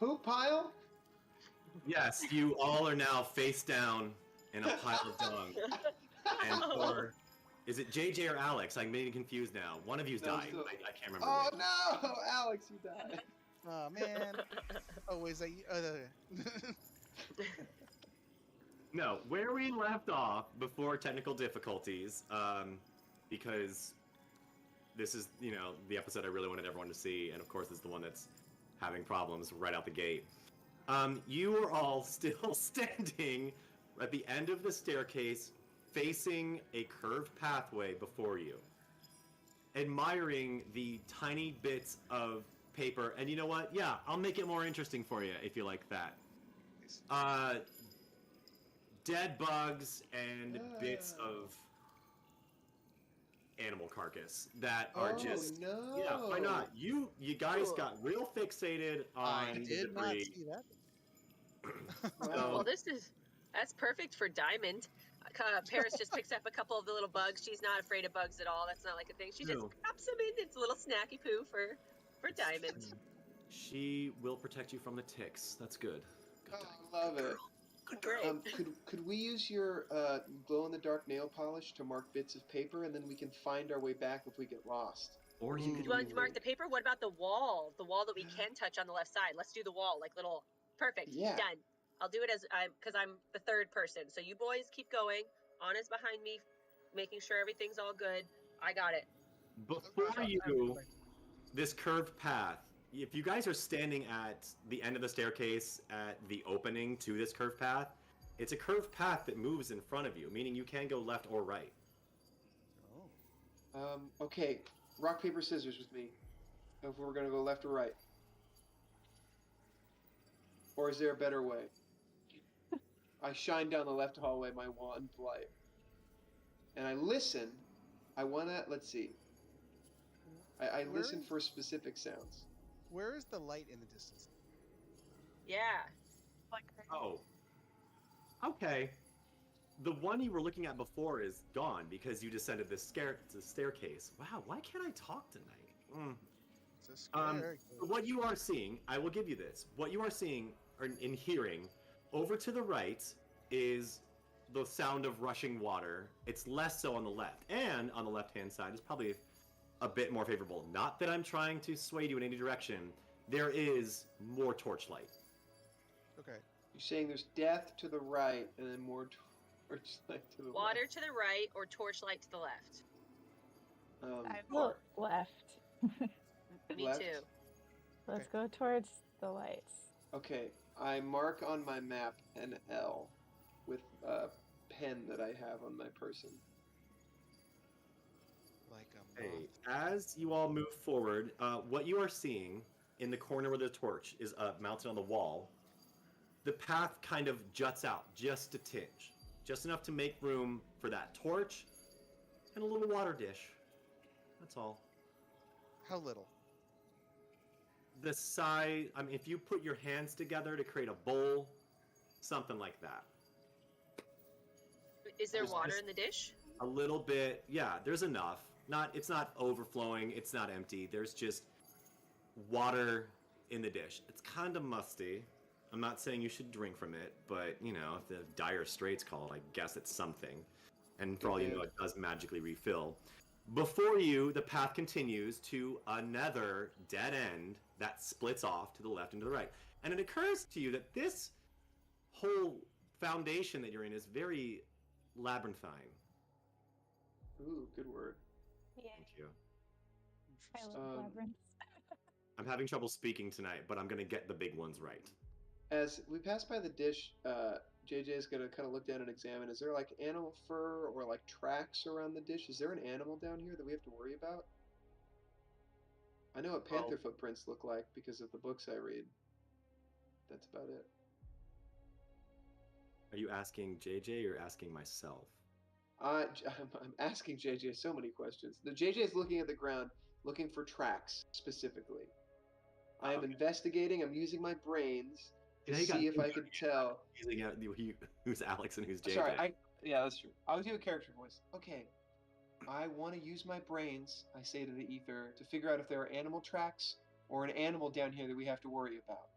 Poop pile? Yes, you all are now face down in a pile of dung. And for... Is it JJ or Alex? I'm getting confused now. One of you's died. Still... I can't remember. Oh which. no, Alex, you died. Oh man. Oh, is that? No, where we left off before technical difficulties, because this is, the episode I really wanted everyone to see, and of course it's the one that's having problems right out the gate. You are all still standing at the end of the staircase, facing a curved pathway before you, admiring the tiny bits of paper. And you know what? Yeah, I'll make it more interesting for you if you like that. Dead bugs and bits of animal carcass that are just... no. Yeah, why not? You guys got real fixated on I the did not debris. see that. Well, that's perfect for Diamond. Paris just picks up a couple of the little bugs. She's not afraid of bugs at all. That's not like a thing. She just drops them in. It's a little snacky poo for Diamond. She will protect you from the ticks. That's good. I love it. Great. Could we use your glow-in-the-dark nail polish to mark bits of paper, and then we can find our way back if we get lost? Or you could... Do you want to mark the paper? What about the wall? The wall that we can touch on the left side. Let's do the wall, like little... Perfect. Yeah. Done. I'll do it because I'm the third person. So you boys keep going. Anna's behind me, making sure everything's all good. I got it. Before you, this curved path, if you guys are standing at the end of the staircase at the opening to this curved path, it's a curved path that moves in front of you, meaning you can go left or right. Oh. Okay. Rock, paper, scissors with me. If we're going to go left or right. Or is there a better way? I shine down the left hallway my wand light. And I listen. I want to... Let's see. I listen for specific sounds. Where is the light in the distance? Yeah. Oh. Okay. The one you were looking at before is gone because you descended the staircase. Wow, why can't I talk tonight? It's a scary. What you are seeing, I will give you this. What you are seeing or in hearing, over to the right is the sound of rushing water. It's less so on the left. And on the left-hand side is probably a bit more favorable. Not that I'm trying to sway you in any direction. There is more torchlight. Okay. You're saying there's death to the right and then more torchlight to the Water left. to the right or torchlight to the left. I vote left. Me Left? too. Let's go towards the lights. Okay, I mark on my map an L with a pen that I have on my person. Like a Hey, moth. as you all move forward, what you are seeing in the corner where the torch is mounted on the wall, the path kind of juts out just a tinge. Just enough to make room for that torch and a little water dish. That's all. How little? The size, I mean, if you put your hands together to create a bowl, something like that. Is there water in the dish? A little bit, yeah, there's enough. It's not overflowing, it's not empty. There's just water in the dish. It's kind of musty. I'm not saying you should drink from it, but, if the dire straits call it, I guess it's something. And for all you know, it does magically refill. Before you, the path continues to another dead end that splits off to the left and to the right. And it occurs to you that this whole foundation that you're in is very labyrinthine. Ooh, good word. Yeah. Thank you. I love labyrinths. I'm having trouble speaking tonight, but I'm going to get the big ones right. As we pass by the dish, JJ is going to kind of look down and examine. Is there like animal fur or like tracks around the dish? Is there an animal down here that we have to worry about? I know what panther footprints look like because of the books I read. That's about it. Are you asking JJ or asking myself? I'm asking JJ so many questions. The JJ is looking at the ground, looking for tracks specifically. I am investigating. I'm using my brains to see if I could tell. Who's Alex and who's JJ? Sorry, yeah, that's true. I'll do a character voice. Okay, I want to use my brains, I say to the ether, to figure out if there are animal tracks or an animal down here that we have to worry about.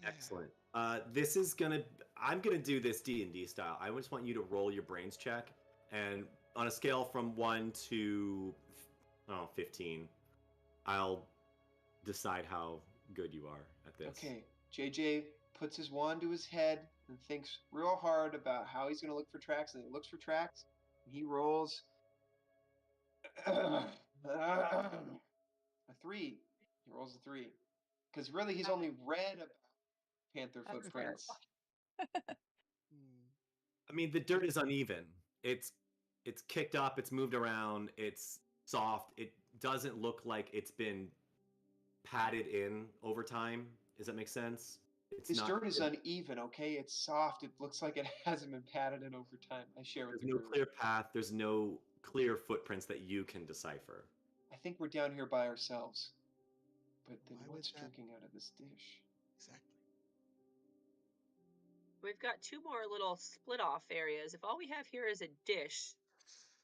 Yeah. Excellent. I'm gonna do this D&D style. I just want you to roll your brains check, and on a scale from 1 to 15, I'll decide how good you are at this. Okay, JJ puts his wand to his head and thinks real hard about how he's going to look for tracks, and he looks for tracks, and he rolls a 3. He rolls a 3. Because really, he's only read about panther That's footprints. I mean, the dirt is uneven. It's kicked up, it's moved around, it's soft. It doesn't look like it's been padded in over time. Does that make sense? This dirt is uneven, okay? It's soft. It looks like it hasn't been padded in over time. I share with There's the no group. clear path. There's no clear footprints that you can decipher. I think we're down here by ourselves. But then Why what's would that- drinking out of this dish? Exactly. We've got 2 more little split off areas. If all we have here is a dish,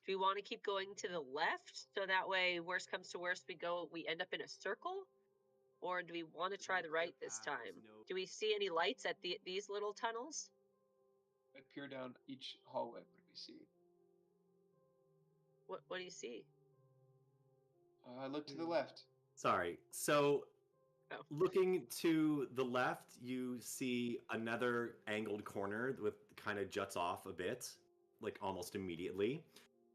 do we want to keep going to the left so that way, worst comes to worst, we end up in a circle? Or do we want to try the right this time? Do we see any lights at these little tunnels? I peer down each hallway. What do we see? What do you see? I look to the left. Sorry. So, Oh. looking to the left, you see another angled corner with kind of juts off a bit, like almost immediately.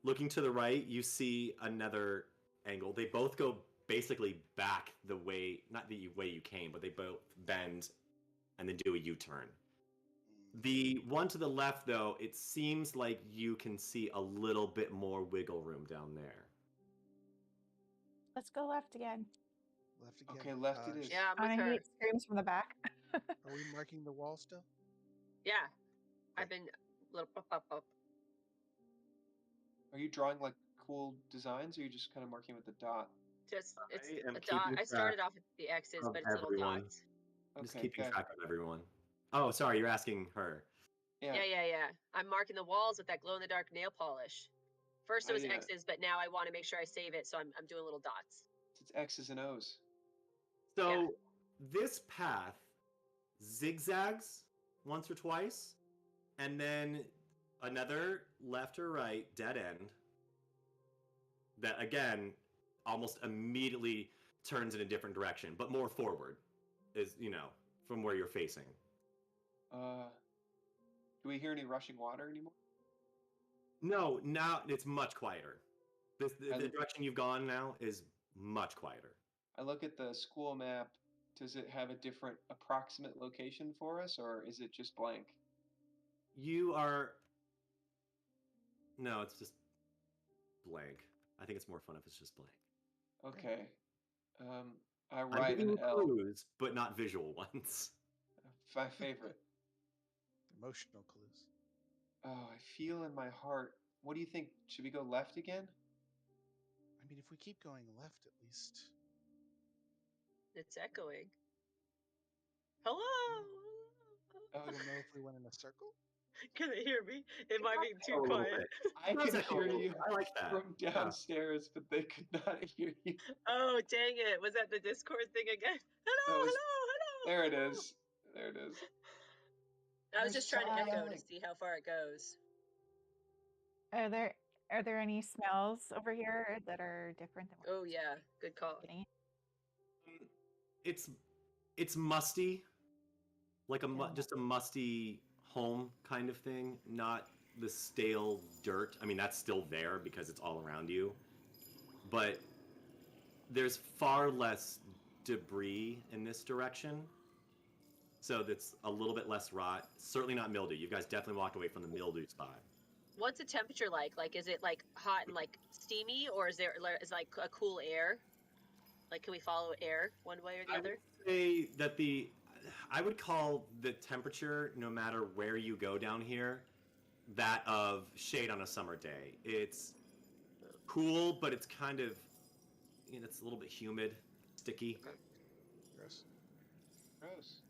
Looking to the right, you see another angle. They both go basically back the way, not the way you came, but they both bend and then do a U-turn. The one to the left, though, it seems like you can see a little bit more wiggle room down there. Let's go left again. Left again. Okay, left it is. Yeah, I'm I with her. hate screams from the back. Are we marking the wall still? Yeah. I've been little up. Are you drawing like cool designs, or are you just kind of marking with the dot? It's I am a dot. keeping I track started off with the X's, of but it's little everyone. dots. I'm just Okay, keeping okay. track of everyone. Oh, sorry, you're asking her. Yeah. Yeah. I'm marking the walls with that glow in the dark nail polish. First it was I, X's, but now I want to make sure I save it, so I'm doing little dots. It's X's and O's. So this path zigzags once or twice, and then another left or right dead end that again almost immediately turns in a different direction, but more forward, is from where you're facing. Do we hear any rushing water anymore? No, now it's much quieter. The direction you've gone now is much quieter. I look at the school map. Does it have a different approximate location for us, or is it just blank? No, it's just blank. I think it's more fun if it's just blank. Okay. I I'm write giving an you L. clues, but not visual ones. My favorite. Emotional clues. Oh, I feel in my heart. What do you think? Should we go left again? I mean, if we keep going left, at least. It's echoing. Hello. Oh, We'll know if we went in a circle. Can they hear me? It might be A too little quiet. bit. I Does could echo a hear little you bit. I like that. from downstairs, but they could not hear you. Oh, dang it. Was that the Discord thing again? Hello, That was- hello. There it is. There it is. I was just trying to echo to Silent. see how far it goes. Are there any smells over here that are different than Oh, yeah. Good call. getting? It's musty, like Yeah. just a musty home kind of thing, not the stale dirt. I mean, that's still there because it's all around you, but there's far less debris in this direction, so that's a little bit less rot. Certainly not mildew. You guys definitely walked away from the mildew spot. What's the temperature like? Like, is it like hot and like steamy, or is like a cool air? Like, can we follow air one way or the other? Say that I would call the temperature, no matter where you go down here, that of shade on a summer day. It's cool, but it's kind of, it's a little bit humid, sticky. Gross. Gross.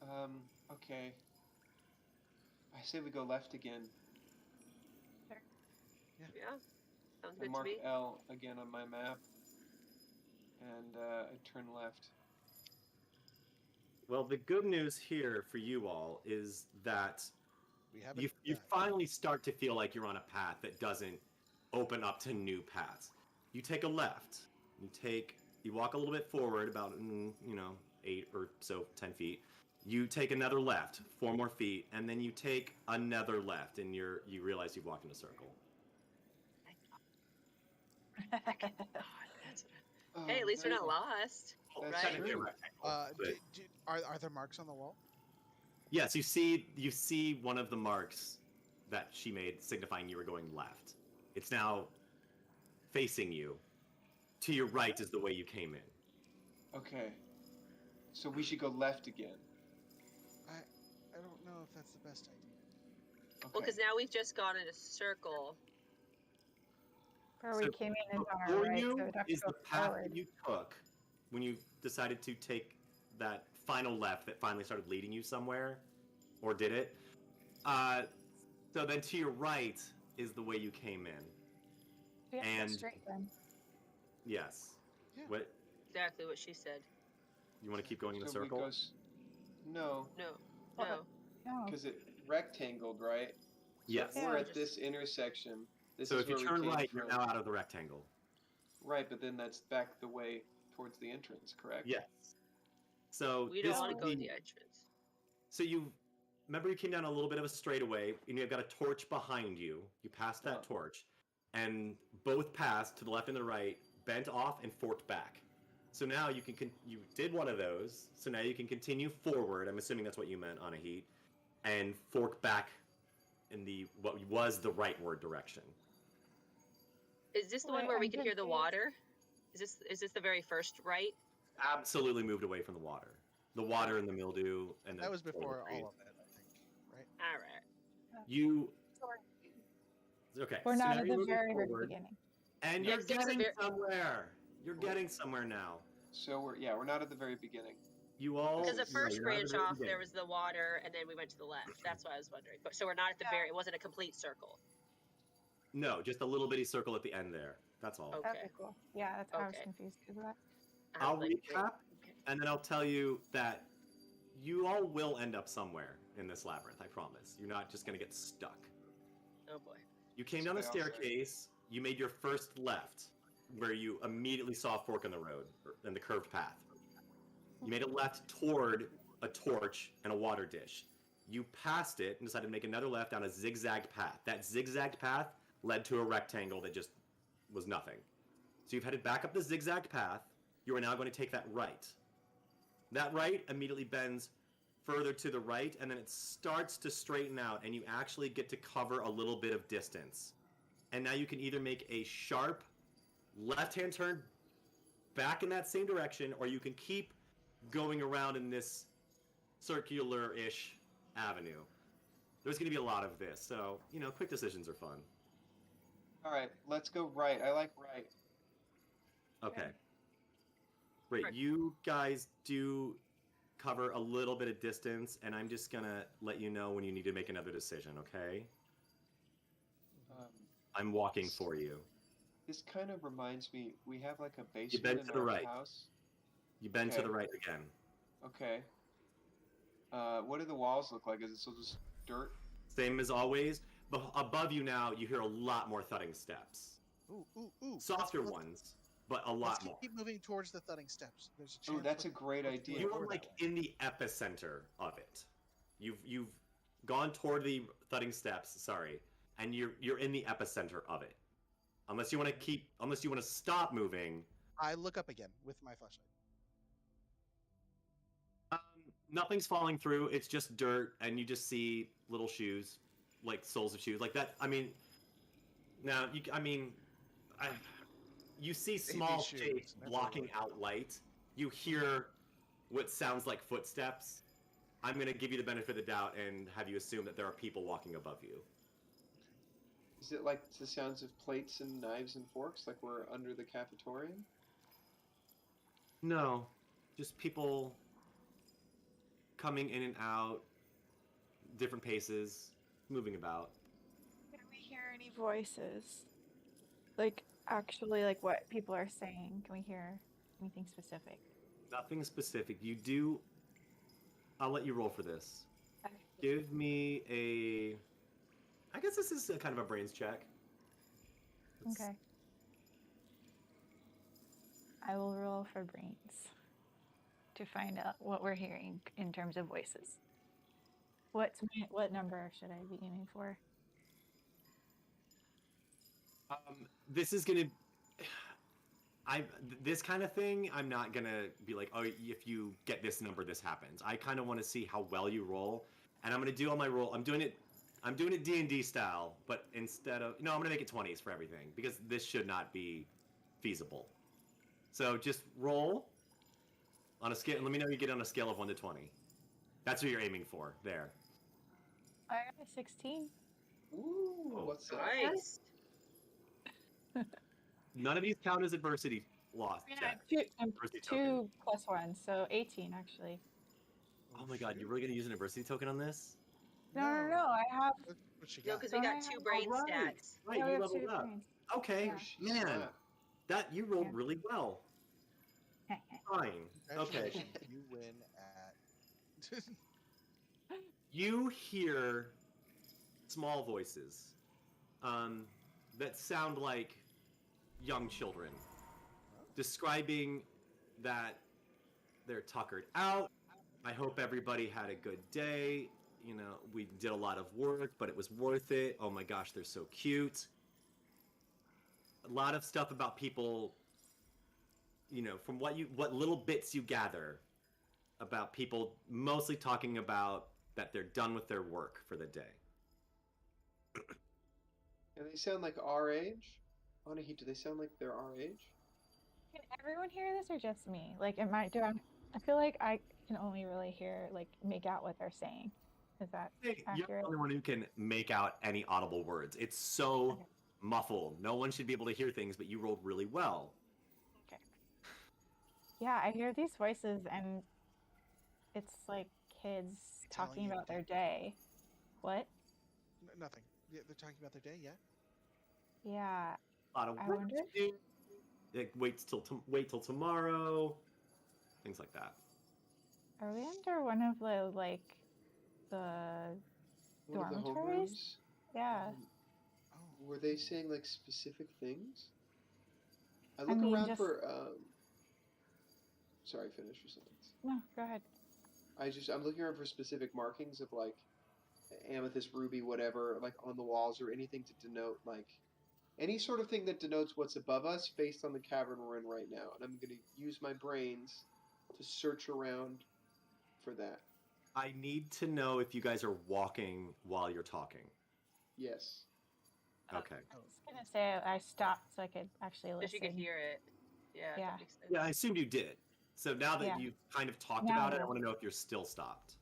Yeah. Okay. I say we go left again. Yeah. Sounds I good to mark me. L again on my map, and I turn left. Well, the good news here for you all is that We haven't. you finally start to feel like you're on a path that doesn't open up to new paths. You take a left. You walk a little bit forward, about 8 or so 10 feet. You take another left, 4 more feet, and then you take another left, and you realize you've walked in a circle. Hey, at least we're not lost. Well, That's technically a true. rectangle, but- Are there marks on the wall? Yes, you see one of the marks that she made signifying you were going left. It's now facing you. To your right is the way you came in. Okay. So we should go left again. I don't know if that's the best idea. Okay. Well, because now we've just gone in a circle. Where we came in is on our Before right, you so we'd have to is go the path forward. that you took when you decided to take that final left that finally started leading you somewhere, or did it? So then to your right is the way you came in. We have to and- go straight then. Yes. Yeah. What Exactly what she said. you want to keep going in a So we circle? go No, No, Well, no. No. because it rectangled, right? So Yes. if we're Yeah. at this intersection. This So is if you where we turn came right, from. you're now out of the rectangle. Right, but then that's back the way towards the entrance, correct? Yes. So We don't this want to would go in be- the entrance. So you remember you came down a little bit of a straightaway, and you've got a torch behind you. You passed that Oh. torch, and both paths to the left and the right bent off and forked back. So now you you did one of those. So now you can continue forward. I'm assuming that's what you meant on a heat, and fork back in the what was the rightward direction. Is this the one Wait, where we I'm can hear the confused. water? Is this the very first right? Absolutely moved away from the water. The water and the mildew and That was the before trees. all of it, I think. Right? All right. You okay? We're so not now at you're the moving very, very forward. beginning. And Yeah, you're 'cause there was a getting somewhere. You're getting somewhere now. So we're not at the very beginning. You all. Because the Because first you're not at branch the very off, there beginning. was the water, and then we went to the left. That's what I was wondering. But so we're not at the very. It wasn't a complete circle. No, just a little bitty circle at the end there. That's all. Okay. Okay, cool. Yeah, that's I was Okay. confused because of that. I I'll was like, recap, okay. and then I'll tell you that you all will end up somewhere in this labyrinth. I promise. You're not just gonna get stuck. Oh boy. You came So down the they all say- staircase. You made your first left, where you immediately saw a fork in the road and the curved path. You made a left toward a torch and a water dish. You passed it and decided to make another left down a zigzagged path. That zigzagged path led to a rectangle that just was nothing. So you've headed back up the zigzagged path. You are now going to take that right. That right immediately bends further to the right, and then it starts to straighten out, and you actually get to cover a little bit of distance. And now you can either make a sharp left-hand turn back in that same direction, or you can keep going around in this circular-ish avenue. There's going to be a lot of this, so, quick decisions are fun. All right, let's go right. I like right. Okay. Great. Sure. You guys do cover a little bit of distance, and I'm just going to let you know when you need to make another decision, okay? I'm walking for you. This kind of reminds me. We have like a bend basement in to the our right. house. You bend to Okay. the right again. Okay. What do the walls look like? Is it still just dirt? Same as always. But above you now, you hear a lot more thudding steps. Ooh, ooh, ooh. Softer Let's- ones, but a Let's lot more. keep moving towards the thudding steps. There's a Oh, chance. that's a we're- great we're idea. You going are that like way. in the epicenter of it. You've gone toward the thudding steps, sorry, and you're in the epicenter of it. Unless you want to stop moving. I look up again with my flashlight. Nothing's falling through. It's just dirt, and you just see little shoes, like soles of shoes, like that. I mean, now you see small shoes, shapes that's blocking what out light. You hear what sounds like footsteps. I'm going to give you the benefit of the doubt and have you assume that there are people walking above you. Is it like the sounds of plates and knives and forks, like we're under the cafetorium? No, just people coming in and out, different paces, moving about. Can we hear any voices? Like, actually, like what people are saying? Can we hear anything specific? Nothing specific. You do I'll let you roll for this. Okay. Give me a. I guess this is a kind of a brains check. Okay. I will roll for brains to find out what we're hearing in terms of voices. What number should I be aiming for? This is gonna. This kind of thing. I'm not gonna be like, oh, if you get this number, this happens. I kind of want to see how well you roll, and I'm gonna do all my roll. I'm doing it D&D style, but instead of I'm gonna make it 20s for everything because this should not be feasible. So just roll on a scale. Let me know you get on a scale of 1 to 20. That's what you're aiming for. There. I got a 16. Ooh, what's that? Nice. None of these count as adversity loss. I'm Adversity token. 2 plus 1, so 18 actually. Oh my god, you're really gonna use an adversity token on this? No, I have. What she No, got? because we got 2 brain stacks. Right, I you have leveled 2 up. brains. Okay, Yeah. man, that you rolled Yeah. really well. Fine. Okay. Congratulations, you win at. You hear small voices that sound like young children describing that they're tuckered out. I hope everybody had a good day. We did a lot of work, but it was worth it. Oh my gosh, they're so cute. A lot of stuff about people, from what little bits you gather about people mostly talking about that they're done with their work for the day. And they sound like our age? Anahi, do they sound like they're our age? Can everyone hear this or just me? Like, I feel like I can only really hear, make out what they're saying. Is that Hey, you're accurate? the only one who can make out any audible words. It's so Okay. muffled. No one should be able to hear things, but you rolled really well. Okay. Yeah, I hear these voices and it's like kids Telling talking you about to- their day. What? Nothing. Yeah, they're talking about their day. Yeah. Yeah. A lot of I work wonder- to do. Like, wait till tomorrow. Things like that. Are we under one of the the One of the dormitories? homerooms? Yeah. Oh. Were they saying like specific things? I I look mean, around just- for sorry, finish your sentence. No, go ahead. I'm looking around for specific markings of like amethyst, ruby, whatever, like on the walls or anything to denote like any sort of thing that denotes what's above us based on the cavern we're in right now. And I'm going to use my brains to search around for that. I need to know if you guys are walking while you're talking. Yes. Okay. I was gonna say I stopped so I could actually So listen. she could hear it. Yeah, Yeah. that makes sense. Yeah, I assumed you did. So now that Yeah. you've kind of talked Now about it, I that- want to know if you're still stopped.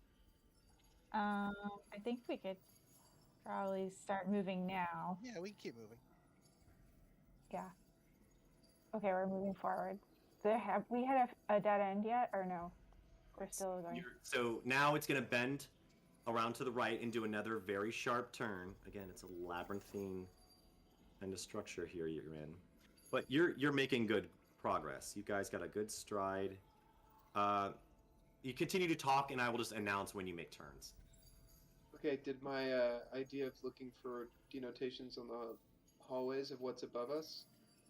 I think we could probably start moving now. Yeah, we can keep moving. Yeah. Okay, we're moving forward. Have we had a dead end yet, or no? We're still going. So now it's going to bend around to the right and do another very sharp turn. Again, it's a labyrinthine kind of structure here you're in. But you're making good progress. You guys got a good stride. You continue to talk, and I will just announce when you make turns. Okay, did my idea of looking for denotations on the hallways of what's above us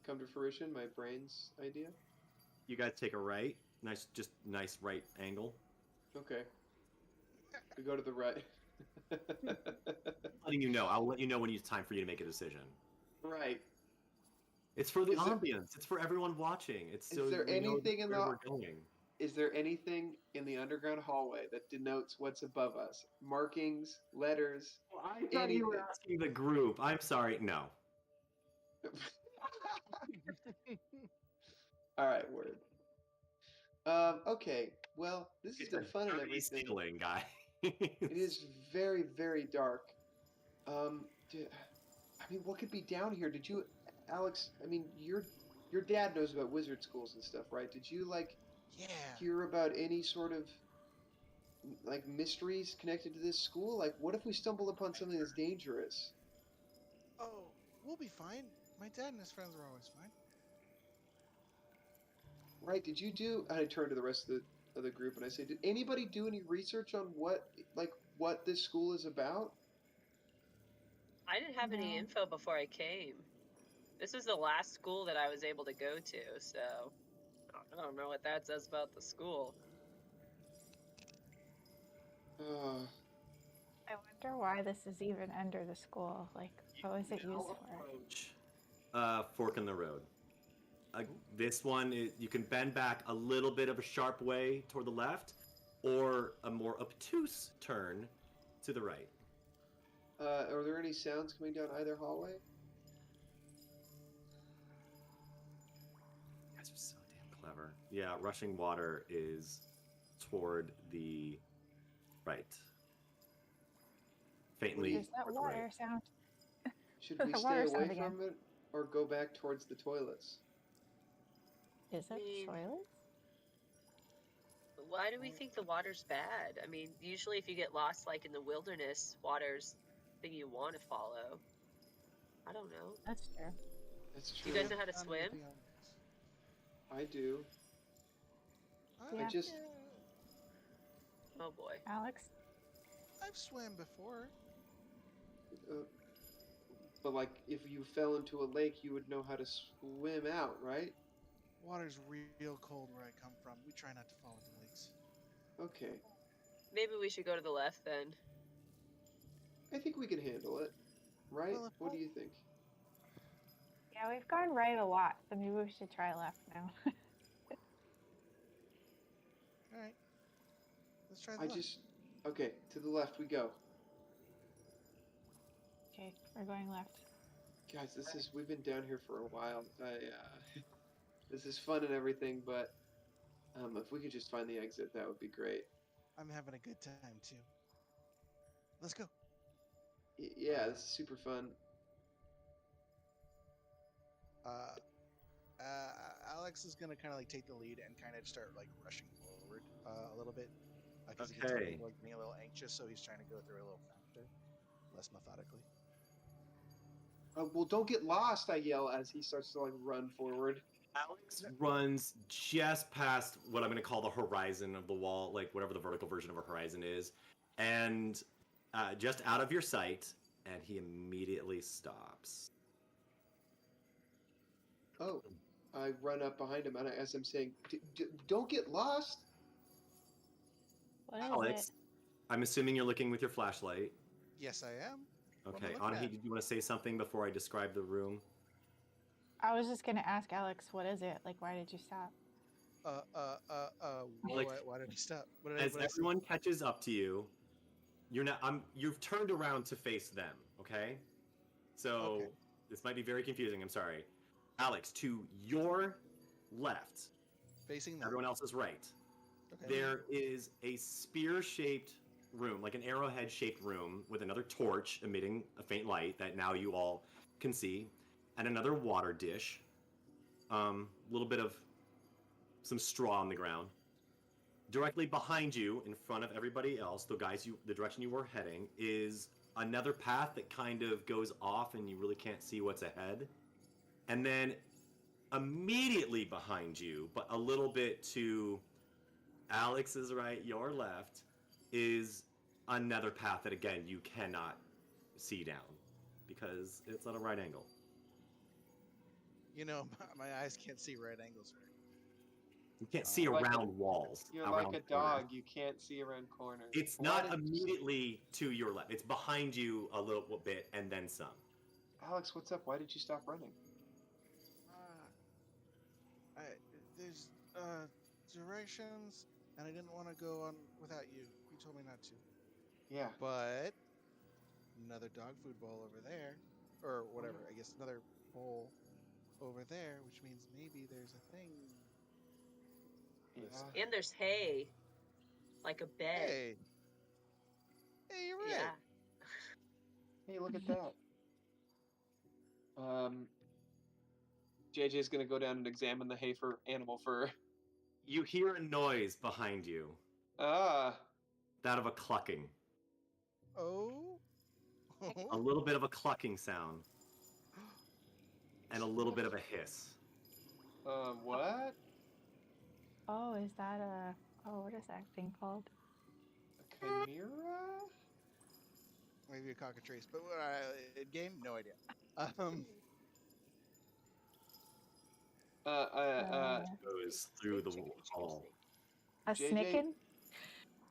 come to fruition? My brain's idea? You guys take a right. Nice right angle. Okay. We go to the right. Letting you know. I'll let you know when it's time for you to make a decision. Right. It's for the Is there- ambience. It's for everyone watching. It's Is so there we know anything in where the- we're going. Is there anything in the underground hallway that denotes what's above us? Markings, letters? Well, I thought you were anything. asking the group. I'm sorry. No. All right, word. Okay. Well, this has been fun and Dirty everything. stealing, guy. It is very, very dark. What could be down here? Did you, Alex? I mean, your dad knows about wizard schools and stuff, right? Did you Yeah. hear about any sort of mysteries connected to this school? Like, what if we stumble upon something that's dangerous? Oh, we'll be fine. My dad and his friends are always fine. Right? Did you do? I turn to the rest of of the group and I say, did anybody do any research on what this school is about? I didn't have any No. info before I came. This was the last school that I was able to go to, so I don't know what that says about the school. I wonder why this is even under the school. Like, what was it used for? Approach fork in the road. This one, you can bend back a little bit of a sharp way toward the left, or a more obtuse turn to the right. Are there any sounds coming down either hallway? You guys are so damn clever. Yeah, rushing water is toward the right. Faintly. There's that toward the water right. sound. Should The we stay water away sound again. from it or go back towards the toilets? Is it mean- toilets? Why do we think the water's bad? I mean, usually if you get lost like in the wilderness, water's the thing you want to follow. I don't know. That's true. That's Do true. you guys know how to swim? I do. Yeah. I just Oh boy. Alex? I've swam before. but like if you fell into a lake, you would know how to swim out, right? Water's real cold where I come from. We try not to fall into lakes. Okay. Maybe we should go to the left then. I think we can handle it. Right? Well, if What do all- you think? Yeah, we've gone right a lot, so maybe we should try left now. All right. Let's try the I left. just okay, to the left we go. Okay, we're going left. Guys, we've been down here for a while. This is fun and everything, but if we could just find the exit, that would be great. I'm having a good time too. Let's go. Yeah, this is super fun. Alex is gonna kind of like take the lead and kind of start like rushing forward a little bit. Because he gets Okay. like being a little anxious, so he's trying to go through a little faster, less methodically. Well, don't get lost, I yell as he starts to like run forward. Alex runs just past what I'm going to call the horizon of the wall, like whatever the vertical version of a horizon is, and just out of your sight, and he immediately stops. Oh, I run up behind him and as I'm saying, don't get lost. What is Alex, it? I'm assuming you're looking with your flashlight. Yes, I am. What am I Okay, looking Anahi, at? did you want to say something before I describe the room? I was just gonna ask Alex, what is it? Like, why did you stop? Like, Why did he stop? What did As what did I say? everyone catches up to you, you've turned around to face them, okay? So Okay. this might be very confusing, I'm sorry. Alex, to your left, Facing them. everyone else is right. Okay. There is a spear-shaped room, like an arrowhead-shaped room with another torch emitting a faint light that now you all can see, and another water dish. A little bit of some straw on the ground. Directly behind you, in front of everybody else, the direction you were heading, is another path that kind of goes off and you really can't see what's ahead. And then immediately behind you, but a little bit to Alex's right, your left, is another path that, again, you cannot see down because it's at a right angle. You know, my eyes can't see right angles. You can't see Like around walls. You're around like a corners. dog. You can't see around corners. It's Why not didn't you- immediately to your left. It's behind you a little bit and then some. Alex, what's up? Why did you stop running? There's directions, and I didn't want to go on without you. You told me not to. Yeah. But another dog food bowl over there, or whatever. I guess another bowl over there, which means maybe there's a thing. Yeah. And there's hay. Like a bed. Hey, you're right. Yeah. Hey, look at that. JJ's gonna go down and examine the hay for animal fur. You hear a noise behind you, Ah. that of a clucking. Oh. A little bit of a clucking sound. And a little bit of a hiss. What? Oh, is that a Oh, what is that thing called? A chimera? Maybe a cockatrice, but game, no idea. Goes through the hall. A JJ snicken?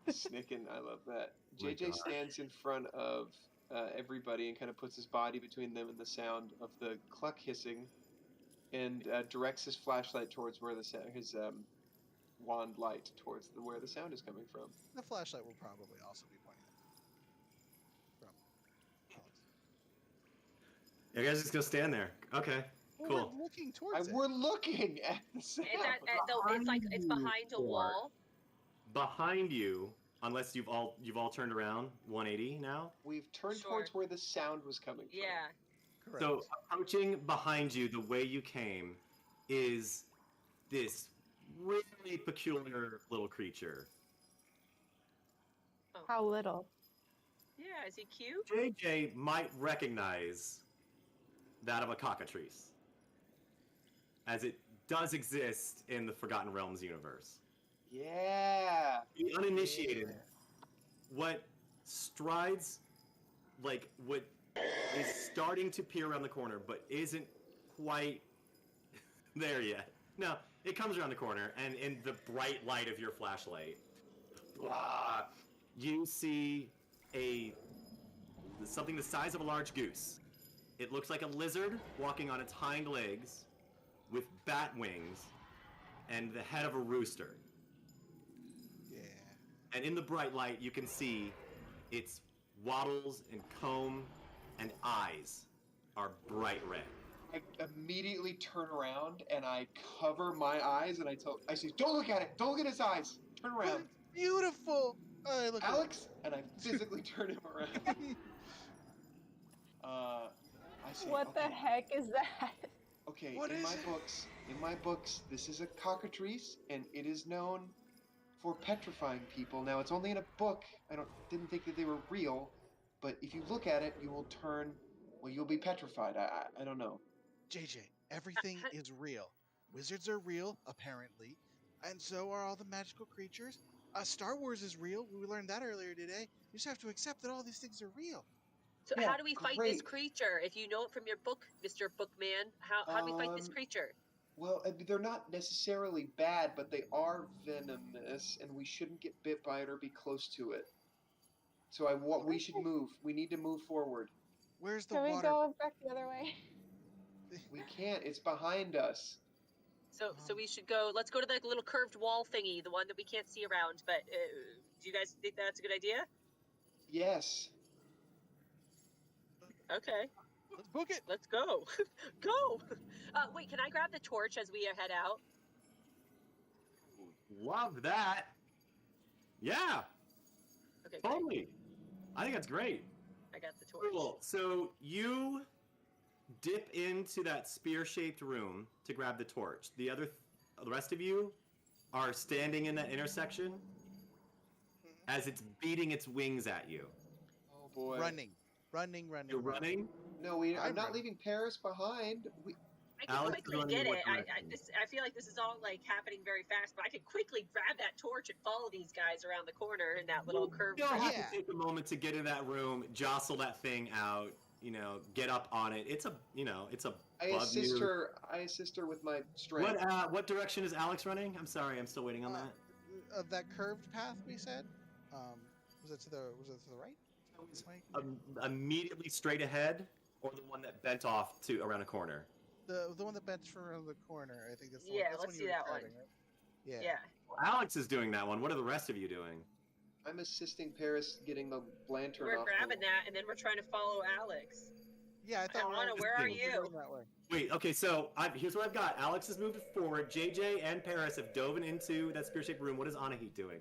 Snicken, I love that. Oh my JJ gosh. stands in front of everybody and kind of puts his body between them and the sound of the cluck hissing, and directs his flashlight towards where his wand light towards where the sound is coming from. The flashlight will probably also be pointing from Alex. You guys just go stand there. Okay, cool. We're looking towards it. We're looking at the sound. It's like it's behind a wall. Behind you, unless you've all turned around 180 now. We've turned Sure. towards where the sound was coming from. Yeah. Correct. So approaching behind you, the way you came, is this really peculiar little creature. How little? Yeah, is he cute? JJ might recognize that of a cockatrice, as it does exist in the Forgotten Realms universe. Yeah. The uninitiated, what strides, like what is starting to peer around the corner, but isn't quite there yet. No, it comes around the corner, and in the bright light of your flashlight, you see something the size of a large goose. It looks like a lizard walking on its hind legs with bat wings and the head of a rooster. Yeah. And in the bright light, you can see its wattles and comb and eyes are bright red. I immediately turn around and I cover my eyes and I say, "Don't look at it! Don't look at his eyes! Turn But around!" it's beautiful. I look Alex, and I physically turn him around. I say, What the "Okay, heck is that? okay, What in is my books, this is a cockatrice, and it is known for petrifying people. Now, it's only in a book. Didn't think that they were real, but if you look at it, you'll be petrified. I don't know. JJ, everything is real. Wizards are real, apparently, and so are all the magical creatures. Star Wars is real. We learned that earlier today. You just have to accept that all these things are real. So Yeah, how do we fight this great. creature? If you know it from your book, Mr. Bookman, how do we fight this creature? Well, they're not necessarily bad, but they are venomous, and we shouldn't get bit by it or be close to it. So we should move. We need to move forward. Where's the Can we water? go back the other way? We can't. It's behind us. So we should go. Let's go to the little curved wall thingy, the one that we can't see around. But do you guys think that's a good idea? Yes. Okay, Let's book it. let's go. Go. Wait, can I grab the torch as we head out? Love that. Yeah, Okay, great. totally. I think that's great. I got the torch. Cool. So you dip into that spear-shaped room to grab the torch. The rest of you are standing in that intersection as it's beating its wings at you. Oh boy. Running. You're running. No, I'm I'm not running. leaving Paris behind. I can Alex is quickly running get what it. I feel like this is all like happening very fast, but I can quickly grab that torch and follow these guys around the corner in that little curved You don't room. have to take a moment to get in that room, jostle that thing out, get up on it. It's a I bug assist you. her. I assist her with my strength. What direction is Alex running? I'm sorry, I'm still waiting on that. That curved path we said. Was it to the right? Immediately straight ahead, or the one that bent off to around a corner? The one that bent around the corner. I think that's the Yeah, one. That's let's one do you were that one. describing, right? Yeah. Well, Alex is doing that one. What are the rest of you doing? I'm assisting Paris getting the lantern We're off. grabbing that, and then we're trying to follow Alex. Yeah, I thought we were Alana, all where are just you? going that way. Wait, okay, so here's what I've got. Alex has moved forward. JJ and Paris have dove into that spear-shaped room. What is Anahit doing?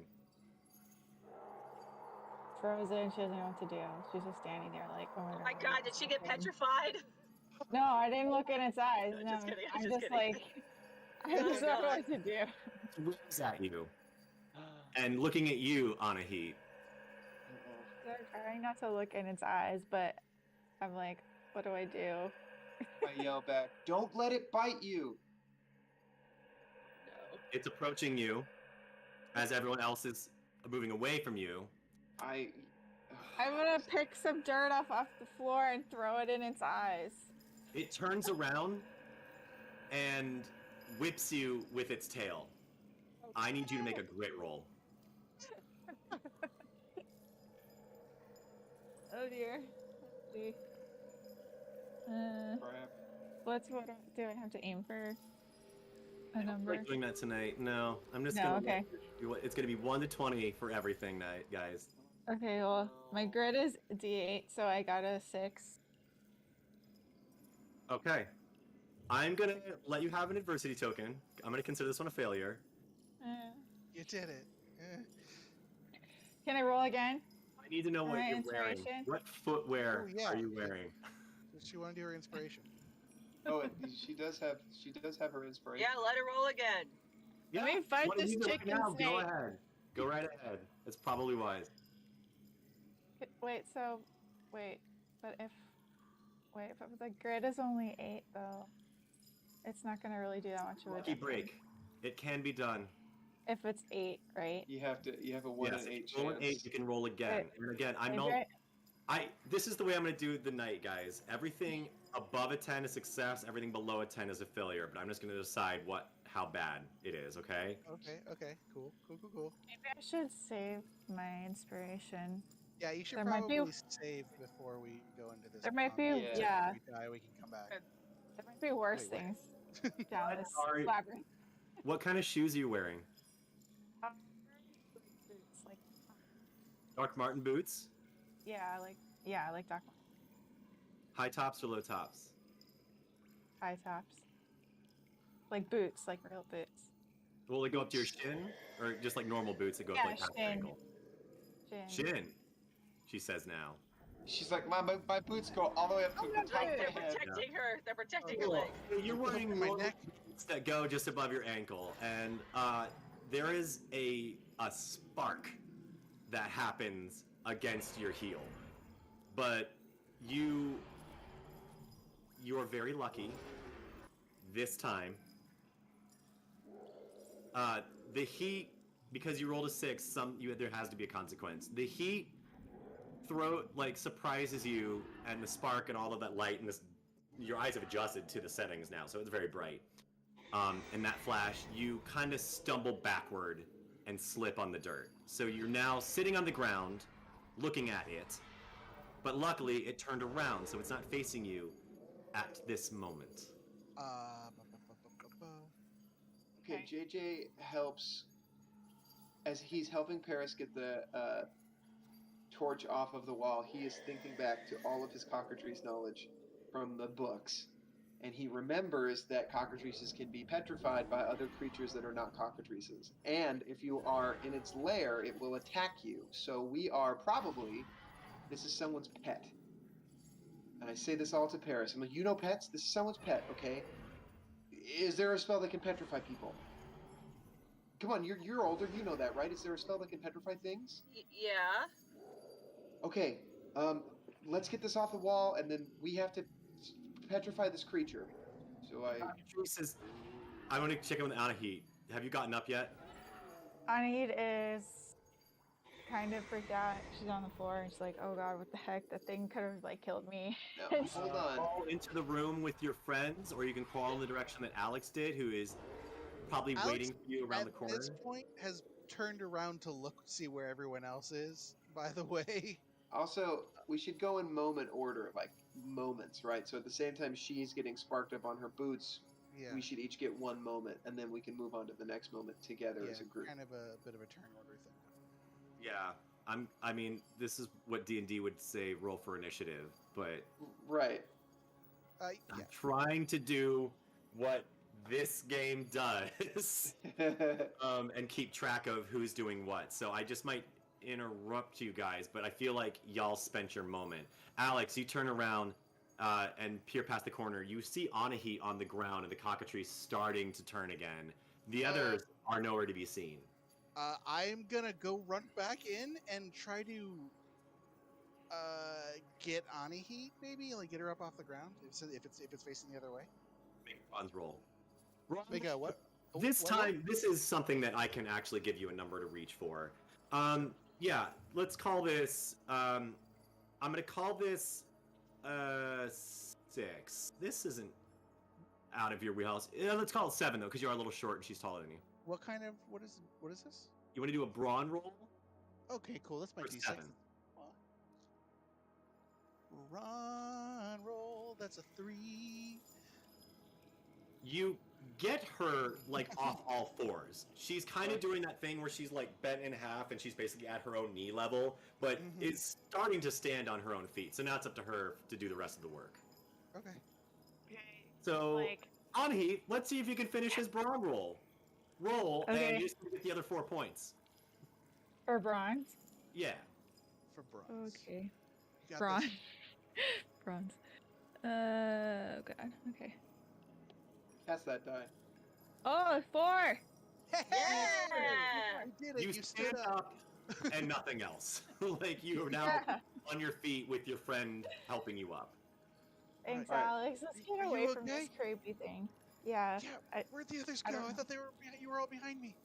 Frozen. She doesn't know what to do. She's just standing there like, oh Oh my god, did she get petrified? No, I didn't look in its eyes. No, No, just kidding, I'm I'm just just kidding. like, I Oh, just don't know God. what to do. It looks at you. And looking at you, Anahit. They're trying not to look in its eyes, but I'm like, what do I do? I yell back, "Don't let it bite you!" No. It's approaching you. as everyone else is moving away from you. I'm gonna pick some dirt off the floor and throw it in its eyes. It turns around and whips you with its tail. Okay. I need you to make a grit roll. Oh dear. Let's see. crap. What do I have to aim for? A number? Like doing that tonight. No, I'm just No, gonna. okay. It's gonna be 1 to 20 for everything night, guys. Okay, well, my grit is D8, so I got a 6. Okay. I'm gonna let you have an adversity token. I'm gonna consider this one a failure. You did it. Can I roll again? I need to know what My you're wearing. inspiration? What footwear Oh, yeah. are you wearing? Does she want to do her inspiration? Oh, she does have her inspiration. Yeah, let her roll again. Let me fight What are this you doing chicken now? snake. Go ahead. Go right ahead. It's probably wise. Wait, but if the grid is only 8 though, it's not gonna really do that much of a Lucky difference. break. It can be done. If it's 8, right? You have a 1 Yes, in 8 if you roll an 8, chance. you can roll again. And again, I'm not. This is the way I'm gonna do the night, guys. Everything above a 10 is success. Everything below a 10 is a failure. But I'm just gonna decide how bad it is. Okay. Okay. Cool. Maybe I should save my inspiration. Yeah, you should There might be- probably save before we go into this. There might be, combat. yeah. If we die, we can come back. There might be worse Wait, things down this Sorry. labyrinth. What kind of shoes are you wearing? Boots, like, Doc Martin boots? I like Doc High tops or low tops? high tops. Like boots, like real boots. Will they go up to your shin? Or just like normal boots that go up like half the shin. ankle? Shin, she says now. She's like, my boots go all the way up to the top of They're my head. protecting her. They're protecting her Cool. legs. So you're wearing My normal neck. boots that go just above your ankle, and there is a spark that happens against your heel. But you are very lucky this time. The heat, because you rolled a 6, there has to be a consequence. The heat surprises you, and the spark and all of that light, and your eyes have adjusted to the settings now, so it's very bright. In that flash, you kind of stumble backward and slip on the dirt. So you're now sitting on the ground, looking at it, but luckily it turned around, so it's not facing you at this moment. Okay, JJ helps as he's helping Paris get the torch off of the wall. He is thinking back to all of his cockatrice knowledge from the books, and he remembers that cockatrices can be petrified by other creatures that are not cockatrices. And if you are in its lair, it will attack you. So this is someone's pet. And I say this all to Paris. I'm like, you know pets? This is someone's pet, okay? Is there a spell that can petrify people? Come on, you're older, you know that, right? Is there a spell that can petrify things? Yeah. Okay, let's get this off the wall, and then we have to petrify this creature. So I want to check in with Anahit. Have you gotten up yet? Anahit is kind of freaked out. She's on the floor and she's like, oh god, what the heck? That thing could have killed me. No, hold on. Crawl into the room with your friends, or you can crawl in the direction that Alex did, who is probably waiting for you around the corner. At this point, has turned around to see where everyone else is, by the way. Also, we should go in moment order, like moments, right? So at the same time she's getting sparked up on her boots, we should each get 1 moment, and then we can move on to the next moment together as a group. Kind of a bit of a turn order thing. Yeah, I mean, this is what D&D would say, roll for initiative, but right. I'm trying to do what this game does, and keep track of who's doing what. So I just might interrupt you guys, but I feel like y'all spent your moment. Alex, you turn around and peer past the corner. You see Anahit on the ground and the cockatrice starting to turn again. The others are nowhere to be seen. I'm gonna go run back in and try to get Anahit, maybe, like get her up off the ground if it's facing the other way. Make a bronze roll. Make a what? This Well, time, this is something that I can actually give you a number to reach for. Yeah, let's call this, I'm gonna call this, 6. This isn't out of your wheelhouse. Yeah, let's call it 7, though, because you are a little short and she's taller than you. what is this? You want to do a brawn roll? Okay, cool. That's my For D6. 7. Run, roll. That's a 3. You get her, like, off all fours. She's kind of doing that thing where she's, like, bent in half and she's basically at her own knee level, but is starting to stand on her own feet. So now it's up to her to do the rest of the work. Okay. So, Like- Anhi, let's see if you can finish his brawn roll. Roll, Okay. and you just get the other 4 points. For bronze. Yeah. For bronze. Okay. You got Bronze. this. Bronze. Oh god. Okay. Cast that die. Oh, 4. Yeah. You did it. You You stand stood up. up and nothing else. Like, you are now Yeah. on your feet with your friend helping you up. Thanks, Alright. Alex. Let's Are get you away from okay? this creepy thing. Yeah. Yeah. Where'd the others I go? don't I know. thought you were all behind me.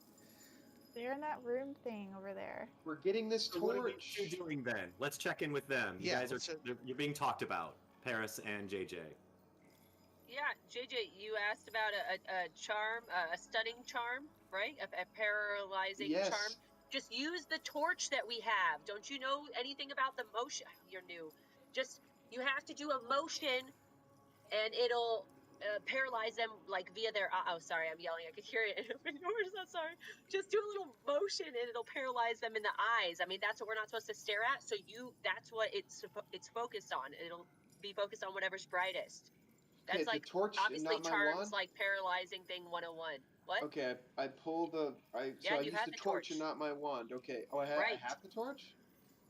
They're in that room thing over there. We're getting this So what are torch. you doing then? Let's check in with them. You Yeah, guys let's, you're being talked about. Paris and JJ. Yeah, JJ, you asked about a charm, a stunning charm, right? A paralyzing Yes. charm. Just use the torch that we have. Don't you know anything about the motion? You're new. Just, you have to do a motion, and it'll paralyze them, like, via their... oh, sorry, I'm yelling. I could hear it. We're so sorry. Just do a little motion, and it'll paralyze them in the eyes. I mean, that's what we're not supposed to stare at, so that's what it's focused on. It'll be focused on whatever's brightest. Okay, That's the like torch and obviously not my charms wand? like paralyzing thing 101. What? Okay, I pull the. Yeah, I you use had the the torch and torch. not my wand. Okay. Oh, I Right. have the torch?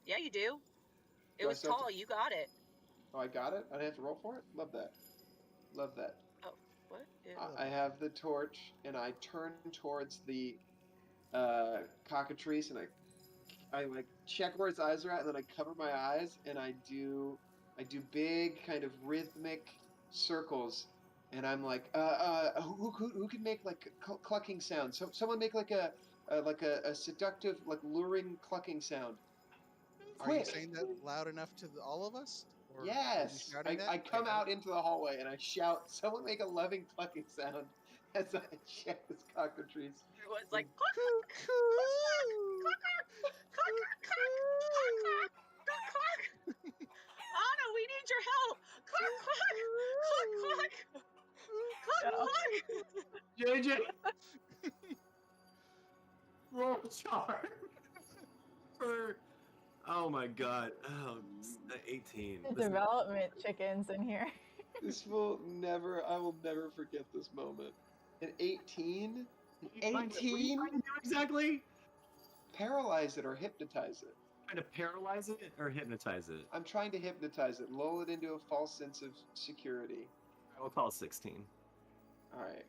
Yeah, you do. It Do I was still have to- tall. You got it. Oh, I got it? I didn't have to roll for it? Love that. Love that. What? Ew. I have the torch, and I turn towards the cockatrice, and I like check where its eyes are at, and then I cover my eyes, and I do big kind of rhythmic circles, and I'm like, who can make like clucking sounds? So someone make like a seductive, like luring clucking sound. Are you Quick. saying that loud enough to all of us? Or are you Yes, shouting that? I come Okay. out into the hallway and I shout, "Someone make a loving clucking sound!" As I check this cockatrice. Everyone's like, Anna, we need your help. Cluck, cluck, cluck, cluck, cluck, cluck. JJ! Roll charm! For... Oh my god. Oh, 18. The This is- development chickens in here. This will never. I will never forget this moment. An 18. What are you trying to do exactly? Paralyze it or hypnotize it. Trying to paralyze it or hypnotize it? I'm trying to hypnotize it, lull it into a false sense of security. We'll call it 16. All right.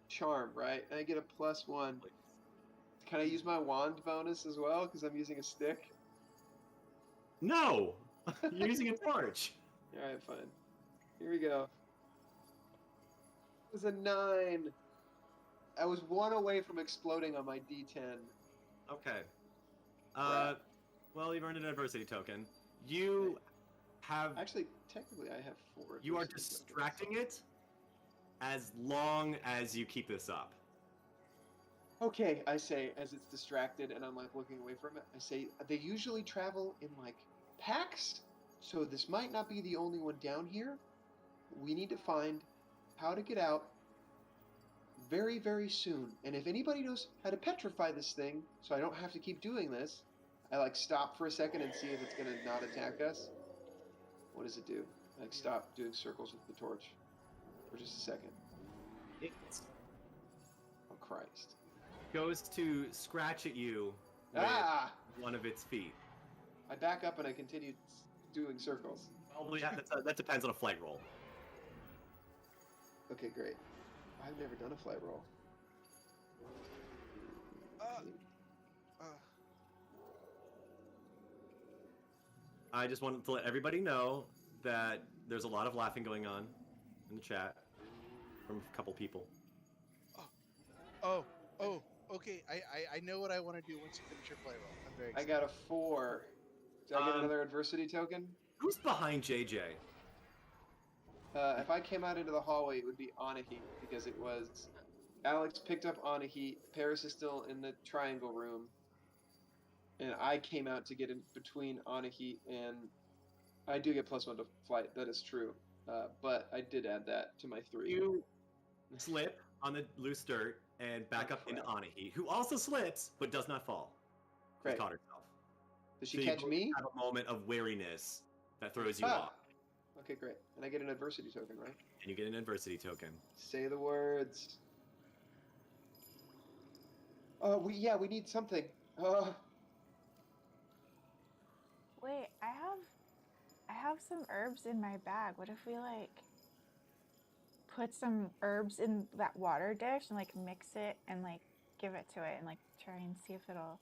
Charm, right? And I get a +1. Can I use my wand bonus as well? Because I'm using a stick. No! You're using a torch. All right, fine. Here we go. It was a 9. I was 1 away from exploding on my D10. Okay. Right. Well, you've earned an adversity token. You have... Actually, technically, I have 4. You are adversity tokens. distracting it as long as you keep this up. Okay, I say, as it's distracted and I'm like looking away from it, I say, they usually travel in like packs, so this might not be the only one down here. We need to find how to get out very, very soon. And if anybody knows how to petrify this thing, so I don't have to keep doing this, I like stop for a second and see if it's gonna not attack us. What does it do? I like stop doing circles with the torch for just a second. It Oh Christ. goes to scratch at you with Ah! one of its feet. I back up and I continue doing circles. Probably that depends on a flight roll. Okay, great. I've never done a flight roll. I just wanted to let everybody know that there's a lot of laughing going on in the chat from a couple people. Oh, okay. I know what I want to do once you finish your play roll. I'm very I excited. got a 4. Do I get another adversity token? Who's behind JJ? If I came out into the hallway, it would be Anahit, because it was... Alex picked up Anahit, Paris is still in the triangle room, and I came out to get in between Anahit and... I do get +1 to flight, that is true. But I did add that to my 3. You slip on the loose dirt and back up into Anahit, who also slips but does not fall. She Great. caught herself. Does she catch me? Have a moment of wariness that throws you off. Okay, great. And I get an adversity token, right? And you get an adversity token. Say the words. We need something. Wait, I have some herbs in my bag. What if we like put some herbs in that water dish and like mix it and like give it to it and like try and see if it'll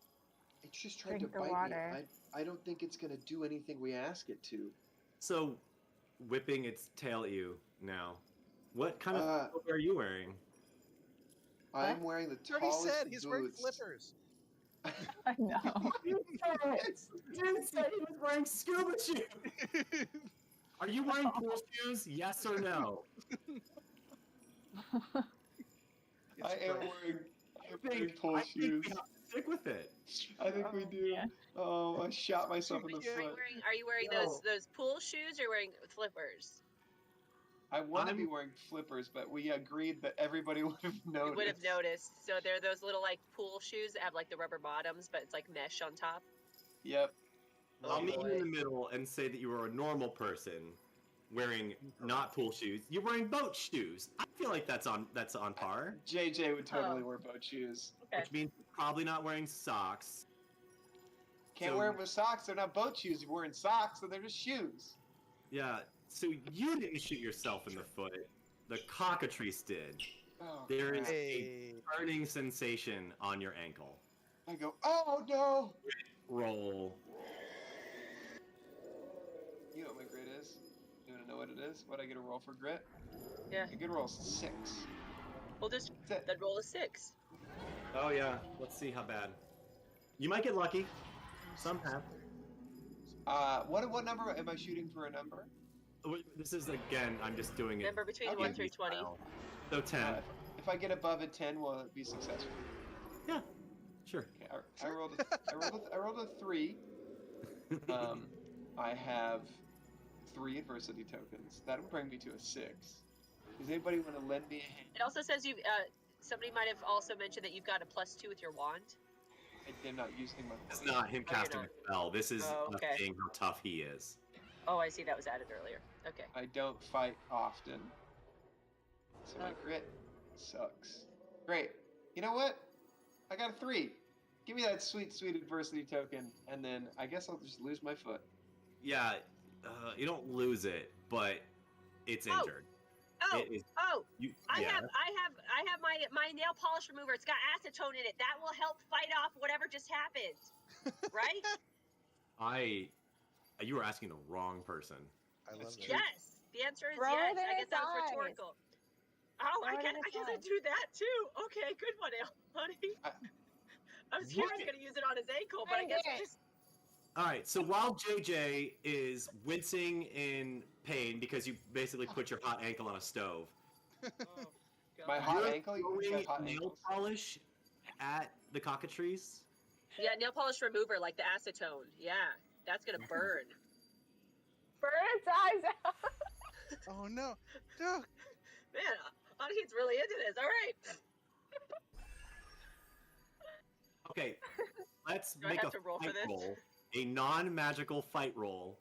It's just trying to drink the bite water. me. I don't think it's gonna do anything we ask it to. So, whipping its tail at you now. What kind of clothes are you wearing? I'm wearing the He already tallest said he's wearing boots. flippers. I know. You didn't say he was wearing scuba shoes. Are you wearing pool shoes? Yes or no? I am wearing pool I think shoes. we have to stick with it. I think we do. Yeah. Oh, I shot myself in the Yeah. foot. Are you wearing No. those pool shoes or you're wearing flippers? I want to I'm- be wearing flippers, but we agreed that everybody would have You noticed. would have noticed. So they're those little like pool shoes that have like the rubber bottoms, but it's like mesh on top. Yep. I'll meet you boy. in the middle and say that you are a normal person wearing not pool shoes. You're wearing boat shoes. I feel like that's on par, JJ would totally Oh. wear boat shoes. Okay. which means you're probably not wearing socks. Can't So- wear them with socks. They're not boat shoes. You're wearing socks, so they're just shoes. Yeah. So you didn't shoot yourself in the foot. The cockatrice did. Oh, There is crap. Hey. burning sensation on your ankle. I go, oh no! Roll. You know what my grit is? You want to know what it is? What I get a roll for grit? Yeah. A good roll is 6. We'll just That's it. then roll a 6. Oh yeah. Let's see how bad. You might get lucky. Some have. What number am I shooting for a number? This is again. I'm just doing it. Remember between Okay. 1 through 20. So 10. If I get above a 10, will it be successful? Yeah. Sure. Okay, I rolled a 3. I have 3 adversity tokens. That would bring me to a 6. Does anybody want to lend me a hand? It also says you. Somebody might have also mentioned that you've got a +2 with your wand. I'm not using my. It's not him Oh, you're casting not. a spell. This is Oh, okay. us seeing how tough he is. Oh, I see. That was added earlier. Okay. I don't fight often, so my Oh. grit sucks. Great. You know what? I got a 3. Give me that sweet, sweet adversity token, and then I guess I'll just lose my foot. Yeah. You don't lose it, but it's Oh. injured. Oh, It is. oh! I Yeah. have my nail polish remover. It's got acetone in it. That will help fight off whatever just happened. Right? You were asking the wrong person. I love That's that. true. Yes. The answer is Throw yes. it in I guess its that was eyes. rhetorical. Oh, Throw I it in guess its I eyes. do that too. Okay, good one, honey. I was scared I was What? gonna use it on his ankle, but I Dang guess it. just All right. So while JJ is wincing in pain because you basically put your hot ankle on a stove, oh, My God. hot you're ankle? You throwing got hot nail ankles. polish at the cockatrice. Yeah, nail polish remover like the acetone. Yeah, that's gonna burn. Burn its eyes out. Oh no. No. Man, Anahit's really into this. All right. Okay. Let's Do I make have a to roll for fight this? roll. A non-magical fight roll.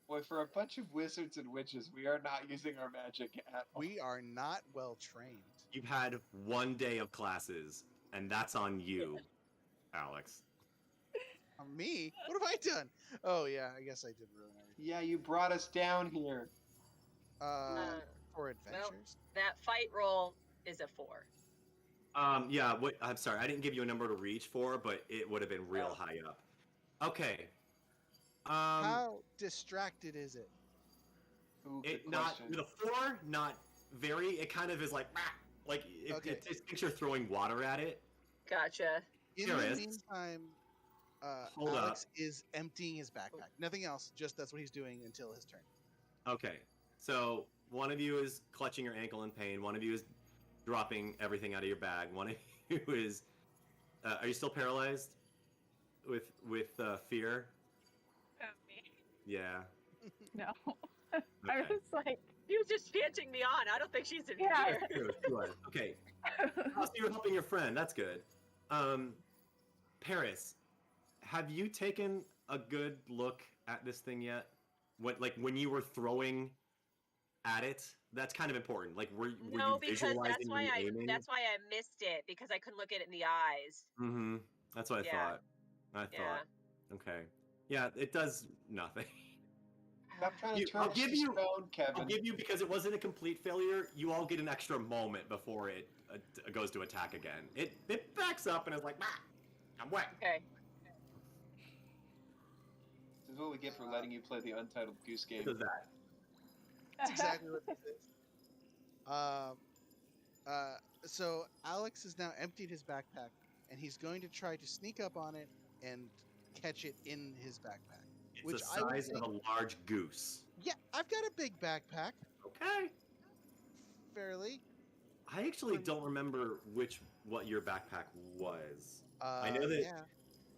Boy, for a bunch of wizards and witches, we are not using our magic at all. We are not well trained. You've had 1 day of classes, and that's on you, Alex. Me? What have I done? Oh yeah, I guess I did ruin everything. Yeah, you brought us down here. For adventures. That fight roll is a 4. Yeah, I'm sorry, I didn't give you a number to reach for, but it would have been real Oh. high up. Okay. How distracted is it? Ooh, good It not question. with a 4, not very. It kind of is like, "Ah," Like, if Okay. it thinks you're throwing water at it. Gotcha. In Here the is. meantime, Hold Alex up. is emptying his backpack. Nothing else. Just that's what he's doing until his turn. Okay. So, one of you is clutching your ankle in pain. One of you is dropping everything out of your bag. One of you is... are you still paralyzed? With fear? Me? Yeah. No. I Okay. was like, He was just chanting me on. I don't think she's in Yeah. fear. She was. Okay. Oh, so you're helping your friend. That's good. Paris, have you taken a good look at this thing yet? When you were throwing at it? That's kind of important. Like, were No, you because visualizing and aiming? that's why I missed it, because I couldn't look at it in the eyes. Mm-hmm. That's what I Yeah. thought. Yeah. Okay. Yeah, it does nothing. Stop trying to turn I'll us give to you- stone, Kevin. I'll give you, because it wasn't a complete failure, you all get an extra moment before it goes to attack again. It backs up and is like, "Ah, I'm wet." Okay. This is what we get for letting you play the Untitled Goose Game. It does that. That's exactly what this is. So Alex has now emptied his backpack, and he's going to try to sneak up on it and catch it in his backpack. It's Which the I would size of think- a large goose. Yeah, I've got a big backpack, Okay. fairly. I actually don't remember what your backpack was. I know that- Yeah.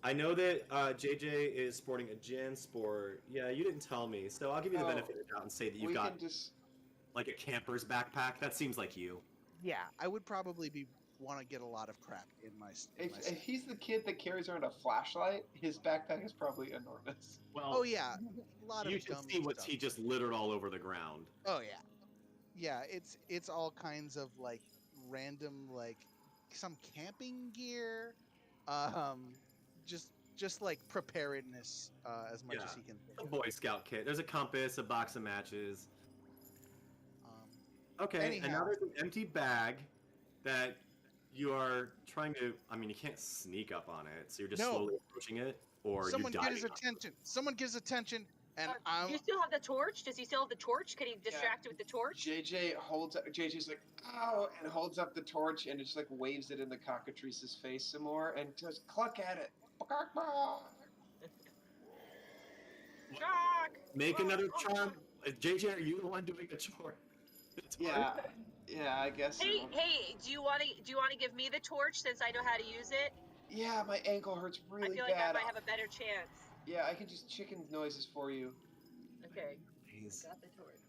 I know that JJ is sporting a JanSport. Yeah, you didn't tell me, so I'll give you the Oh, benefit of the doubt and say that you've We got can just... like a camper's backpack. That seems like you. Yeah, I would probably want to get a lot of crap in my. If he's the kid that carries around a flashlight, his backpack is probably enormous. Well, Oh yeah, a lot you of should dumb see what stuff. he just littered all over the ground. Oh yeah, yeah. It's all kinds of like random like some camping gear, just like preparedness as much as Yeah. he can think. A of. Boy Scout kit. There's a compass, a box of matches. Um, Okay, and now Anyhow. there's an empty bag that you are trying to. I mean, you can't sneak up on it, so you're just No. slowly approaching it, or someone you get diving his on it. attention. Someone gives attention, and Do I'm. you still have the torch? Does he still have the torch? Can he distract it with the torch? JJ's like, oh, and holds up the torch and just like waves it in the cockatrice's face some more and just cluck at it. Shock! Make another charm. JJ, are you the one doing the chore? Yeah, I guess. Hey, So. hey, do you want to give me the torch since I know how to use it? Yeah, my ankle hurts really I feel like bad. I might have a better chance. Yeah, I can just chicken noises for you. Okay. Please. Got the torch.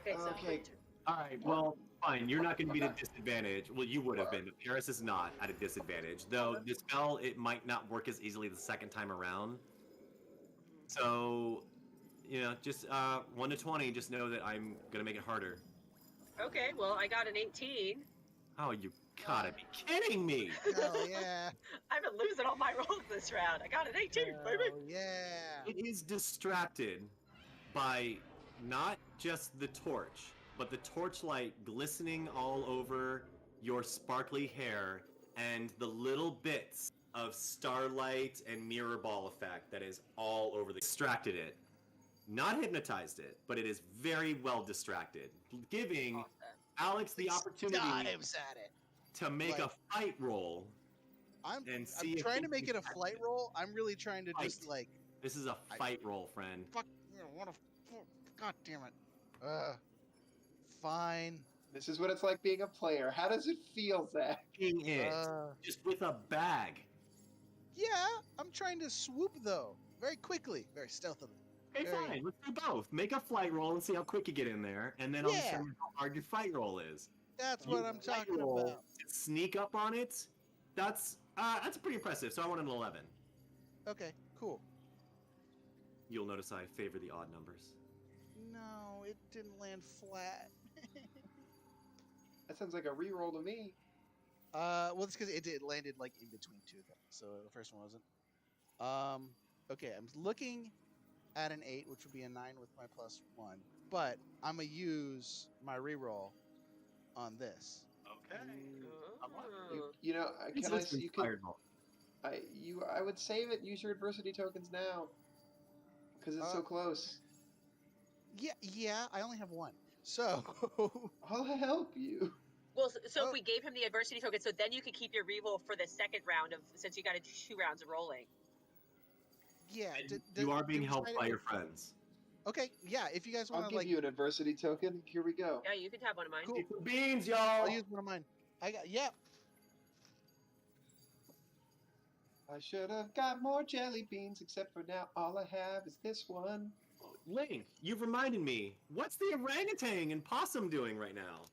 Okay, so Okay. All right. Well, fine. You're not going to be at a disadvantage. Well, you would have been, but Paris is not at a disadvantage. Though this spell, it might not work as easily the second time around. So, just 1 to 20. Just know that I'm gonna make it harder. Okay, well, I got an 18. Oh, you gotta be kidding me! Hell yeah! I've been losing all my rolls this round. I got an 18, baby. Hell yeah! It is distracted by not just the torch, but the torchlight glistening all over your sparkly hair and the little bits of starlight and mirror ball effect that is all over the... Distracted it. Not hypnotized it, but it is very well distracted, giving Alex the opportunity Dives at it. to make a Like- fight roll. I'm See if trying he to make can it a catch flight it. roll. I'm really trying to just Fight. like This is a fight roll, friend. fuck. What a god damn it. Fine. This is what it's like being a player. How does it feel, Zach? King it. Uh, Just with a bag. yeah, I'm trying to swoop though, very quickly, very stealthily. Okay, Very- fine. Let's do both. Make a flight roll and see how quick you get in there, and then I'll Yeah. determine how hard your fight roll is. That's You what I'm flight talking roll about. to sneak up on it. That's pretty impressive. So I want an 11. Okay, cool. You'll notice I favor the odd numbers. No, it didn't land flat. That sounds like a reroll to me. Well, it's because it landed like in between two things, so the first one wasn't. Okay, I'm looking at an 8, which would be a 9 with my +1, but I'm gonna use my reroll on this. Okay. You know, can I? You can. Fired roll. I would save it. Use your adversity tokens now, because it's so close. Yeah, I only have one, so I'll help you. Well, so if we gave him the adversity token, so then you could keep your reroll for the second round since you got to do 2 rounds of rolling. Yeah. You are being helped by your friends. Okay, yeah. If you guys want I'll to, give you an adversity token. Here we go. Yeah, you can have one of mine. Cool. Eat some beans, y'all. I'll use one of mine. I should have got more jelly beans, except for now all I have is this one. Link, you've reminded me. What's the orangutan and possum doing right now?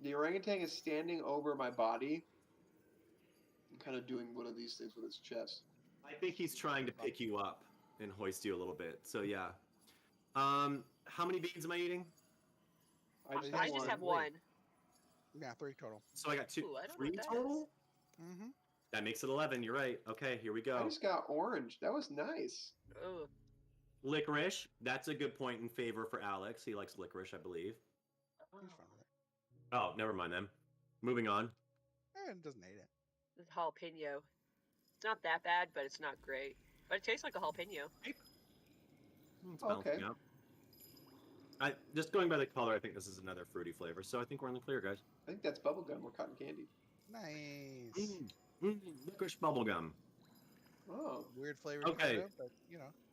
The orangutan is standing over my body and kind of doing one of these things with its chest. I think he's trying to pick you up and hoist you a little bit. So yeah. How many beans am I eating? I just have one. Yeah, 3 total. So I got 2, Ooh, I don't know 3 what that total. Mm-hmm. That makes it 11. You're right. Okay, here we go. I just got orange. That was nice. Oh. Licorice. That's a good point in favor for Alex. He likes licorice, I believe. He's fine with it. Oh, never mind then. Moving on. It doesn't hate it. This jalapeno. It's not that bad, but it's not great. But it tastes like a jalapeno. It's balancing out. Just going by the color, I think this is another fruity flavor. So I think we're in the clear, guys. I think that's bubblegum or cotton candy. Nice. Licorice bubblegum. Oh. Weird flavor. Okay. But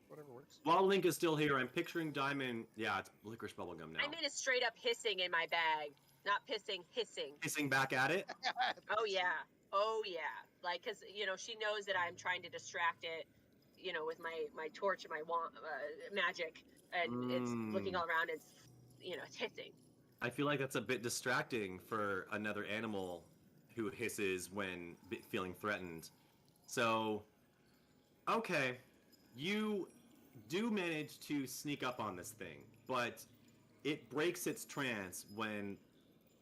whatever works. While Link is still here, I'm picturing Diamond. Yeah, it's licorice bubblegum now. I mean, it's straight up hissing in my bag. Not pissing, hissing. Hissing back at it. Oh, yeah. Oh, yeah. Like, because, she knows that I'm trying to distract it, with my torch and my magic. And it's looking all around and, it's hissing. I feel like that's a bit distracting for another animal who hisses when feeling threatened. So, okay, you do manage to sneak up on this thing, but it breaks its trance when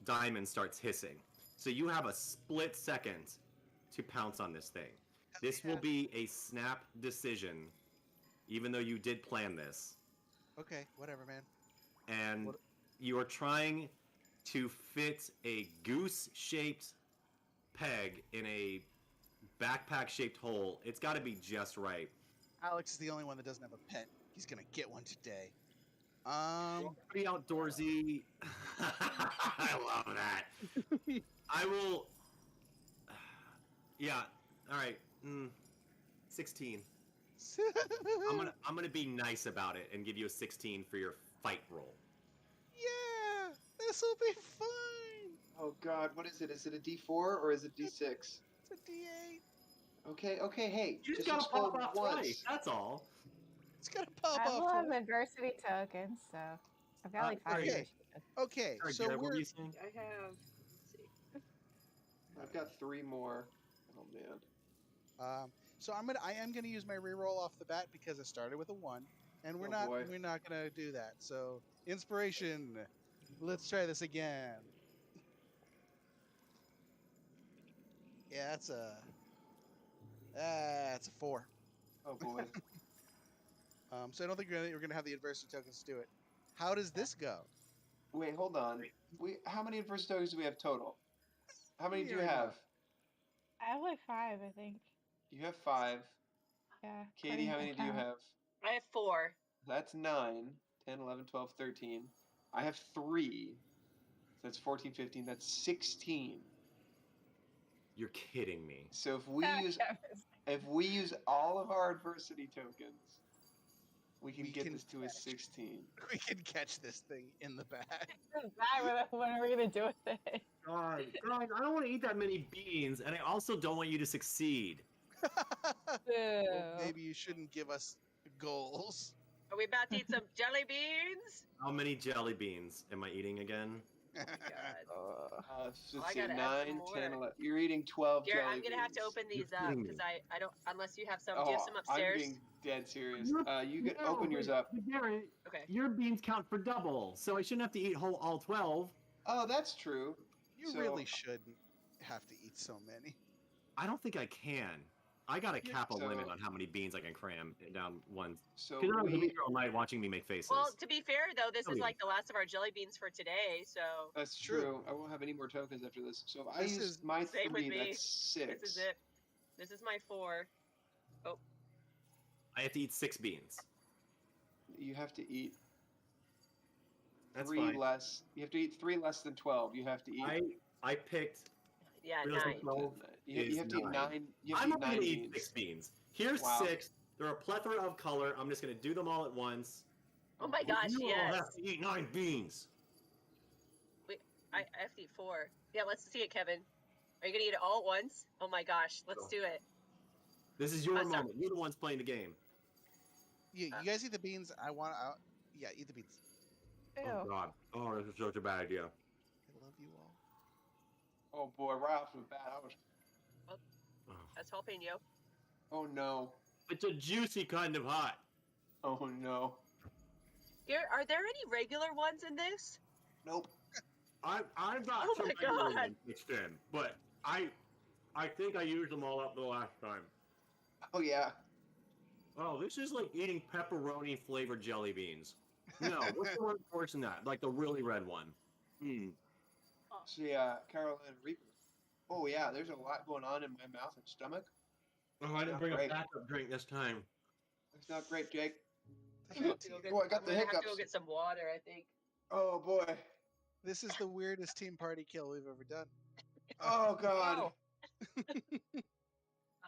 Diamond starts hissing. So you have a split second to pounce on this thing. This will be a snap decision, even though you did plan this. Okay, whatever, man. And you are trying to fit a goose-shaped peg in a backpack-shaped hole. It's got to be just right. Alex is the only one that doesn't have a pet. He's gonna get one today. Pretty outdoorsy. I love that. I will. Yeah. All right. 16. I'm gonna be nice about it and give you a 16 for your fight roll. Yeah, this will be fine. Oh God, what is it? Is it a D4 or is it D6? It's a D8. Okay, hey, You just just gotta pop explode off once. twice. That's all. It's gonna pop I off. will have adversity tokens, so I've got like 5 okay. years. Okay, Sorry, so Jared, what were we're you saying? I have. Let's see. I've got 3 more. Oh man. so I am gonna use my reroll off the bat because I started with a 1, and we're Oh, boy. not gonna do that. So inspiration. Let's try this again. Yeah, that's a 4. Oh boy. So I don't think you're gonna have the adversity tokens to do it. How does this go? Wait, hold on. How many adversity tokens do we have total? How many do you Yeah. have? I have like 5, I think. You have 5. Yeah. Katie, how many do you have? I have 4. That's 9, 10, 11, 12, 13. I have 3. So that's 14, 15. That's 16. You're kidding me. So if we use all of our adversity tokens, we can get this to a 16. We can catch this thing in the bag. What are we gonna do with it? God, I don't want to eat that many beans, and I also don't want you to succeed. Well, maybe you shouldn't give us goals. Are we about to eat some jelly beans? How many jelly beans am I eating again? Oh my God. Let's I see, gotta have 9, some 10, more. 11. You're eating 12 Garrett, jelly I'm gonna have to beans. open these You're up kidding because me. I don't unless you have some. Do you have some I'm upstairs? being dead serious. You can open yours up. Garrett, Okay. your beans count for double, so I shouldn't have to eat all 12. Oh, that's true. You So- really shouldn't have to eat so many. I don't think I can. I gotta cap a So- limit on how many beans I can cram down one. So Because I was we, here all night watching me make faces. Well, to be fair though, this is Jelly like the last of our jelly beans for today. So that's True. true. I won't have any more tokens after this. So if I This use is- my Same with 3, me. that's 6. this is it. This is my 4. I have to eat 6 beans. You have to eat That's 3 fine. less. You have to eat 3 less than 12. You have to eat. I picked Yeah, realistic 9. 12 You is have to eat 9. nine. You have I'm to only eat gonna 9 eat beans. 6 beans. Here's Wow. 6. There are a plethora of color. I'm just gonna do them all at once. Oh my But gosh, you all yes. have to eat 9 beans. Wait, I have to eat 4. Yeah, let's see it, Kevin. Are you gonna eat it all at once? Oh my gosh, let's do it. This is your I'm sorry. moment. You're the ones playing the game. You guys eat the beans. Yeah, eat the beans. Ew. Oh god. Oh, this is such a bad idea. I love you all. Oh boy, right off the bat, I was. That's jalapeno. Oh no. It's a juicy kind of hot. Oh no. Are there any regular ones in this? Nope. I've got Oh some my regular God. ones mixed in, but I think I used them all up the last time. Oh yeah. Oh, this is like eating pepperoni flavored jelly beans. No, what's the one worse than that? Like the really red one. Hmm. See, Carolina Reaper. Oh yeah, there's a lot going on in my mouth and stomach. Oh, I didn't Not bring great. a backup drink this time. It's not great, Jake. I got to- Boy, I got I'm the gonna have to go hiccups. get some water, I think. Oh boy. This is the weirdest team party kill we've ever done. Oh god. Oh.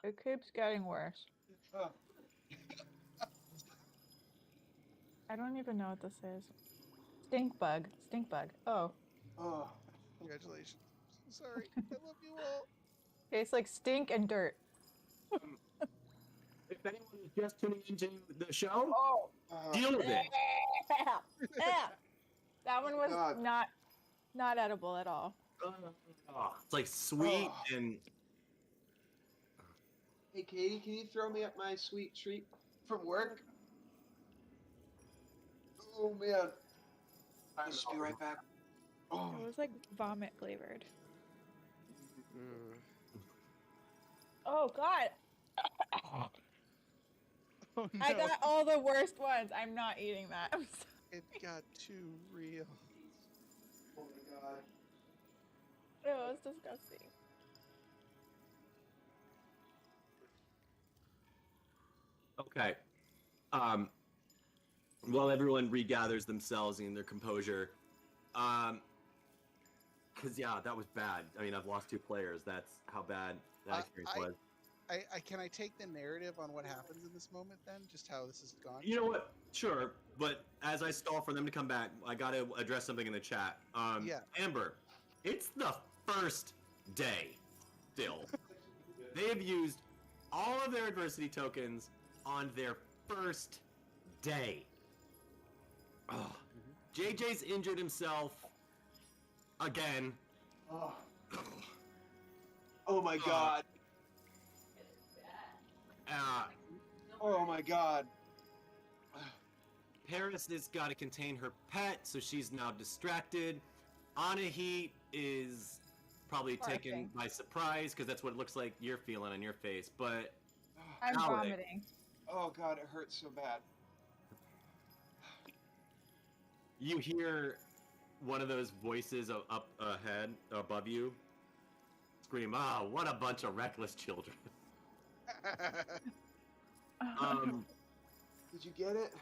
It keeps getting worse. Oh. I don't even know what this is. Stink bug. Stink bug. Oh. Oh. Congratulations. So sorry. I love you all. Tastes like stink and dirt. If anyone is just tuning into the show, Oh. deal with it. That one was God. not edible at all. Oh, it's like sweet Oh. and Hey Katie, can you throw me up my sweet treat from work? Oh man. I'll just be right back. Oh. It was like vomit flavored. Oh god. Oh no. I got all the worst ones. I'm not eating that. I'm sorry. It got too real. Oh my god. It was disgusting. okay. While everyone regathers themselves and their composure, because yeah, that was bad. I mean, I've lost 2 players. That's how bad that experience was. Can I take the narrative on what happens in this moment then? Just how this has gone? You know what? Sure, but as I stall for them to come back, I got to address something in the chat. Yeah. Amber, it's the first day still. They have used all of their adversity tokens on their first day. Oh. JJ's injured himself again. Oh. Oh my god. Oh my god. Paris has got to contain her pet, so she's now distracted. Anahit is probably taken Barfing. by surprise because that's what it looks like you're feeling on your face. But I'm Alex. vomiting. Oh god, it hurts so bad. you hear one of those voices up ahead, above you, scream, "Ah, what a bunch of reckless children." Did you get it?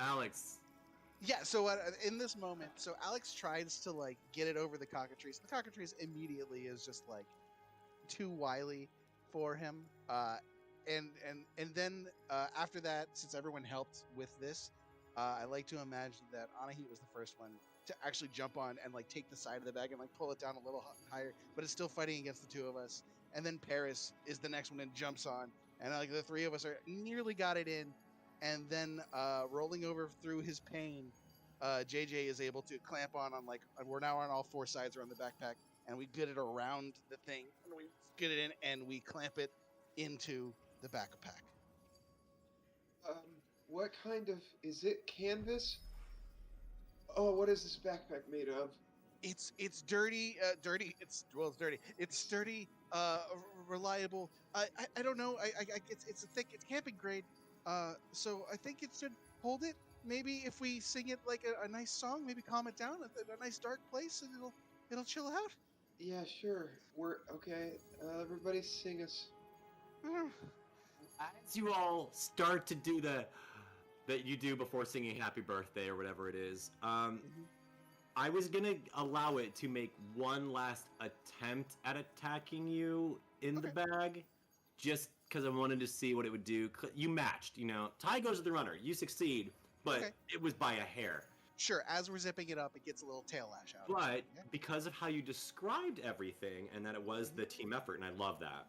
Alex, Yeah, so in this moment, so Alex tries to like get it over the cockatrice. The cockatrice immediately is just like too wily for him. And then after that, since everyone helped with this, I like to imagine that Anahit was the first one to actually jump on and like take the side of the bag and like pull it down a little higher, but it's still fighting against the 2 of us. And then Paris is the next one and jumps on, and like the 3 of us are nearly got it in. And then rolling over through his pain, JJ is able to clamp on like, we're now on all 4 sides around the backpack, and we get it around the thing, and we get it in, and we clamp it into the backpack. What kind of, is it canvas? Oh, what is this backpack made of? It's dirty, dirty. It's dirty. It's sturdy, reliable. I don't know. It's thick. It's camping grade. So I think it should hold it. Maybe if we sing it like a nice song, maybe calm it down at a nice dark place, and it'll chill out. Yeah, sure. We're okay. Everybody sing us. as you all start to do that you do before singing Happy Birthday or whatever it is, I was gonna allow it to make one last attempt at attacking you in the bag, just because I wanted to see what it would do. You matched, you know. Ty goes to the runner. You succeed, but it was by a hair. Sure, as we're zipping it up, it gets a little tail lash out. But because of how you described everything and that it was the team effort, and I love that,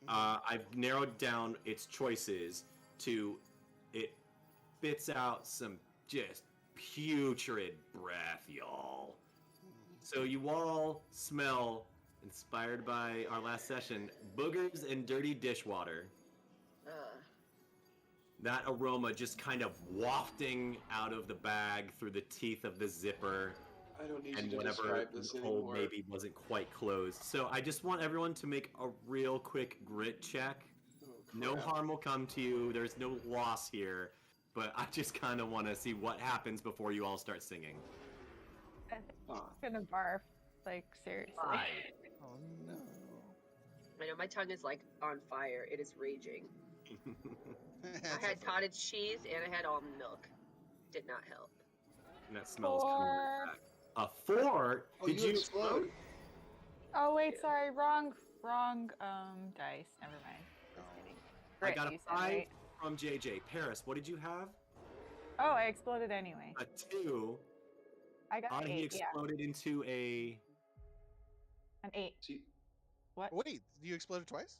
I've narrowed down its choices to it spits out some just putrid breath, y'all. So you all smell, inspired by our last session, boogers and dirty dishwater. That aroma just kind of wafting out of the bag through the teeth of the zipper. I don't need And you to whatever describe this the hole anymore. maybe wasn't quite closed. So I just want everyone to make a real quick grit check. No harm will come to you. There's no loss here. But I just kind of want to see what happens before you all start singing. I'm gonna barf. Like, seriously. Oh no. I know my tongue is like on fire. It is raging. I had cottage cheese and I had almond milk. Did not help. And that smells coming right back. A 4? Oh, Did you you explode? Oh wait, sorry, wrong dice. Never mind. Just kidding. I Grit, got a you said, 5 right? from JJ. Paris, what did you have? Oh, I exploded anyway. A 2. I got an He 8. Yeah, exploded into a... an 8. See, What? Wait, you exploded twice?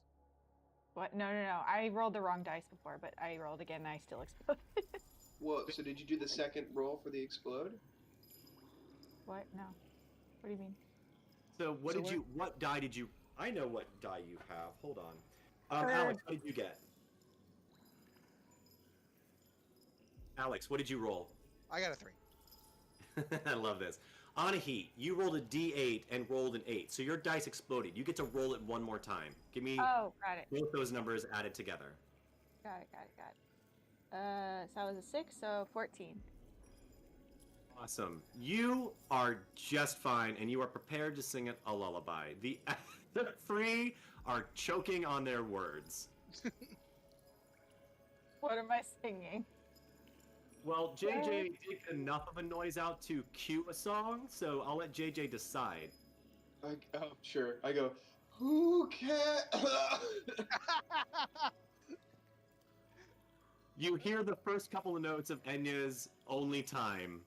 What? No. I rolled the wrong dice before, but I rolled again and I still exploded. well, so did you do the second roll for the explode? What? No. What do you mean? So what So did what- you... What die did you... I know what die you have. Hold on. Third. Alex, what did you get? Alex, what did you roll? I got a 3. I love this. Anahit, you rolled a d8 and rolled an 8, so your dice exploded. You get to roll it one more time. Give me Oh, got it. both those numbers added together. Got it. So that was a 6, so 14. Awesome. You are just fine, and you are prepared to sing a lullaby. The 3 are choking on their words. What am I singing? Well, JJ did enough of a noise out to cue a song, so I'll let JJ decide. Oh, sure. I go, who can... You hear the first couple of notes of Enya's Only Time.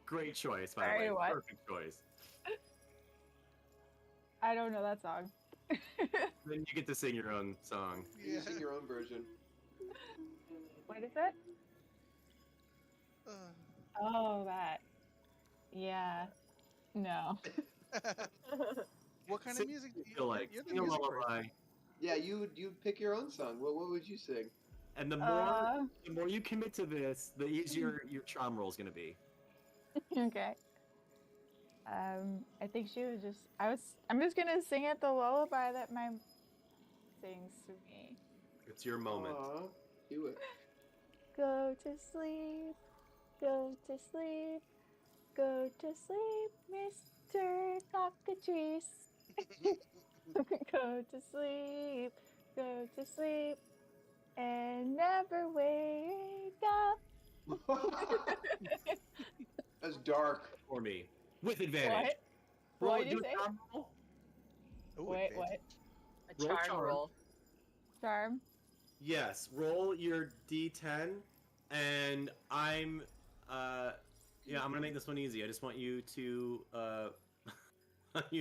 Great choice, by the way. Sorry, what? Perfect choice. I don't know that song. Then you get to sing your own song. You sing your own version. What is it? Uh, Oh, that. Yeah. No. what kind Sing of music do you feel like? You're the Sing a music lullaby. person. Yeah, you'd pick your own song. What would you sing? And the more you commit to this, the easier your charm roll is going to be. Okay. I think she was just. I'm just gonna sing it the lullaby that my sings to me. It's your moment. Aw, do it. Go to sleep. Go to sleep. Go to sleep, Mr. Cockatrice. Go to sleep. Go to sleep. And never wake up. That's dark. For me. With advantage. What? Roll, What did do you a say? charm roll. Ooh, Wait, advantage. what? A Roll charm charm. roll. Charm? Yes, roll your d10, and I'm gonna make this one easy. I just want you to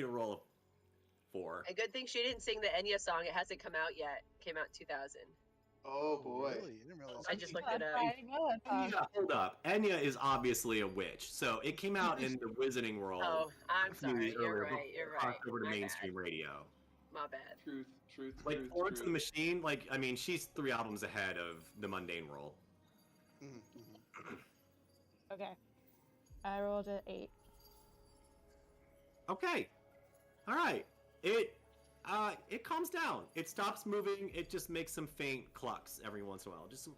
roll a 4. A good thing she didn't sing the Enya song. It hasn't come out yet. Came out in 2000. Oh boy. Really? I didn't realize I that. just looked it up. I know that song. Enya, hold up. Enya is obviously a witch, so it came out in the Wizarding world. Oh, I'm a few years sorry. You're earlier right. before You're it right. crossed over to My mainstream radio. My bad. Truth. Like truth, Florence truth. the Machine, like I mean, she's 3 albums ahead of the mundane role. Mhm, mhm. Okay. I rolled an 8. Okay. All right. It calms down. It stops moving. It just makes some faint clucks every once in a while. Just some,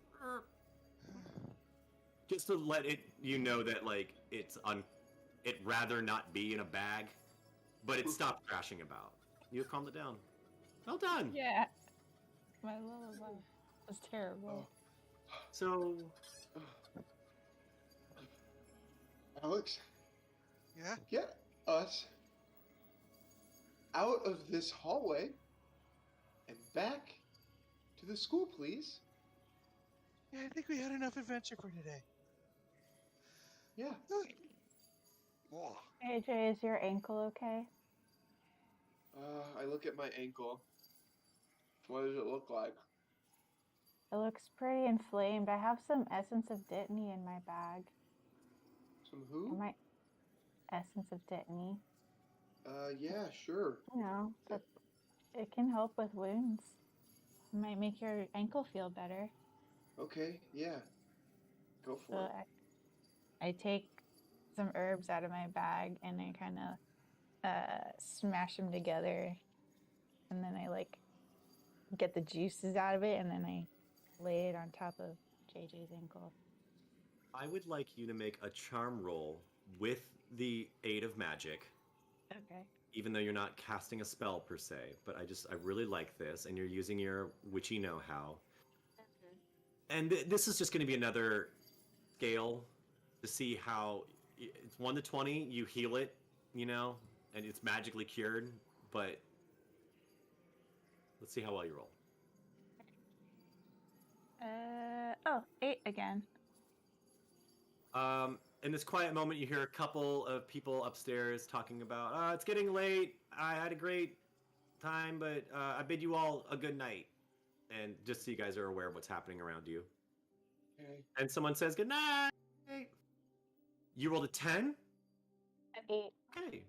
just to let you know that like it rather not be in a bag, but it stopped crashing about. You've calmed it down. Well done. Yeah. My lullaby was terrible. So Alex, Yeah? get us out of this hallway and back to the school, please. Yeah, I think we had enough adventure for today. Yeah. Oh. AJ, is your ankle okay? I look at my ankle. What does it look like? It looks pretty inflamed. I have some essence of Dittany in my bag. Some I who? might essence of Dittany. Yeah, sure. You know, so it can help with wounds. It might make your ankle feel better. Okay, yeah. Go So for it. I take some herbs out of my bag and I kind of smash them together, and then I like get the juices out of it, and then I lay it on top of JJ's ankle. I would like you to make a charm roll with the aid of magic. Okay. Even though you're not casting a spell per se, but I really like this, and you're using your witchy know-how. And this is just going to be another scale to see how it's 1 to 20. You heal it, you know, and it's magically cured. But let's see how well you roll. 8 again. In this quiet moment, you hear a couple of people upstairs talking about, it's getting late. I had a great time, but I bid you all a good night. And just so you guys are aware of what's happening around you. Okay. And someone says, good night. You rolled a 10? An 8. Okay.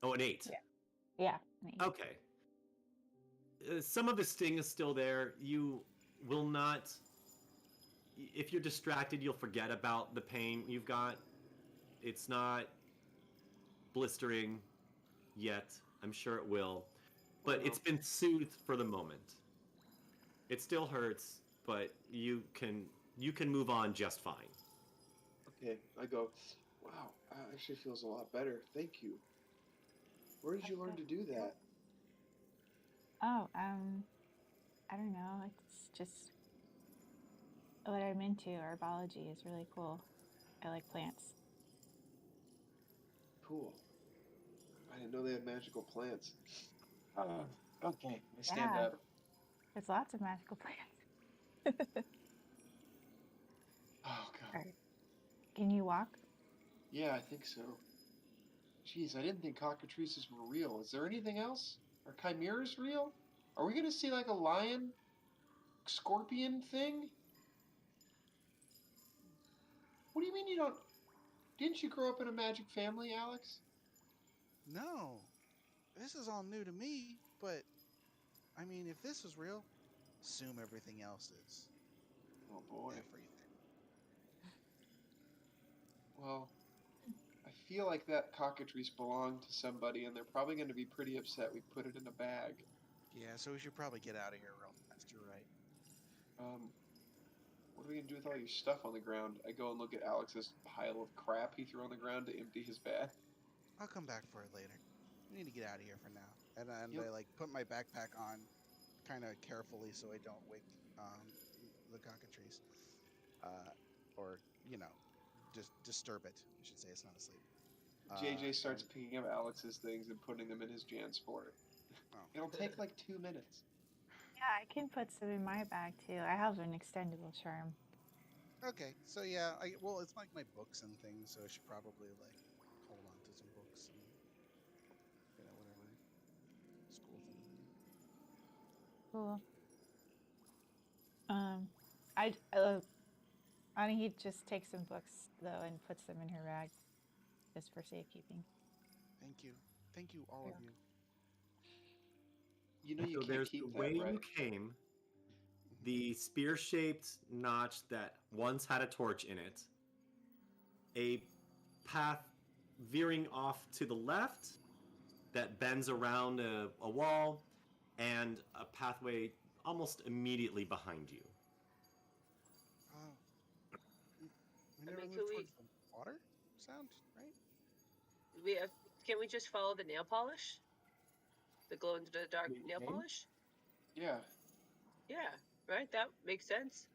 Oh, an 8. Yeah. An 8. Okay. Some of the sting is still there. You will not... If you're distracted, you'll forget about the pain you've got. It's not blistering yet. I'm sure it will. But it's been soothed for the moment. It still hurts, but you can move on just fine. Okay, I go, wow, actually feels a lot better. Thank you. Where did you learn to do that? Oh, I don't know. It's just what I'm into. Herbology is really cool. I like plants. Cool. I didn't know they had magical plants. Okay, I stand Yeah. up. There's lots of magical plants. Oh, God. Right. Can you walk? Yeah, I think so. Jeez, I didn't think cockatrices were real. Is there anything else? Are chimeras real? Are we gonna see like a lion, scorpion thing? What do you mean you don't... Didn't you grow up in a magic family, Alex? No. This is all new to me, but I mean, if this is real, assume everything else is. Oh boy. Everything. Well, I feel like that cockatrice belonged to somebody, and they're probably going to be pretty upset we put it in a bag. Yeah, so we should probably get out of here real fast. You're right. What are we going to do with all your stuff on the ground? I go and look at Alex's pile of crap he threw on the ground to empty his bag. I'll come back for it later. We need to get out of here for now. And Yep. I like put my backpack on, kind of carefully, so I don't wake the cockatrice, or you know, just disturb it. I should say it's not asleep. JJ starts picking up Alex's things and putting them in his JanSport. Oh. It'll take like 2 minutes. Yeah, I can put some in my bag too. I have an extendable charm. Okay, so yeah, well, it's like my books and things, so I should probably like hold on to some books and whatever school thing. Cool. He just takes some books though and puts them in her bag, just for safekeeping. Thank you, all of you. You know you So can't there's keep the way that, right? you came, the spear-shaped notch that once had a torch in it, a path veering off to the left that bends around a wall, and a pathway almost immediately behind you. We never mean, moved could we- towards the water sound, right? Can we just follow the nail polish? The glow in the dark Wait, nail nail? polish? Yeah. Yeah, right? That makes sense.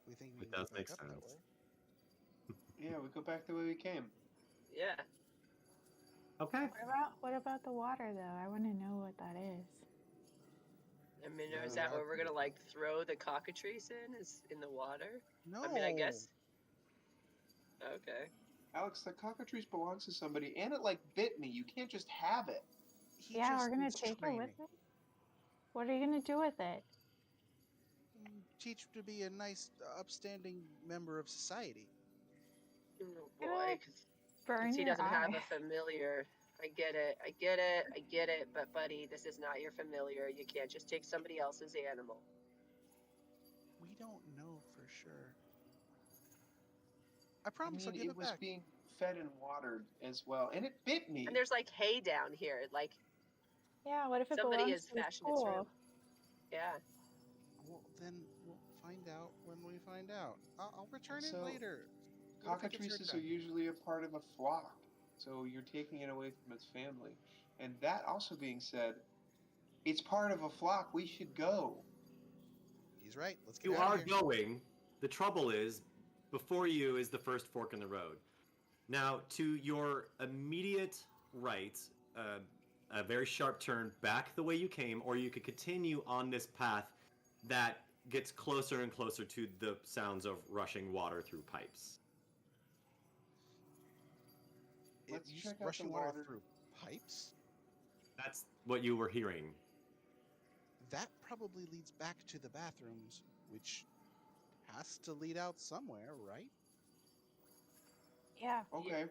We think we It can does get make back up that sense. way. Yeah, we go back the way we came. Yeah. Okay. What about the water though? I want to know what that is. I mean, Yeah, is that where that's we're gonna good. like throw the cockatrice in? Is in the water? No. I mean, I guess. Okay. Alex, the cockatrice belongs to somebody, and it like bit me. You can't just have it. He Yeah, just we're gonna needs take it with training. us. What are you gonna do with it? Teach him to be a nice, upstanding member of society. Oh You're gonna boy, like because burn he your doesn't have eye. a familiar. I get it. I get it. I get it. But buddy, this is not your familiar. You can't just take somebody else's animal. We don't know for sure. I I promise I'll mean, give it it was back. being fed and watered as well, and it bit me. And there's like hay down here. Like Yeah, what if it somebody belongs has to the fashioned its room. school? Yeah. Well, then we'll find out when we find out. I'll return it Also, later. What if it gets hurt Cockatrices are down here? usually a part of a flock, so you're taking it away from its family. And that also being said, it's part of a flock. We should go. He's right. Let's get You out are of here. going. The trouble is, before you is the first fork in the road. Now, to your immediate right, a very sharp turn back the way you came, or you could continue on this path that gets closer and closer to the sounds of rushing water through pipes. Let's You check out rushing the water water. through pipes? That's what you were hearing. That probably leads back to the bathrooms, which has to lead out somewhere, right? Yeah. Okay.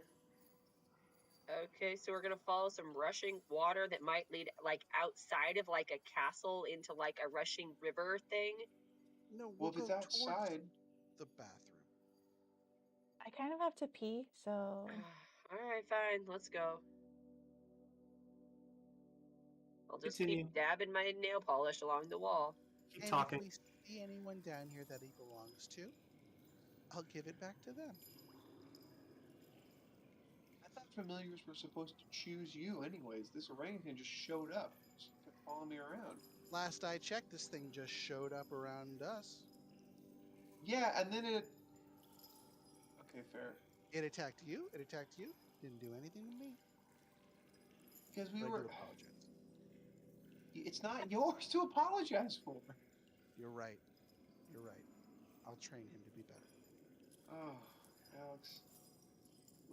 Okay, so we're gonna follow some rushing water that might lead like outside of like a castle into like a rushing river thing. No, Well, we'll if it's go towards outside, the bathroom. I kind of have to pee, so All right, fine, let's go. I'll just Continue. keep dabbing my nail polish along the wall. Keep And talking. if we see anyone down here that he belongs to, I'll give it back to them. I thought familiars were supposed to choose you anyways. This orangutan just showed up. Just kept following me around. Last I checked, this thing just showed up around us. Yeah, and then it... Okay, fair. It attacked you. It attacked you. Didn't do anything to me. Because we But I were... do apologize. It's not yours to apologize for. You're right. You're right. I'll train him to be better. Oh, Alex.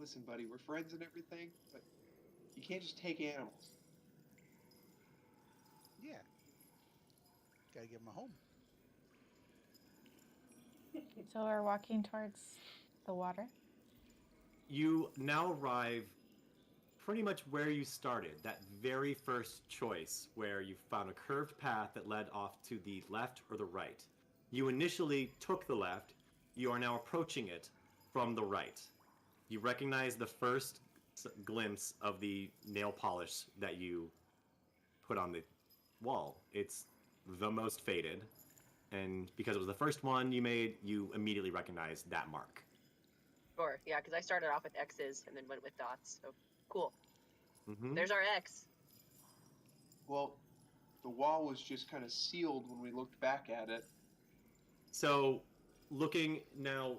Listen, buddy, we're friends and everything, but you can't just take animals. Yeah. Gotta give him a home. so we're walking towards the water. You now arrive pretty much where you started, that very first choice where you found a curved path that led off to the left or the right. You initially took the left, you are now approaching it from the right. You recognize the first glimpse of the nail polish that you put on the wall. It's the most faded, and because it was the first one you made, you immediately recognized that mark. Sure, yeah, because I started off with X's and then went with dots. So cool. Mm-hmm. There's our X. Well, the wall was just kind of sealed when we looked back at it. So, looking now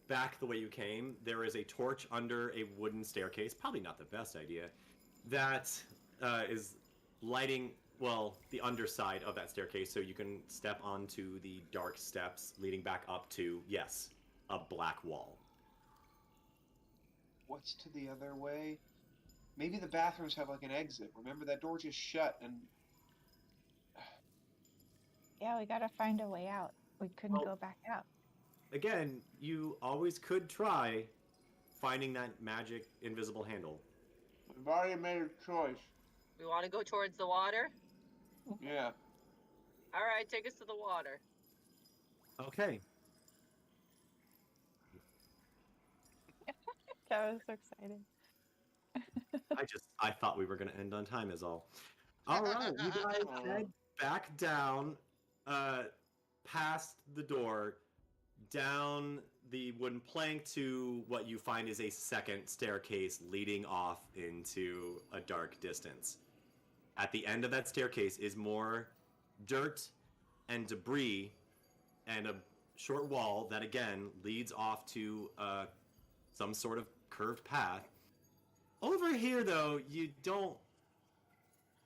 back the way you came, there is a torch under a wooden staircase, probably not the best idea, that is lighting, well, the underside of that staircase so you can step onto the dark steps leading back up to, yes, a black wall. What's to the other way? Maybe the bathrooms have like an exit. Remember, that door just shut and... Yeah, we gotta find a way out. We couldn't go back out. Again, you always could try finding that magic invisible handle. We've already made a choice. We want to go towards the water. Yeah. All right, take us to the water. Okay. That was so exciting. I thought we were going to end on time is all. All right, you guys head back down, past the door, down the wooden plank to what you find is a second staircase leading off into a dark distance. At the end of that staircase is more dirt and debris and a short wall that again leads off to some sort of curved path. Over here, though, you don't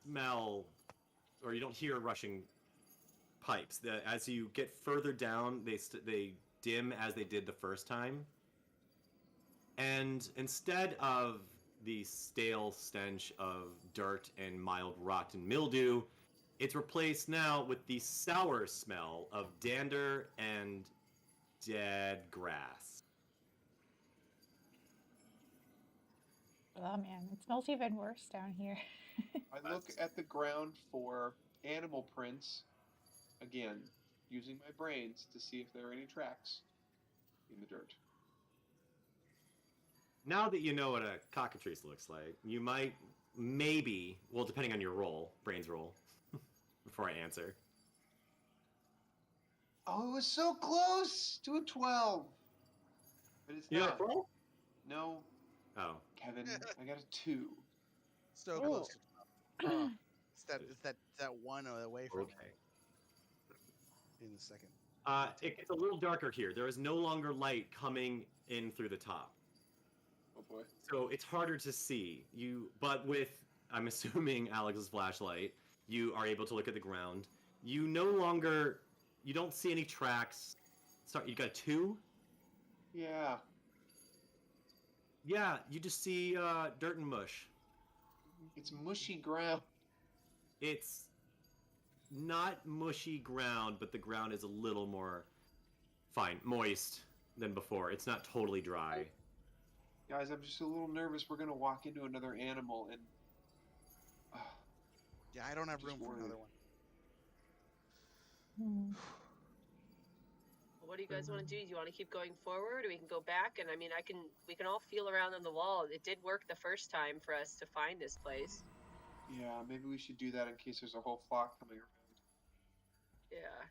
smell, or you don't hear rushing pipes. As you get further down, they dim as they did the first time. And instead of the stale stench of dirt and mild rot and mildew, it's replaced now with the sour smell of dander and dead grass. Oh man, it smells even worse down here. I look at the ground for animal prints, again, using my brains to see if there are any tracks in the dirt. Now that you know what a cockatrice looks like, you might, maybe, well, depending on your roll, brains roll, before I answer. Oh, it was so close to a 12. But it's You not. got a roll? No, Oh. Kevin, I got a 2. So close to 12. It's that one away from Okay. in the second. It gets a little darker here. There is no longer light coming in through the top. Oh boy. So it's harder to see. But with, I'm assuming, Alex's flashlight, you are able to look at the ground. You don't see any tracks. Sorry, you got a 2? Yeah. Yeah, you just see dirt and mush. It's mushy ground. It's not mushy ground, but the ground is a little more moist than before. It's not totally dry. Guys, I'm just a little nervous. We're going to walk into another animal and... Yeah, I don't have Just room for worried. another one. Hmm. What do you guys want to do? Do you want to keep going forward, or we can go back? And I mean, we can all feel around on the wall. It did work the first time for us to find this place. Yeah, maybe we should do that in case there's a whole flock coming around. Yeah.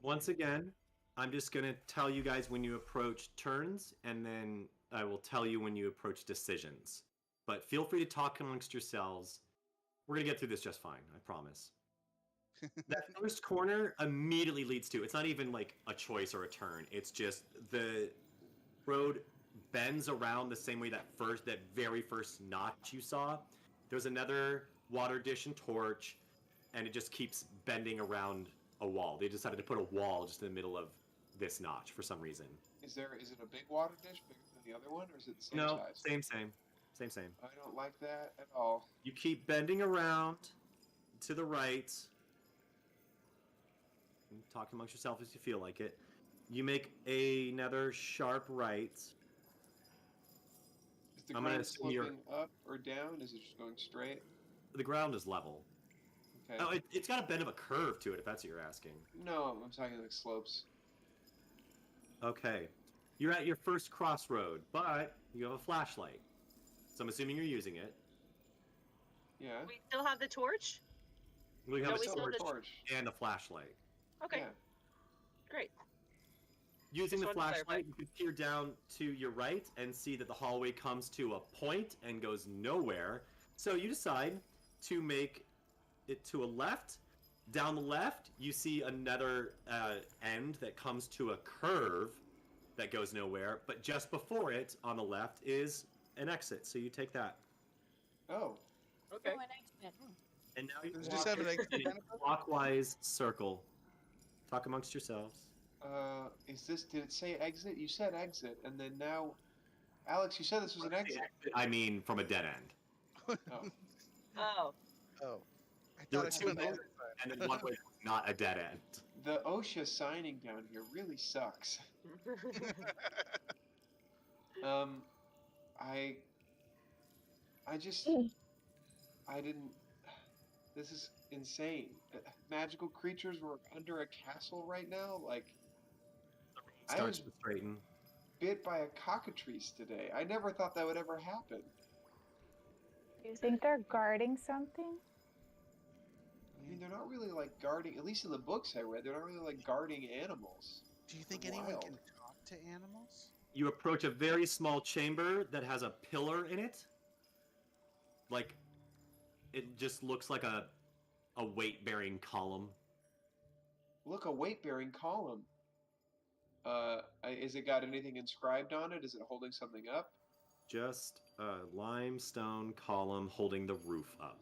Once again, I'm just going to tell you guys when you approach turns, and then I will tell you when you approach decisions. But feel free to talk amongst yourselves. We're going to get through this just fine, I promise. That first corner immediately leads to, it's not even like a choice or a turn. It's just the road bends around the same way that very first notch you saw. There's another water dish and torch, and it just keeps bending around a wall. They decided to put a wall just in the middle of this notch for some reason. Is it a big water dish bigger than the other one, or is it the same No, size? same. I don't like that at all. You keep bending around to the right. Talk amongst yourself as you feel like it. You make another sharp right. Is the I'm gonna ground assume you're- sloping up or down? Is it just going straight? The ground is level. Okay. Oh, it's got a bit of a curve to it, if that's what you're asking. No, I'm talking like slopes. Okay. You're at your first crossroad, but you have a flashlight. So I'm assuming you're using it. Yeah. We still have the torch? We No, have we a still have torch the- torch. and a flashlight. Okay, Yeah. great. Using Just the wanted to flashlight, you can peer down to your right and see that the hallway comes to a point and goes nowhere. So you decide to make it to a left. Down the left, you see another end that comes to a curve that goes nowhere. But just before it, on the left, is an exit. So you take that. Oh. Okay. Oh, an exit. And now you Does it walk just have an in exit a kind of- clockwise circle. Talk amongst yourselves. Did it say exit? You said exit, and then now... Alex, you said this was an exit. I mean, from a dead end. Oh. Oh, Oh. I There thought were I two saw of the them. other side. And then one was not a dead end. The OSHA signing down here really sucks. I didn't... This is insane. Magical creatures were under a castle right now? Like, I Starts was to straighten. bit by a cockatrice today. I never thought that would ever happen. Do you think they're guarding something? I mean, they're not really like guarding, at least in the books I read, they're not really like guarding animals. Do you think They're anyone wild. can talk to animals? You approach a very small chamber that has a pillar in it. Like, it just looks like a weight-bearing column. Look, a weight-bearing column. Is it got anything inscribed on it? Is it holding something up? just a limestone column holding the roof up.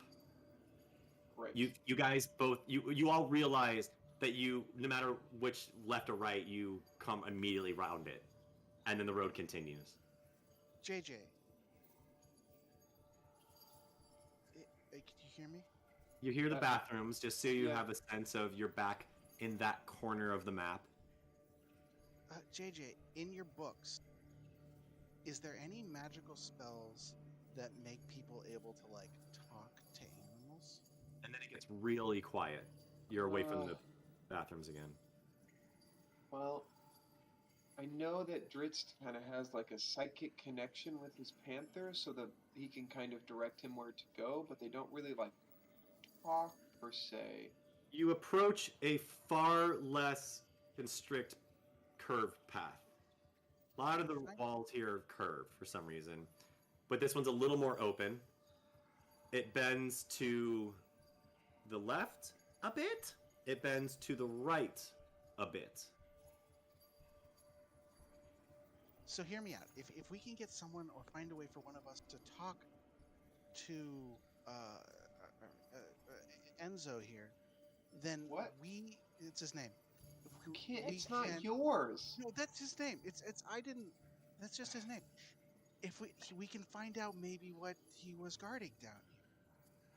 Right. You guys both you all realize that you, no matter which left or right, you come immediately round it, and then the road continues. JJ, can you hear me? You hear the bathrooms, just so you Yeah. have a sense of you're back in that corner of the map. JJ, in your books, is there any magical spells that make people able to like talk to animals? And then it gets really quiet. You're away from the bathrooms again. Well, I know that Dritz kind of has like a psychic connection with his panther, so that he can kind of direct him where to go, but they don't really like talk per se. You approach a far less constrict curved path. A lot of the walls here are curved for some reason, but this one's a little more open. It bends to the left a bit. It bends to the right a bit. So hear me out. If we can get someone or find a way for one of us to talk to Enzo here, then What? it's his name. It's not yours. No, that's his name. That's just his name. If we can find out maybe what he was guarding down here.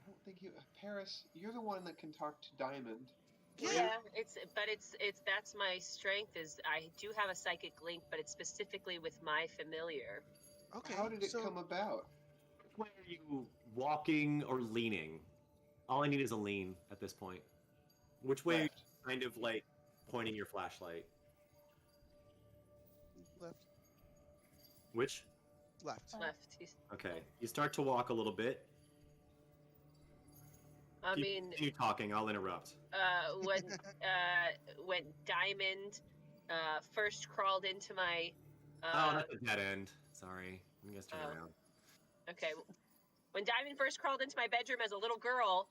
I don't think Paris, you're the one that can talk to Diamond. Yeah, it's that's my strength. Is I do have a psychic link, but it's specifically with my familiar. Okay. How did it come about? Which way are you walking or leaning? All I need is a lean at this point. Which way are you kind of like pointing your flashlight? Left. Which? Left. Left. Okay. You start to walk a little bit. I mean, continue talking. I'll interrupt. When Diamond first crawled into my that's a dead end. Sorry, you guys turn around. Okay, when Diamond first crawled into my bedroom as a little girl,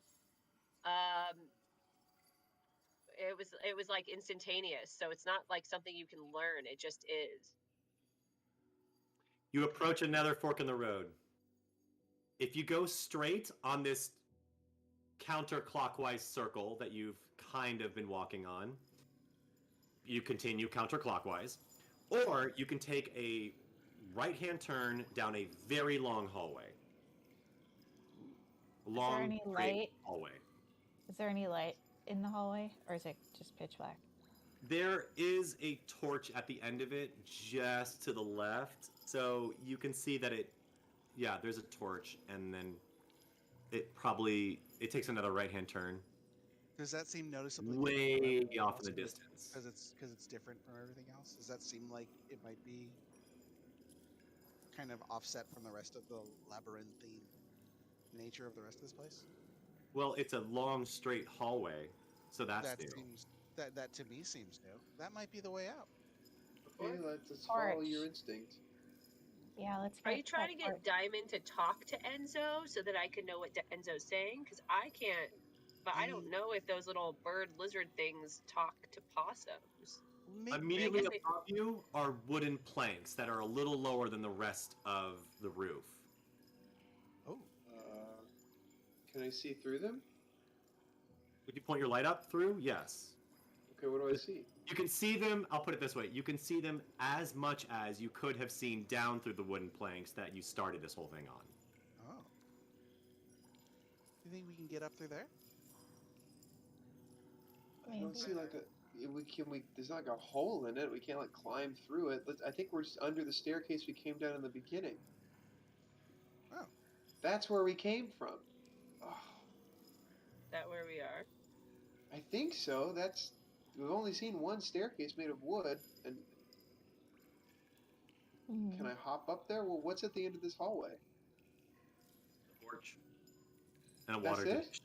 it was like instantaneous. So it's not like something you can learn. It just is. You approach another fork in the road. If you go straight on this counterclockwise circle that you've kind of been walking on, you continue counterclockwise, or you can take a right-hand turn down a very long hallway. Long, any straight light? hallway. Is there any light in the hallway, or is it just pitch black? There is a torch at the end of it, just to the left, so you can see that there's a torch, and then it takes another right-hand turn. Does that seem noticeably way off in the distance? Because it's different from everything else. Does that seem like it might be kind of offset from the rest of the labyrinthine nature of the rest of this place? Well, it's a long, straight hallway, so that's new. That to me seems new. That might be the way out. Okay, let's follow your instinct. Yeah, let's go. Are you trying to get Diamond to talk to Enzo so that I can know what Enzo's saying? Because I can't, but I don't know if those little bird lizard things talk to possums. Immediately above you are wooden planks that are a little lower than the rest of the roof. Oh. Can I see through them? Would you point your light up through? Yes. Okay, what do I see? You can see them, I'll put it this way, you can see them as much as you could have seen down through the wooden planks that you started this whole thing on. Oh. You think we can get up through there? I don't see like there's not like a hole in it. We can't like climb through it. I think we're just under the staircase we came down in the beginning. Oh. That's where we came from. Oh. That where we are? I think so. We've only seen one staircase made of wood, and can I hop up there? Well, what's at the end of this hallway? Torch. And a water That's it? dish.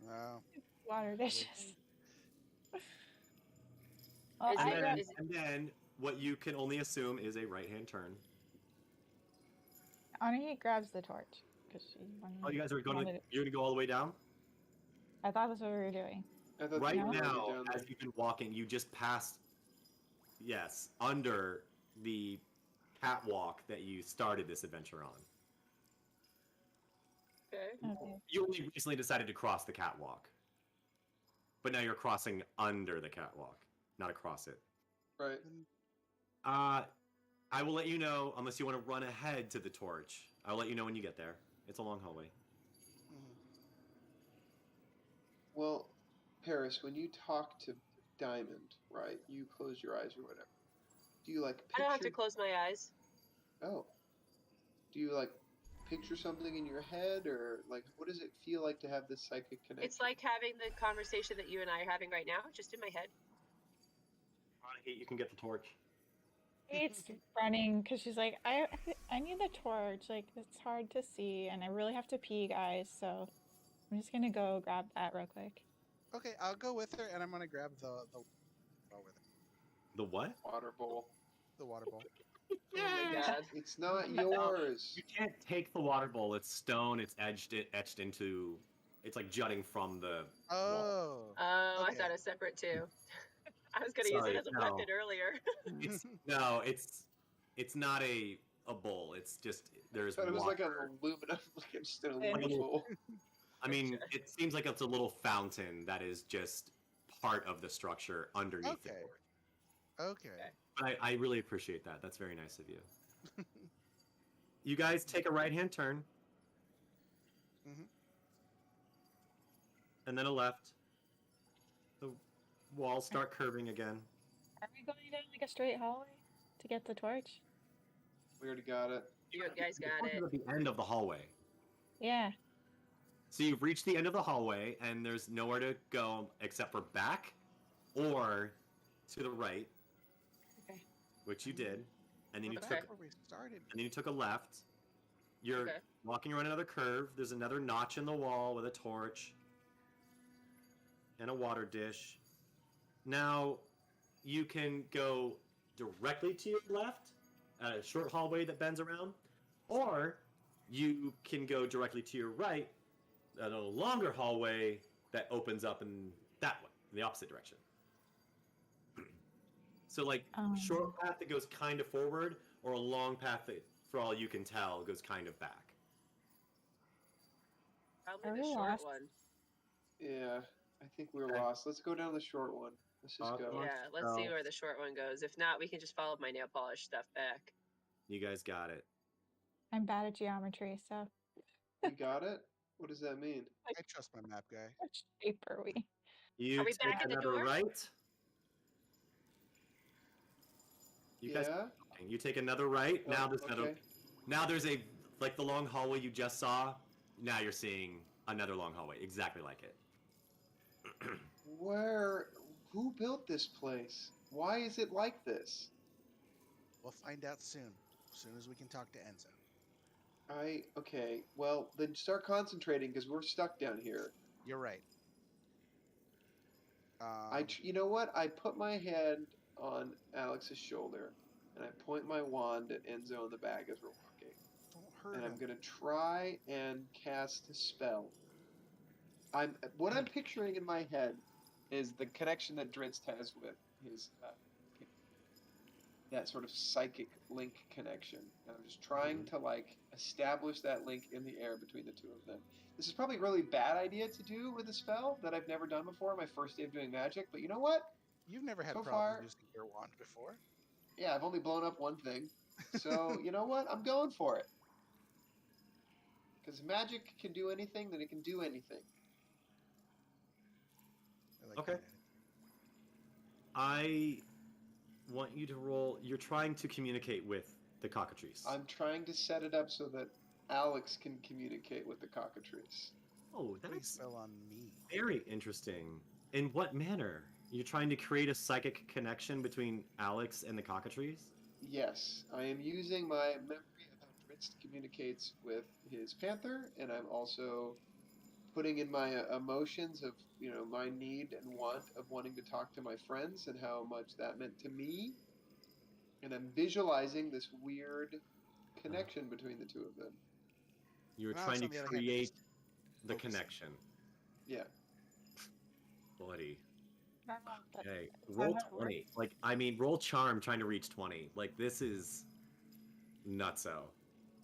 Wow. Water dishes. And then what you can only assume is a right-hand turn. Annie grabs the torch because she. Oh, you guys are going you're going to go all the way down? I thought that's what we were doing. Right now, as you've been walking, you just passed, under the catwalk that you started this adventure on. Okay. Okay. You only recently decided to cross the catwalk. But now you're crossing under the catwalk, not across it. Right. I will let you know, unless you want to run ahead to the torch. I'll let you know when you get there. It's a long hallway. Well, Paris, when you talk to Diamond, right? You close your eyes or whatever. Do you like I don't have to picture? close my eyes. Oh. Do you like picture something in your head, or like what does it feel like to have this psychic connection? It's like having the conversation that you and I are having right now, just in my head. You can get the torch. It's running because she's like, I need the torch. Like, it's hard to see, and I really have to pee, guys. So I'm just gonna go grab that real quick. Okay, I'll go with her, and I'm gonna grab the with her. The what? Water bowl. The water bowl. Oh my god. It's not yours. You can't take the water bowl. It's stone. It's etched into. It's like jutting from the. Oh. Oh, I Okay. thought it was separate too. I was gonna use Sorry, it as a no. weapon earlier. No, it's not a bowl. It's just there's. I thought it was like an water. aluminum, like just an Yeah. aluminum bowl. I mean, it seems like it's a little fountain that is just part of the structure underneath the Okay. torch. Okay. But I really appreciate that. That's very nice of you. You guys take a right-hand turn. Mhm. And then a left. The walls start curving again. Are we going down like a straight hallway to get the torch? We already got it. You guys The got torch is it. at the end of the hallway. Yeah. So you've reached the end of the hallway, and there's nowhere to go except for back or to the right, Okay. which you did, and then you Okay. took Where we started. and then you took a left. You're Okay. walking around another curve. There's another notch in the wall with a torch and a water dish. Now, you can go directly to your left, a short hallway that bends around, or you can go directly to your right, a little longer hallway that opens up in that way, in the opposite direction. So, like, short path that goes kind of forward, or a long path that, for all you can tell, goes kind of back. Probably Are the we short lost? one. Yeah, I think we're Okay. lost. Let's go down the short one. Let's just Awesome. go. Yeah, let's see So- where the short one goes. If not, we can just follow my nail polish stuff back. You guys got it. I'm bad at geometry, so You got it? What does that mean? I trust my map guy. which shape are we? You Are we take back at the another door? right. You guys, Yeah? you take another right. Now Oh, there's another. okay. Now there's a like the long hallway you just saw. Now you're seeing another long hallway, exactly like it. Who built this place? Why is it like this? We'll find out soon. As soon as we can talk to Enzo. Okay, well, then start concentrating because we're stuck down here. You're right. You know what? I put my hand on Alex's shoulder and I point my wand at Enzo in the bag as we're walking. Don't hurt And him. I'm gonna try and cast a spell. What I'm picturing in my head is the connection that Dritz has with his that sort of psychic link connection. And I'm just trying to like establish that link in the air between the two of them. This is probably a really bad idea to do with a spell that I've never done before, my first day of doing magic, but you know what? You've never had So problems far- using your wand before. Yeah, I've only blown up one thing. So, you know what? I'm going for it. Because magic can do anything, then it can do anything. I like Okay. that. I want you to roll. You're trying to communicate with the cockatrice. I'm trying to set it up so that Alex can communicate with the cockatrice. Oh, Please that's spell on me. very interesting. In what manner? You're trying to create a psychic connection between Alex and the cockatrice? Yes, I am using my memory of how Dritz communicates with his panther, and I'm also putting in my emotions of, my need and want of wanting to talk to my friends and how much that meant to me. And I'm visualizing this weird connection between the two of them. You're And trying Alex, to on the other hand, create just the focusing. connection. Yeah. Buddy. I don't know if that- Okay, that roll how it 20. Roll charm trying to reach 20. Like, this is nutso.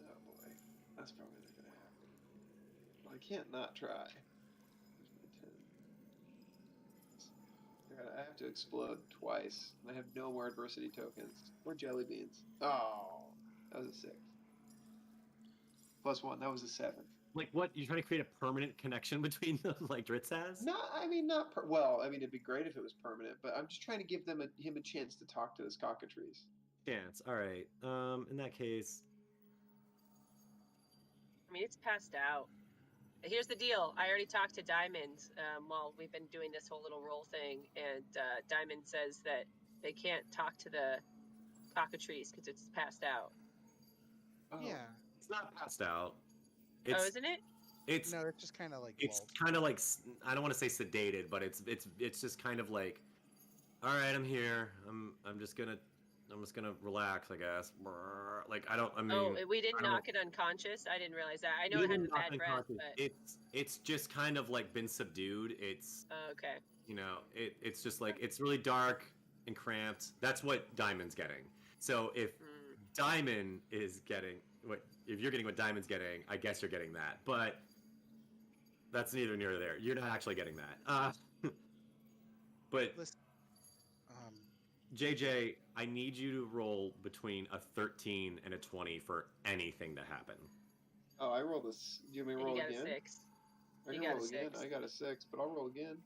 Oh boy, that's probably not gonna happen. Well, I can't not try. There's my 10. I have to explode twice, and I have no more adversity tokens or jelly beans. Oh, that was a 6. +1. That was a 7. Like what? You're trying to create a permanent connection between them, like Dritz has? No, I mean not well. I mean it'd be great if it was permanent, but I'm just trying to give him a chance to talk to this cockatrice. Chance. All right. In that case, I mean, it's passed out. Here's the deal. I already talked to Diamond while we've been doing this whole little roll thing, and Diamond says that they can't talk to the cockatrice because it's passed out. Oh. Yeah. it's not passed out. Oh, isn't it? It's No, it's just kind of like. it's lulled. kind of like, I don't want to say sedated, but it's just kind of like, all right, I'm here. I'm just gonna relax, I guess. Like I mean. Oh, we didn't I don't- knock it unconscious. I didn't realize that. I know You it had didn't a bad knock breath, unconscious. but It's just kind of like been subdued. It's okay. it's just like it's really dark and cramped. That's what Diamond's getting. So if Diamond is getting if you're getting what Diamond's getting, I guess you're getting that. But that's neither near nor there. You're not actually getting that. But Listen, JJ, I need you to roll between a 13 and a 20 for anything to happen. Oh, I rolled this. Do you want me to And roll you got again? a 6. I You can got a roll again. 6. I got a 6, but I'll roll again.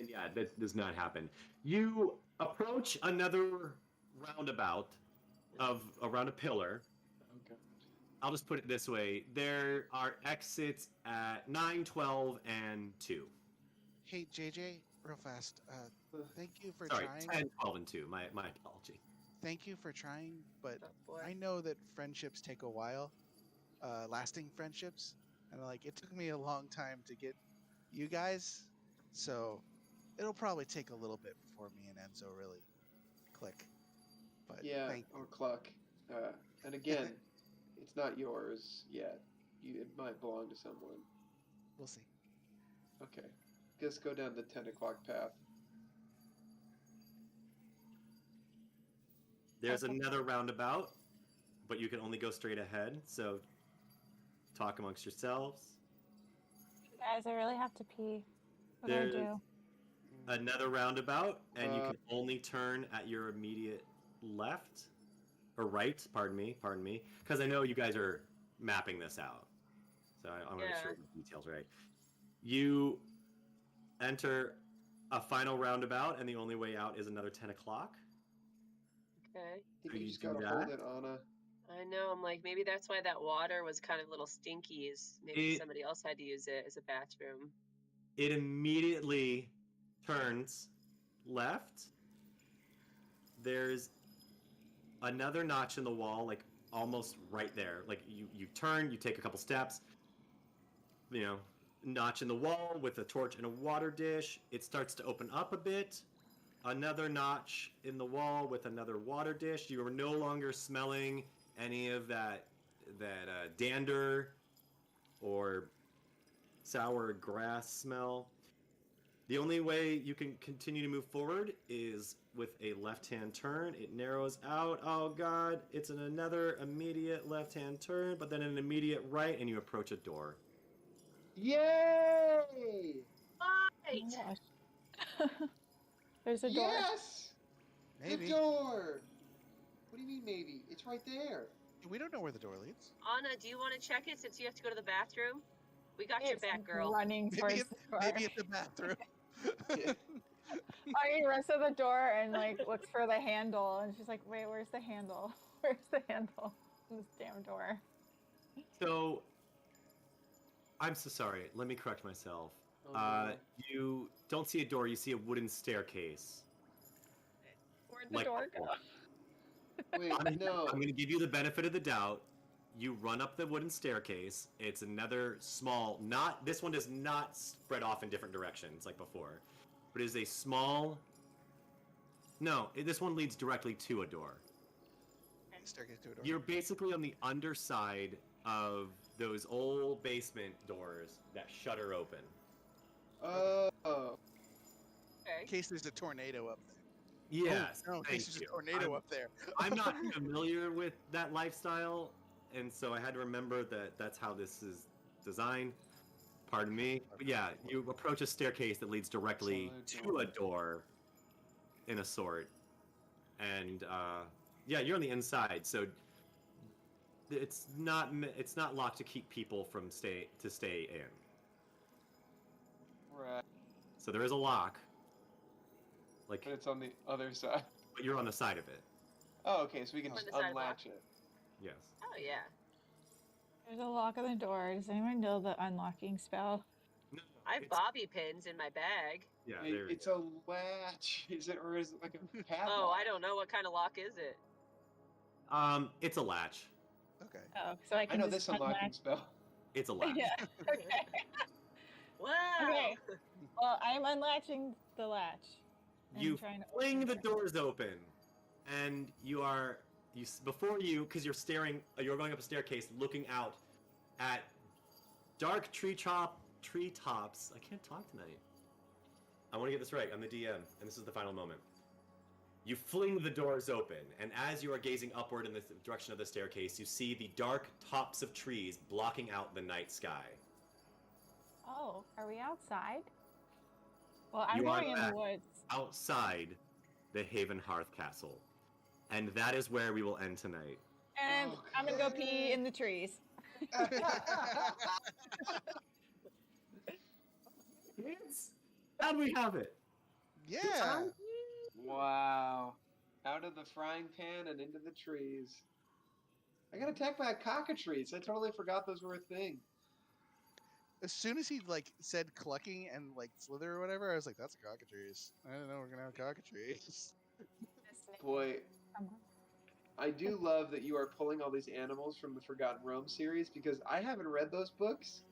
Yeah, that does not happen. You approach another roundabout around a pillar. Okay. I'll just put it this way. There are exits at 9, 12, and 2. hey JJ, real fast. Thank you for Sorry, trying. 10, 12, and 2. My apology. Thank you for trying, but Oh, boy. I know that friendships take a while, lasting friendships, and like it took me a long time to get you guys, so it'll probably take a little bit before me and Enzo really click. But Yeah, thank or cluck. And again, it's not yours yet. It might belong to someone. we'll see. Okay. Just go down the 10 o'clock path. There's another roundabout, but you can only go straight ahead. So talk amongst yourselves. Guys, I really have to pee. What do I There's do? another roundabout, and you can only turn at your immediate left or right. Pardon me, because I know you guys are mapping this out, so I want to make sure the details right. You enter a final roundabout, and the only way out is another 10 o'clock. Okay. I think So you you just do gotta that? hold it, Anna. I know. I'm like, maybe that's why that water was kind of a little stinky. Maybe somebody else had to use it as a bathroom. It immediately turns left. There's another notch in the wall, like almost right there. Like you turn, you take a couple steps, notch in the wall with a torch and a water dish. It starts to open up a bit. Another notch in the wall with another water dish. You are no longer smelling any of that dander or sour grass smell. The only way you can continue to move forward is with a left-hand turn. It narrows out. Oh God, it's another immediate left-hand turn, but then an immediate right, and you approach a door. Yay! Right. Oh my gosh. There's a door. Yes! Maybe. The door! What do you mean maybe? It's right there. We don't know where the door leads. Anna, do you want to check it since you have to go to the bathroom? We got your It's back, girl. running towards the door. Maybe it's a bathroom. Yeah. He runs to the door and looks for the handle, and she's like, "Wait, where's the handle? Where's the handle on this damn door?" So, I'm so sorry. Let me correct myself. Oh, no. You don't see a door. You see a wooden staircase. Where'd the door go? Wait, no. I'm going to give you the benefit of the doubt. You run up the wooden staircase. It's another small, this one does not spread off in different directions like before, but it is a small, this one leads directly to a door. Staircase to a door. You're basically on the underside of those old basement doors that shutter open. Oh. In Okay. case there's a tornado up Yes, Oh, no, in case thank there's you. a tornado up there. I'm not familiar with that lifestyle, and so I had to remember that that's how this is designed. Pardon me. But yeah, you approach a staircase that leads directly to a door in a sort. And yeah, you're on the inside, so it's not locked to keep people from stay in. Right. So there is a lock. Like, But it's on the other side. but you're on the side of it. Oh, okay, so we can On just the sidewalk. unlatch it. Yes. Oh yeah. There's a lock on the door. Does anyone know the unlocking spell? No, I have bobby pins in my bag. Yeah, It's a latch, is it, or is it like a padlock? Oh, I don't know what kind of lock is it. it's a latch. Okay. Oh, so I I can know just this unlocking unlatch. spell. It's a latch. Yeah. Okay. Wow. Okay. Well, I'm unlatching the latch. and You trying to fling open the it. doors open, and you're going up a staircase, looking out at dark treetops. I can't talk tonight. I want to get this right. I'm the DM, and this is the final moment. You fling the doors open, and as you are gazing upward in the direction of the staircase, you see the dark tops of trees blocking out the night sky. Oh, are we outside? Well, I'm You are going in back. the woods. Outside the Haven Hearth Castle. And that is where we will end tonight. And Oh, I'm gonna go pee in the trees. How'd we have it? Yeah. Wow. Out of the frying pan and into the trees. I got attacked by a cockatrice. I totally forgot those were a thing. As soon as he like said clucking and like slither or whatever, I was like, "That's a cockatrice." I don't know. We're gonna have a cockatrice. Boy, Come on. I do love that you are pulling all these animals from the Forgotten Realms series because I haven't read those books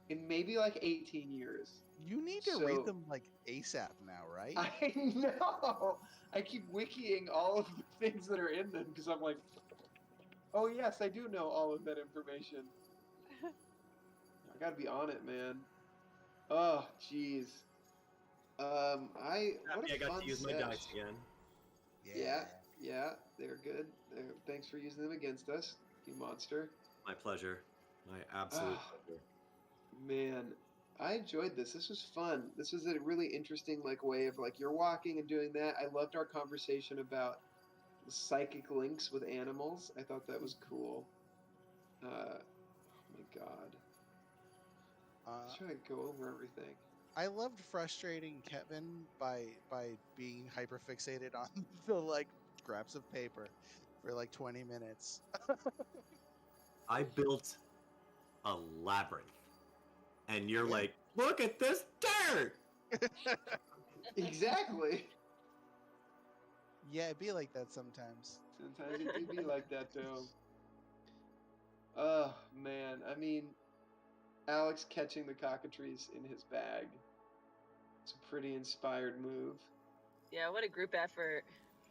in maybe like 18 years. You need to So- read them like ASAP now, right? I know. I keep wikiing all of the things that are in them because I'm like, oh yes, I do know all of that information. I gotta be on it, man. Oh, jeez. What Happy a I got fun to use my sesh. dice again. Yeah, they're good. Thanks for using them against us, you monster. My pleasure. My absolute Ah. pleasure. Man, I enjoyed this. This was fun. This was a really interesting way of you're walking and doing that. I loved our conversation about the psychic links with animals. I thought that was cool. Oh my god. I was trying to go over everything. I loved frustrating Kevin by being hyperfixated on the scraps of paper for 20 minutes. I built a labyrinth. And you're like, look at this dirt! Exactly. Yeah, it'd be like that sometimes. Sometimes it do be like that though. Oh man, I mean, Alex catching the cockatrice in his bag. It's a pretty inspired move. Yeah, what a group effort.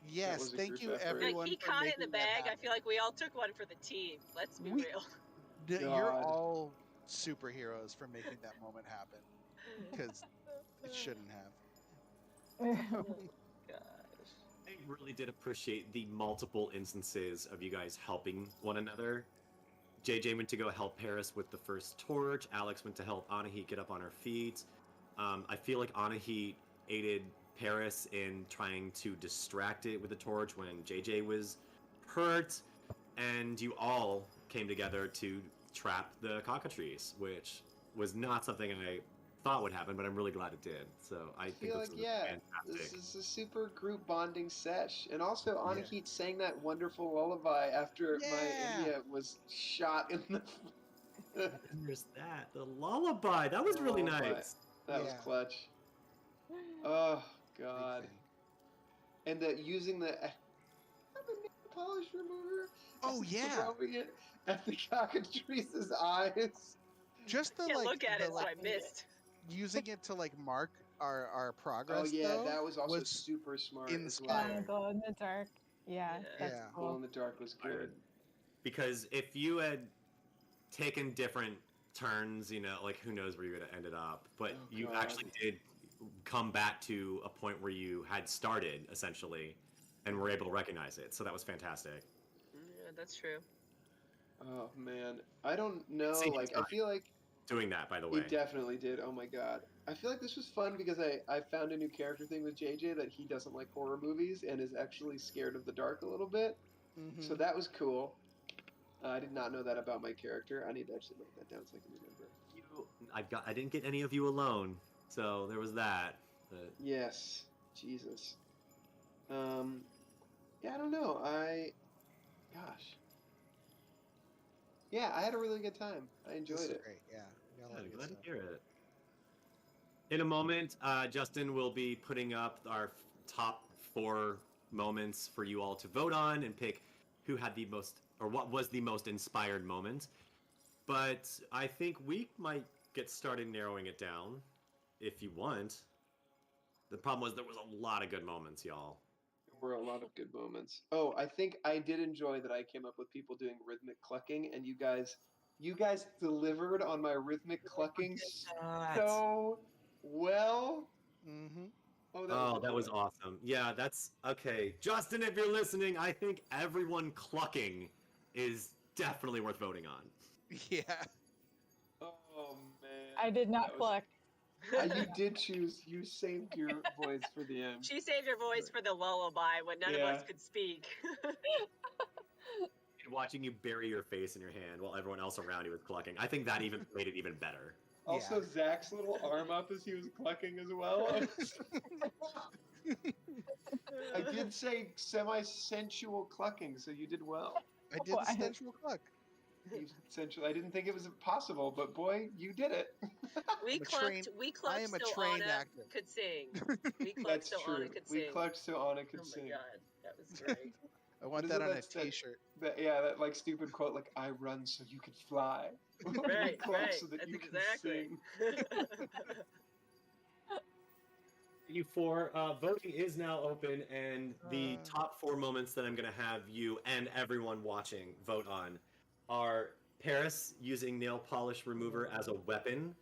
Yes, was a thank group you effort. everyone. He for caught it in the making that bag. I happen. feel like we all took one for the team. Let's be We- real. You're God. all superheroes for making that moment happen because it shouldn't have. Gosh. I really did appreciate the multiple instances of you guys helping one another. JJ went to go help Paris with the first torch. Alex went to help Anahit get up on her feet. I feel like Anahit aided Paris in trying to distract it with the torch when JJ was hurt. And you all came together to trap the cockatrice, which was not something I thought would happen, but I'm really glad it did. So I think feel this like, was yeah, fantastic. this is a super group bonding sesh. And also, Yeah. Anahit sang that wonderful lullaby after my Yeah. India was shot in the... And there's that. The lullaby. That was really Lullaby. nice. That was Yeah. clutch. Oh, Big God. thing. And the using the nail polish remover. Oh, and yeah. throwing it at the cockatrice's eyes. Just the Can't look at the, it, so I missed. using it to mark our progress. Oh yeah, though, that was also was super smart as inspired. well. Glow in the dark. Yeah, that's Yeah. Glow cool. in the dark was good. Because if you had taken different turns, who knows where you would have ended up. But Oh, you God. actually did come back to a point where you had started, essentially. and were able to recognize it. So that was fantastic. Yeah, that's true. Oh man, I don't know. Same Like, I time feel like doing that, by the way. he definitely did. Oh my god, I feel like this was fun because I found a new character thing with JJ that he doesn't like horror movies and is actually scared of the dark a little bit. So that was cool. I did not know that about my character. I need to actually write that down so I can remember. I didn't get any of you alone, so there was that. But... Yes, Jesus. Yeah, I don't know. Gosh. Yeah, I had a really good time. I enjoyed it. Great, yeah. Good, glad to hear it. In a moment, Justin will be putting up our top 4 moments for you all to vote on and pick who had the most, or what was the most inspired moment. But I think we might get started narrowing it down, if you want. The problem was there was a lot of good moments, y'all. There were a lot of good moments. Oh, I think I did enjoy that I came up with people doing rhythmic clucking, and you guys delivered on my rhythmic clucking so well. Oh, that was awesome. Yeah, that's okay. Justin, if you're listening, I think everyone clucking is definitely worth voting on. Yeah. Oh man. I did not cluck. You did choose. You saved your voice for the end. She saved her voice for the lullaby when none of us could speak. And watching you bury your face in your hand while everyone else around you was clucking, I think that even made it even better. Also, Zach's little arm up as he was clucking as well. I did say semi-sensual clucking, so you did well. I did the sensual cluck. Sensual. I didn't think it was possible, but boy, you did it. We clucked I am a so trained Anna actor. could sing. We clucked so Anna could sing. We clucked so Anna could sing. Oh my god, that was great. I want that on a t-shirt. That like stupid quote, like, I run so you could fly. Right, right. So that That's you exactly. Can sing. You 4, voting is now open, and the top 4 moments that I'm going to have you and everyone watching vote on are Paris using nail polish remover as a weapon,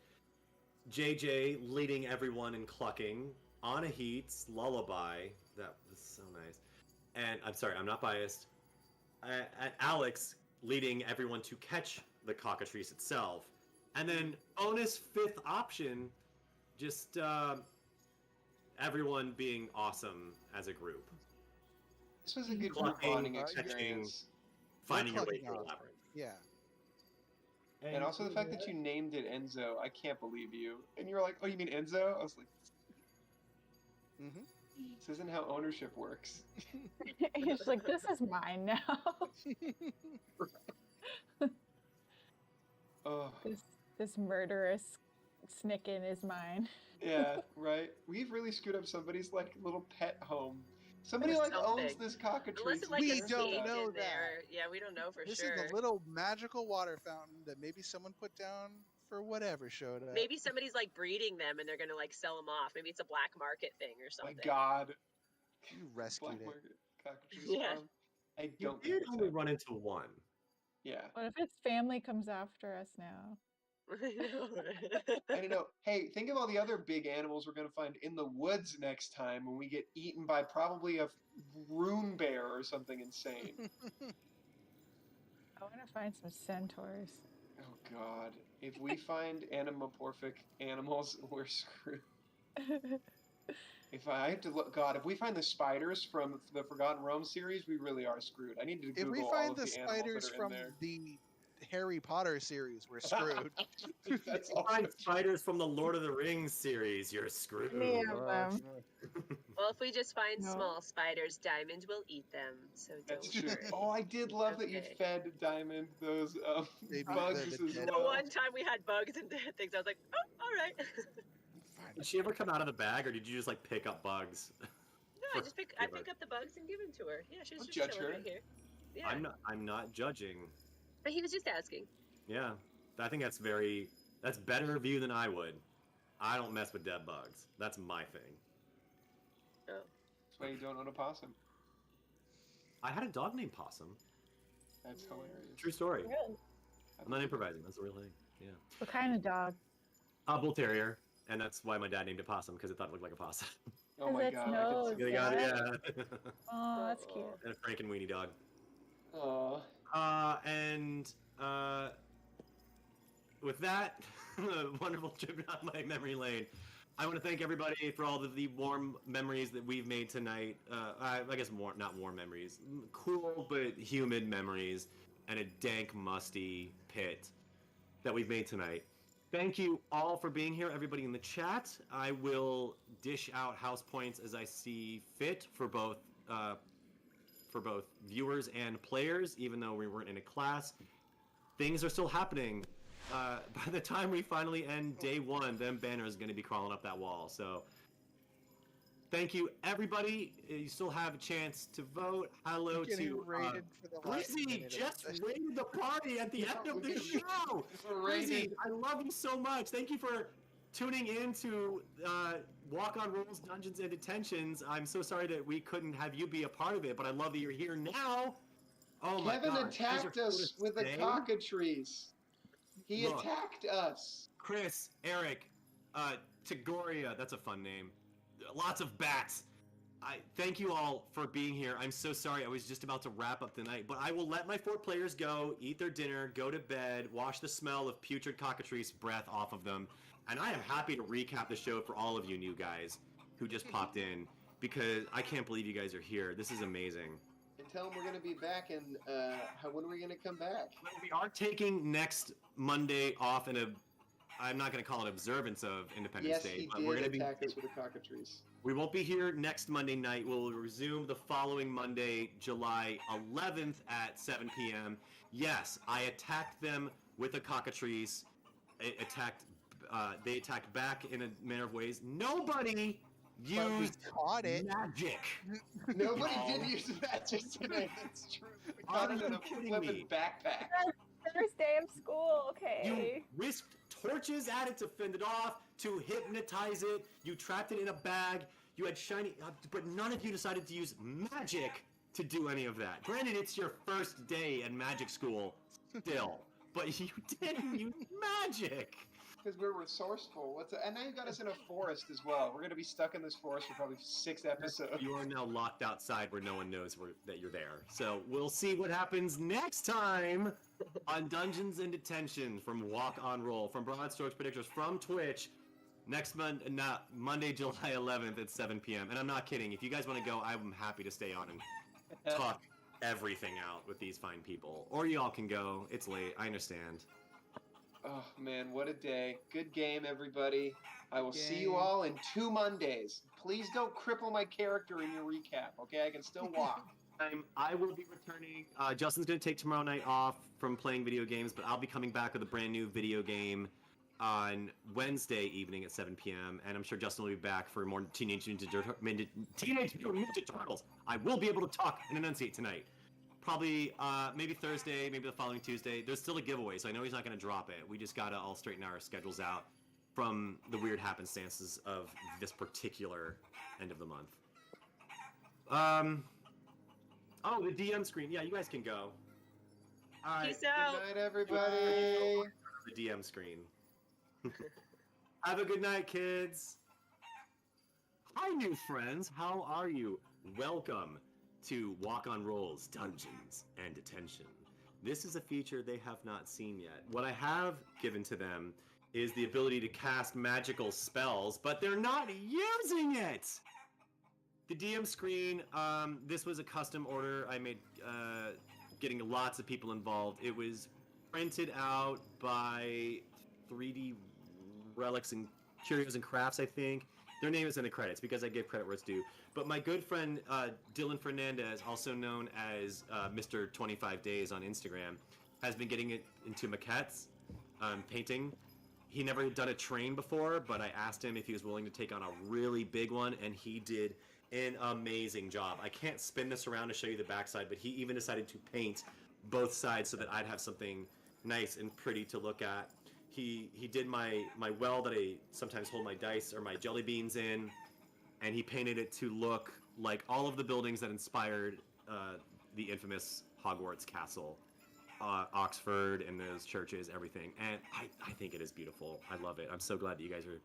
JJ leading everyone in clucking, Anna Heat's lullaby, that was so nice, and I'm sorry, I'm not biased, Alex leading everyone to catch the cockatrice itself, and then bonus 5th option, just everyone being awesome as a group. This was a good group bonding experience. Finding your way through a labyrinth. Yeah. And also the fact that you named it Enzo, I can't believe you. And you were like, oh, you mean Enzo? I was like, this isn't how ownership works. He's like, this is mine now. Oh. This murderous Snicken is mine. Yeah, right. We've really screwed up somebody's like little pet home. Somebody like owns this cockatrice. We don't know that. Yeah, we don't know for this sure. This is a little magical water fountain that maybe someone put down for whatever showed up. Maybe somebody's like breeding them and they're gonna like sell them off. Maybe it's a black market thing or something. My God. You rescued black market cockatrice Yeah. farm. I don't. You did only run into one. Yeah. What if its family comes after us now? I don't know. Hey, think of all the other big animals we're going to find in the woods next time when we get eaten by probably a rune bear or something insane. I want to find some centaurs. Oh, God. If we find anamorphic animals, we're screwed. If I have to look, God, if we find the spiders from the Forgotten Realms series, we really are screwed. I need to Google if we all find of the the spiders animals that are from in there. the Harry Potter series, we're screwed. That's Find spiders from the Lord of the Rings series, you're screwed. Yeah, well, if we just find small spiders, Diamond will eat them. So That's don't true. worry. Oh, I did love that you fed Diamond those bugs as The well. one time we had bugs and things, I was like, oh, all right. Did she ever come out of the bag, or did you just like pick up bugs? No, I pick up the bugs and give them to her. Yeah, she's just chilling right here. Yeah. I'm not judging. But he was just asking. Yeah, I think that's better view than I would. I don't mess with dead bugs. That's my thing. Oh. That's why you don't own a possum. I had a dog named Possum. That's hilarious. True story. Really? I'm not improvising. That's a real thing. Yeah. What kind of dog? Bull terrier, and that's why my dad named it Possum, because it thought it looked like a possum. Oh Because my it's god, I can see nose, Yeah, that. yeah. Oh, that's cute. And a Frankenweenie dog. Oh. And with that, a wonderful trip down my memory lane. I want to thank everybody for all of the warm memories that we've made tonight. I guess not warm memories, cool but humid memories, and a dank, musty pit that we've made tonight. Thank you all for being here, everybody in the chat. I will dish out house points as I see fit for both viewers and players, even though we weren't in a class. Things are still happening. By the time we finally end day one, them banners are going to be crawling up that wall. So thank you, everybody. You still have a chance to vote. Hello Getting to rated for the last Brizzy, minute of just the- rated the party at the end of the show. Brizzy, I love you so much. Thank you for tuning in to Walk on Rules, Dungeons and Detentions. I'm so sorry that we couldn't have you be a part of it, but I love that you're here now. Oh my Kevin God. attacked us with a cockatrice. He Look. attacked us. Chris, Eric, Tagoria, that's a fun name. Lots of bats. I thank you all for being here. I'm so sorry. I was just about to wrap up the night, but I will let my 4 players go, eat their dinner, go to bed, wash the smell of putrid cockatrice breath off of them, and I am happy to recap the show for all of you new guys who just popped in, because I can't believe you guys are here. This is amazing. And tell them we're going to be back, and when are we going to come back? Well, we are taking next Monday off in I'm not going to call it observance of Independence Day, Yes, but he we're going did to be. attack us with a cockatrice. We won't be here next Monday night. We'll resume the following Monday, July 11th at 7 p.m. Yes, I attacked them with a cockatrice. They attacked back in a manner of ways. Nobody But we used caught it. magic. Nobody No. did use magic today. That's true. We Are caught it in you a kidding flippin' me? backpack. First day of school, You okay. whisked torches at it to fend it off, to hypnotize it. You trapped it in a bag. You had shiny, but none of you decided to use magic to do any of that. Granted, it's your first day in magic school still, but you didn't use magic. Because we're resourceful. And now you got us in a forest as well. We're going to be stuck in this forest for probably 6 episodes. You are now locked outside where no one knows that you're there. So we'll see what happens next time on Dungeons and Detention from Walk on Roll, from Broad Strokes Predictors, from Twitch. Next Monday, July 11th at 7 p.m. And I'm not kidding. If you guys want to go, I'm happy to stay on and talk everything out with these fine people. Or you all can go. It's late. I understand. Oh, man, what a day. Good game, everybody. I will see you Game. all in 2 Mondays. Please don't cripple my character in your recap, okay? I can still walk. I will be returning. Justin's going to take tomorrow night off from playing video games, but I'll be coming back with a brand new video game on Wednesday evening at 7 p.m. And I'm sure Justin will be back for more Teenage Mutant Ninja Turtles. I will be able to talk and enunciate tonight. Probably, maybe Thursday, maybe the following Tuesday. There's still a giveaway, so I know he's not going to drop it. We just got to all straighten our schedules out from the weird happenstances of this particular end of the month. Oh, the DM screen. Yeah, you guys can go. All right. Peace out. Good night, everybody. The DM screen. Have a good night, kids. Hi, new friends. How are you? Welcome to Walk on Rolls, Dungeons and Detention. This is a feature they have not seen yet. What I have given to them is the ability to cast magical spells, but they're not using it! The DM screen, this was a custom order I made, getting lots of people involved. It was printed out by 3D Relics and Curios and Crafts, I think. Their name is in the credits because I give credit where it's due. But my good friend Dylan Fernandez, also known as Mr. 25 Days on Instagram, has been getting it into maquettes, painting. He never had done a train before, but I asked him if he was willing to take on a really big one, and he did an amazing job. I can't spin this around to show you the backside, but he even decided to paint both sides so that I'd have something nice and pretty to look at. He did my well that I sometimes hold my dice or my jelly beans in, and he painted it to look like all of the buildings that inspired the infamous Hogwarts castle, Oxford, and those churches, everything. And I think it is beautiful. I love it. I'm so glad that you guys are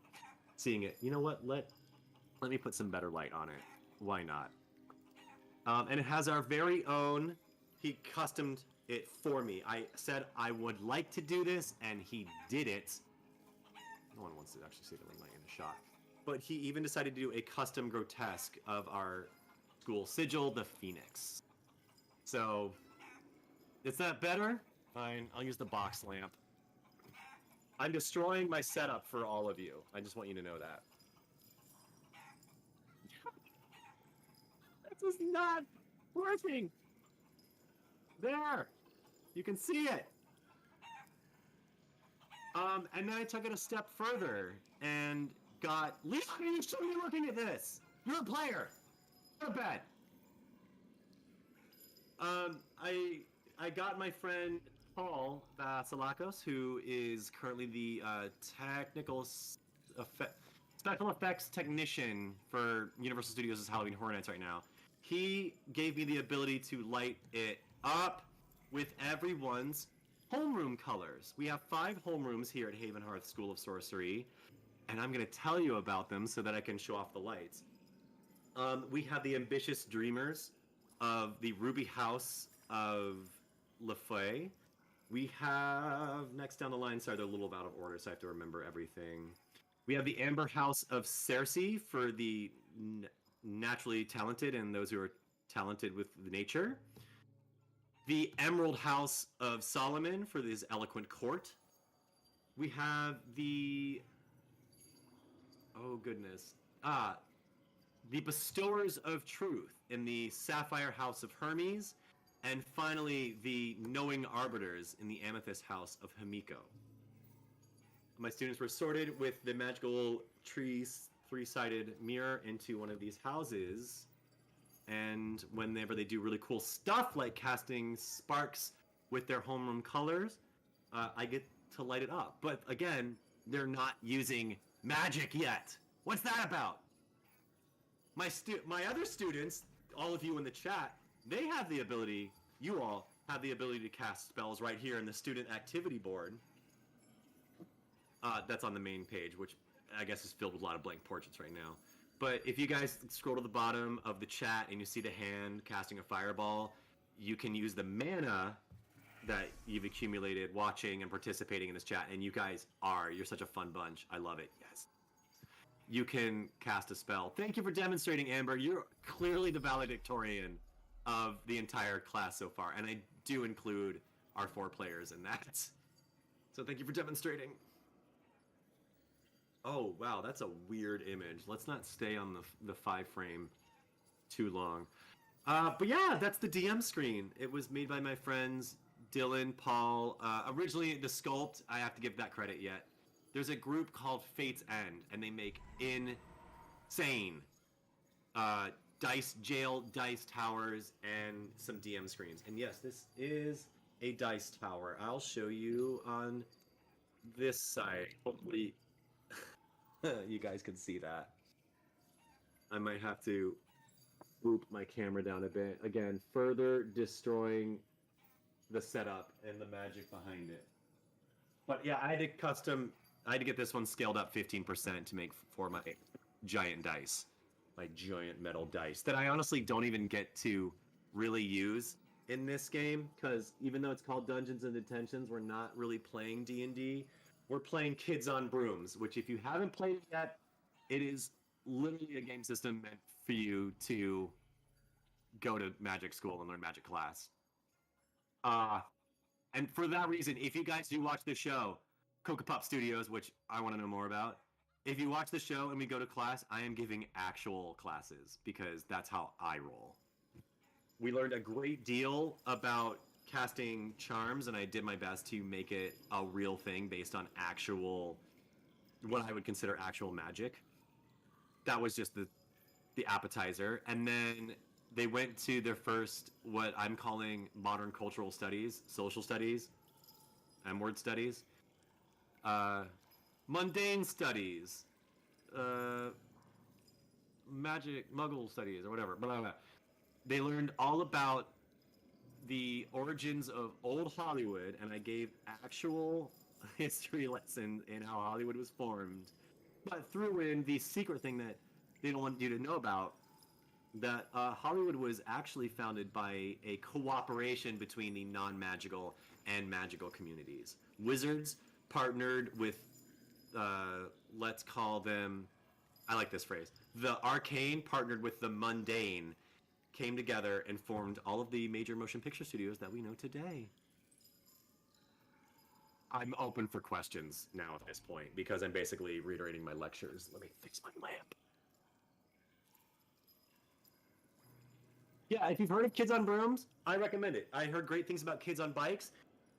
seeing it. You know what? Let me put some better light on it. Why not? And it has our very own. He customed it for me. I said I would like to do this, and he did it. No one wants to actually see the ring light in the shot. But he even decided to do a custom grotesque of our school sigil, the Phoenix. So, is that better? Fine, I'll use the box lamp. I'm destroying my setup for all of you. I just want you to know that. This is not working. There, you can see it. And then I took it a step further and got. Leon, you shouldn't be looking at this. You're a player. Go to bed. I got my friend Paul Vasilakos, who is currently the special effects technician for Universal Studios' Halloween Horror Nights right now. He gave me the ability to light it up with everyone's homeroom colors. We have 5 homerooms here at Haven Hearth School of Sorcery, and I'm going to tell you about them so that I can show off the lights. We have the Ambitious Dreamers of the Ruby House of LaFay. We have, next down the line, sorry, they're a little out of order, so I have to remember everything. We have the Amber House of Cersei for the naturally talented and those who are talented with nature. The Emerald House of Solomon for this eloquent court. We have the... oh, goodness. The Bestowers of Truth in the Sapphire House of Hermes. And finally, the Knowing Arbiters in the Amethyst House of Himiko. My students were sorted with the magical trees 3-sided mirror into one of these houses, and whenever they do really cool stuff like casting sparks with their homeroom colors, I get to light it up. But again, they're not using magic yet. What's that about? My other students, all of you in the chat, they have the ability, you all have the ability to cast spells right here in the student activity board. That's on the main page, which I guess is filled with a lot of blank portraits right now. But if you guys scroll to the bottom of the chat and you see the hand casting a fireball, you can use the mana that you've accumulated watching and participating in this chat. And you guys you're such a fun bunch. I love it. Yes. You can cast a spell. Thank you for demonstrating, Amber. You're clearly the valedictorian of the entire class so far. And I do include our 4 players in that. So thank you for demonstrating. Oh, wow, that's a weird image. Let's not stay on the 5 frame too long. But yeah, that's the DM screen. It was made by my friends Dylan, Paul. Originally, the sculpt, I have to give that credit yet. There's a group called Fate's End, and they make insane dice jail, dice towers, and some DM screens. And yes, this is a dice tower. I'll show you on this side. Hopefully... you guys can see that. I might have to swoop my camera down a bit. Again, further destroying the setup and the magic behind it. But yeah, I had to get this one scaled up 15% to make for my giant dice. My giant metal dice that I honestly don't even get to really use in this game, because even though it's called Dungeons and Detentions, we're not really playing D&D. We're playing Kids on Brooms, which if you haven't played it yet, it is literally a game system meant for you to go to magic school and learn magic class. And for that reason, if you guys do watch the show, Coca Pop Studios, which I want to know more about, if you watch the show and we go to class, I am giving actual classes because that's how I roll. We learned a great deal about casting charms, and I did my best to make it a real thing based on actual, what I would consider actual magic. That was just the appetizer. And then they went to their first, what I'm calling modern cultural studies, social studies, M-word studies, mundane studies, magic, muggle studies, or whatever. Blah, blah, blah. They learned all about the origins of old Hollywood, and I gave actual history lesson in how Hollywood was formed, but threw in the secret thing that they don't want you to know about, that Hollywood was actually founded by a cooperation between the non-magical and magical communities. Wizards partnered with, let's call them, I like this phrase, the arcane partnered with the mundane, came together and formed all of the major motion picture studios that we know today. I'm open for questions now at this point because I'm basically reiterating my lectures. Let me fix my lamp. Yeah, if you've heard of Kids on Brooms, I recommend it. I heard great things about Kids on Bikes.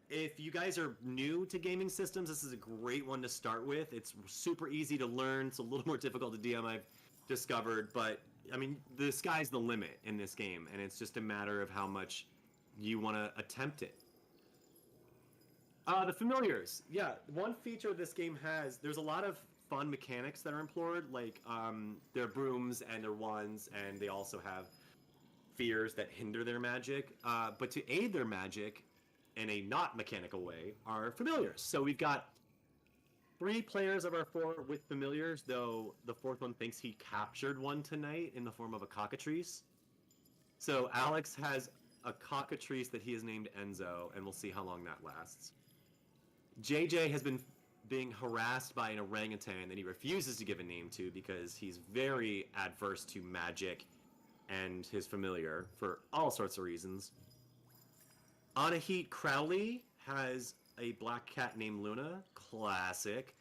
If you guys are new to gaming systems, this is a great one to start with. It's super easy to learn. It's a little more difficult to DM, I've discovered, but I mean, the sky's the limit in this game, and it's just a matter of how much you want to attempt it. The familiars. Yeah, one feature this game has, there's a lot of fun mechanics that are employed, like their brooms and their wands, and they also have fears that hinder their magic. But to aid their magic in a not mechanical way are familiars. So we've got 3 players of our 4 with familiars, though the 4th one thinks he captured one tonight in the form of a cockatrice. So Alex has a cockatrice that he has named Enzo, and we'll see how long that lasts. JJ has been being harassed by an orangutan that he refuses to give a name to because he's very adverse to magic and his familiar for all sorts of reasons. Anahit Crowley has a black cat named Luna, classic.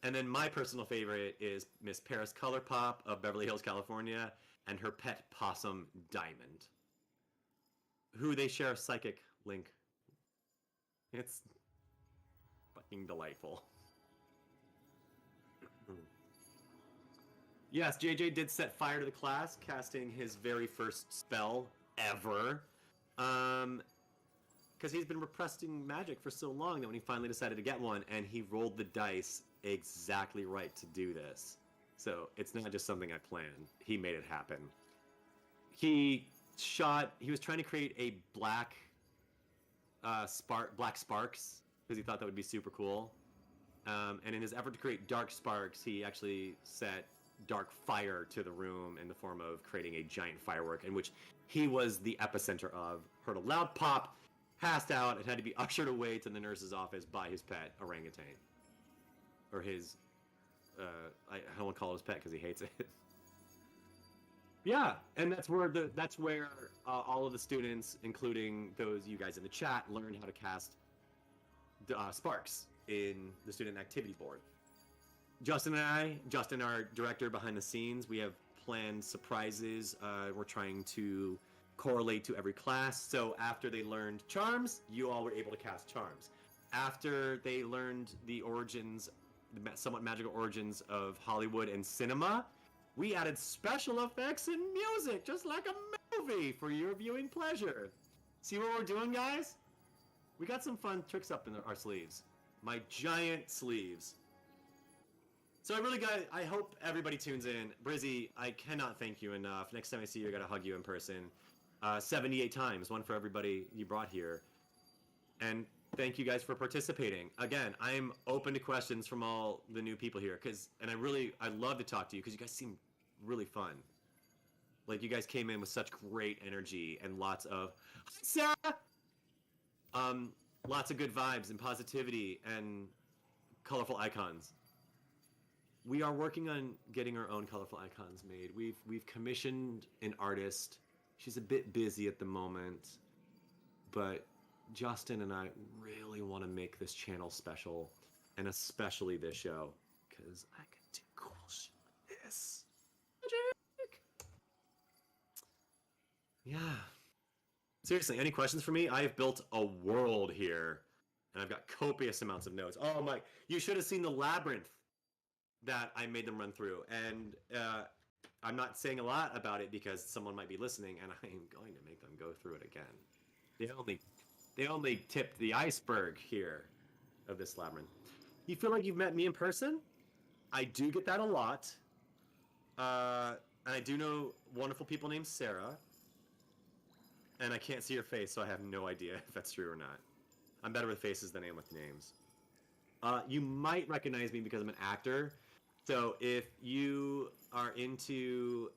And then my personal favorite is Miss Paris Colourpop of Beverly Hills, California, and her pet possum, Diamond, who they share a psychic link. It's fucking delightful. Yes, JJ did set fire to the class, casting his very first spell ever. Because he's been repressing magic for so long that when he finally decided to get one, and he rolled the dice exactly right to do this. So it's not just something I planned. He made it happen. He was trying to create a black sparks, because he thought that would be super cool. And in his effort to create dark sparks, he actually set dark fire to the room in the form of creating a giant firework, in which he was the epicenter of. Heard a loud pop, passed out, and had to be ushered away to the nurse's office by his pet orangutan. Or his, I don't want to call it his pet because he hates it. Yeah, and that's where all of the students, including those you guys in the chat, learned how to cast sparks in the student activity board. Justin, our director behind the scenes, we have planned surprises. We're trying to correlate to every class. So after they learned charms, you all were able to cast charms. After they learned the origins, the somewhat magical origins of Hollywood and cinema, we added special effects and music, just like a movie, for your viewing pleasure. See what we're doing, guys? We got some fun tricks up in our sleeves. My giant sleeves. So I hope everybody tunes in. Brizzy, I cannot thank you enough. Next time I see you, I gotta hug you in person. 78 times, one for everybody you brought here. And thank you guys for participating. Again, I'm open to questions from all the new people here, I'd love to talk to you because you guys seem really fun. Like, you guys came in with such great energy and lots of, Sarah! Lots of good vibes and positivity and colorful icons. We are working on getting our own colorful icons made. We've commissioned an artist. She's a bit busy at the moment, but Justin and I really want to make this channel special, and especially this show, because I can do cool shit like this. Magic! Yeah. Seriously, any questions for me? I have built a world here, and I've got copious amounts of notes. Oh my, you should have seen the labyrinth that I made them run through, and I'm not saying a lot about it because someone might be listening, and I am going to make them go through it again. They only tipped the iceberg here of this labyrinth. You feel like you've met me in person? I do get that a lot. And I do know wonderful people named Sarah. And I can't see your face, so I have no idea if that's true or not. I'm better with faces than I am with names. You might recognize me because I'm an actor. So if you are into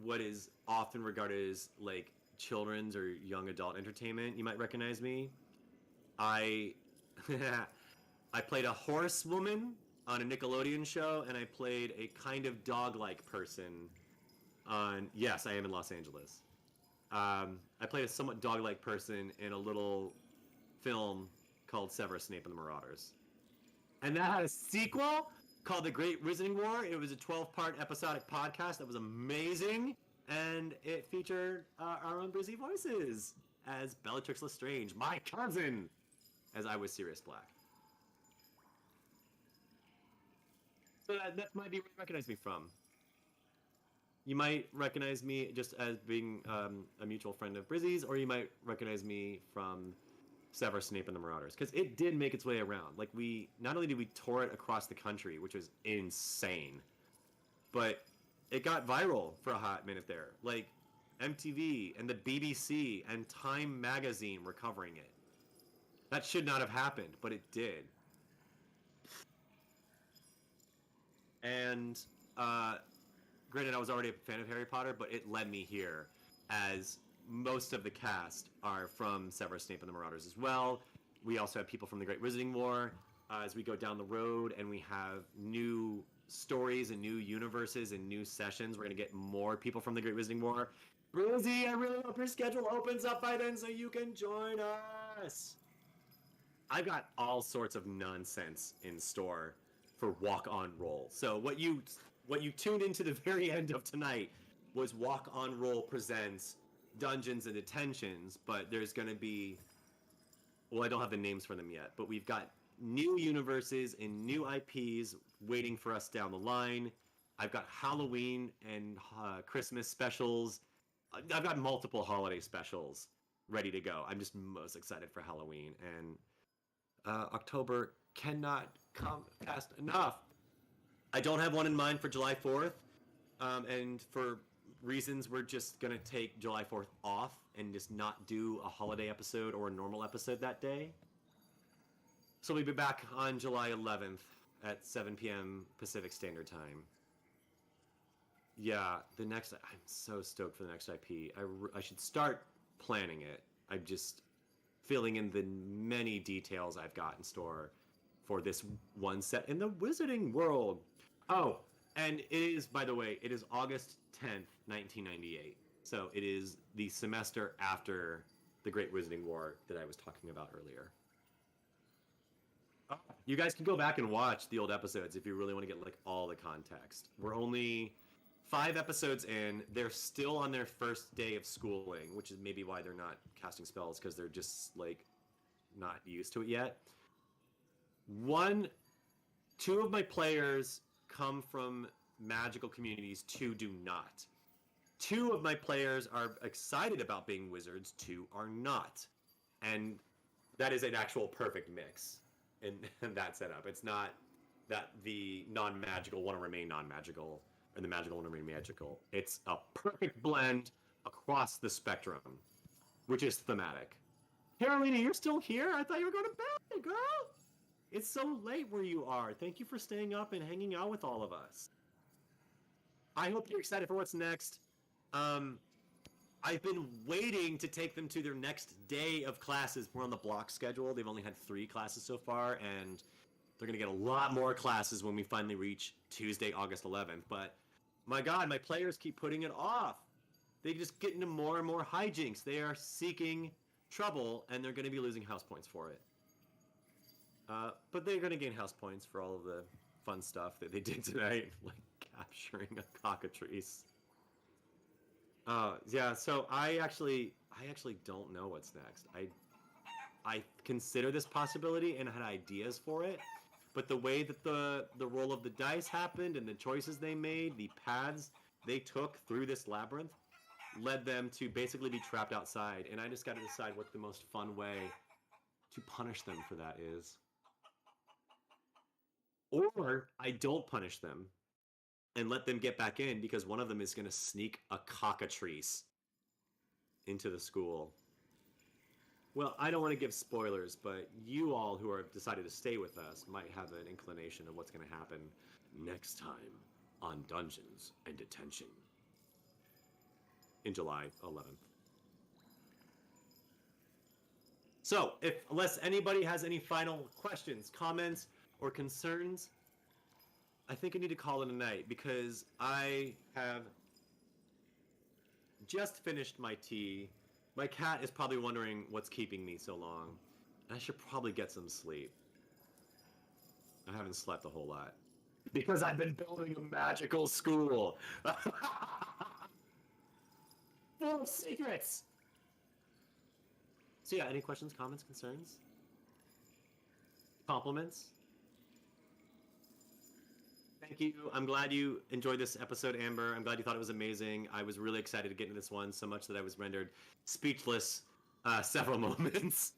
what is often regarded as like children's or young adult entertainment, you might recognize me. I I played a horsewoman on a Nickelodeon show, and I played a kind of dog-like person on. Yes, I am in Los Angeles. I played a somewhat dog-like person in a little film called Severus Snape and the Marauders. And that had a sequel called The Great Wizarding War. It was a 12-part episodic podcast that was amazing, and it featured our own Brizzy voices as Bellatrix Lestrange, my cousin, as I was Sirius Black. So that might be where you recognize me from. You might recognize me just as being a mutual friend of Brizzy's, or you might recognize me from Severus Snape and the Marauders, because it did make its way around. Like, we not only did we tour it across the country, which was insane, but it got viral for a hot minute there. Like, MTV and the BBC and Time magazine were covering it. That should not have happened, but it did. And granted, I was already a fan of Harry Potter, but it led me here, as most of the cast are from Severus Snape and the Marauders as well. We also have people from the Great Wizarding War. As we go down the road and we have new stories and new universes and new sessions, we're going to get more people from the Great Wizarding War. Rosie, I really hope your schedule opens up by then so you can join us. I've got all sorts of nonsense in store for Walk On Roll. So what you tuned into the very end of tonight was Walk On Roll presents Dungeons and Detentions, but there's going to be, well, I don't have the names for them yet, but we've got new universes and new IPs waiting for us down the line. I've got Halloween and Christmas specials. I've got multiple holiday specials ready to go. I'm just most excited for Halloween, and October cannot come fast enough. I don't have one in mind for July 4th, and for reasons, we're just going to take July 4th off and just not do a holiday episode or a normal episode that day. So we'll be back on July 11th at 7 p.m. Pacific Standard Time. Yeah, I'm so stoked for the next IP. I should start planning it. I'm just filling in the many details I've got in store for this one set in the Wizarding World. Oh, and it is, by the way, it is August 10th, 1998. So it is the semester after the Great Wizarding War that I was talking about earlier. You guys can go back and watch the old episodes if you really want to get like all the context. We're only 5 episodes in. They're still on their first day of schooling, which is maybe why they're not casting spells, because they're just like not used to it yet. 2 of my players come from magical communities, 2 do not. 2 of my players are excited about being wizards, 2 are not. And that is an actual perfect mix in that setup. It's not that the non-magical want to remain non-magical and the magical want to remain magical. It's a perfect blend across the spectrum, which is thematic. Carolina, you're still here? I thought you were going to bed, girl! It's so late where you are. Thank you for staying up and hanging out with all of us. I hope you're excited for what's next. I've been waiting to take them to their next day of classes. We're on the block schedule. They've only had 3 classes so far, and they're going to get a lot more classes when we finally reach Tuesday, August 11th. But my God, my players keep putting it off. They just get into more and more hijinks. They are seeking trouble, and they're going to be losing house points for it. But they're going to gain house points for all of the fun stuff that they did tonight, like capturing a cockatrice. Yeah, so I actually don't know what's next. I consider this possibility and had ideas for it, but the way that the roll of the dice happened and the choices they made, the paths they took through this labyrinth, led them to basically be trapped outside, and I just got to decide what the most fun way to punish them for that is. Or I don't punish them and let them get back in, because one of them is going to sneak a cockatrice into the school. Well, I don't want to give spoilers, but you all who are decided to stay with us might have an inclination of what's going to happen next time on Dungeons and Detention in July 11th. So, unless anybody has any final questions, comments, or concerns, I think I need to call it a night because I have just finished my tea. My cat is probably wondering what's keeping me so long. I should probably get some sleep. I haven't slept a whole lot. Because I've been building a magical school. Full of secrets. So yeah, any questions, comments, concerns? Compliments? Thank you. I'm glad you enjoyed this episode, Amber. I'm glad you thought it was amazing. I was really excited to get into this one, so much that I was rendered speechless several moments.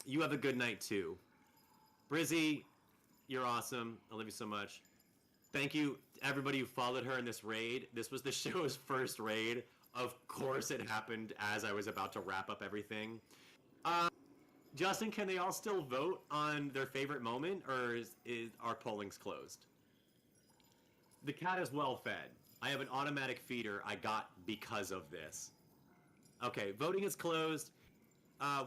You have a good night, too. Brizzy, you're awesome. I love you so much. Thank you to everybody who followed her in this raid. This was the show's first raid. Of course it happened as I was about to wrap up everything. Justin, can they all still vote on their favorite moment, or is our pollings closed? The cat is well fed. I have an automatic feeder I got because of this. Okay, voting is closed.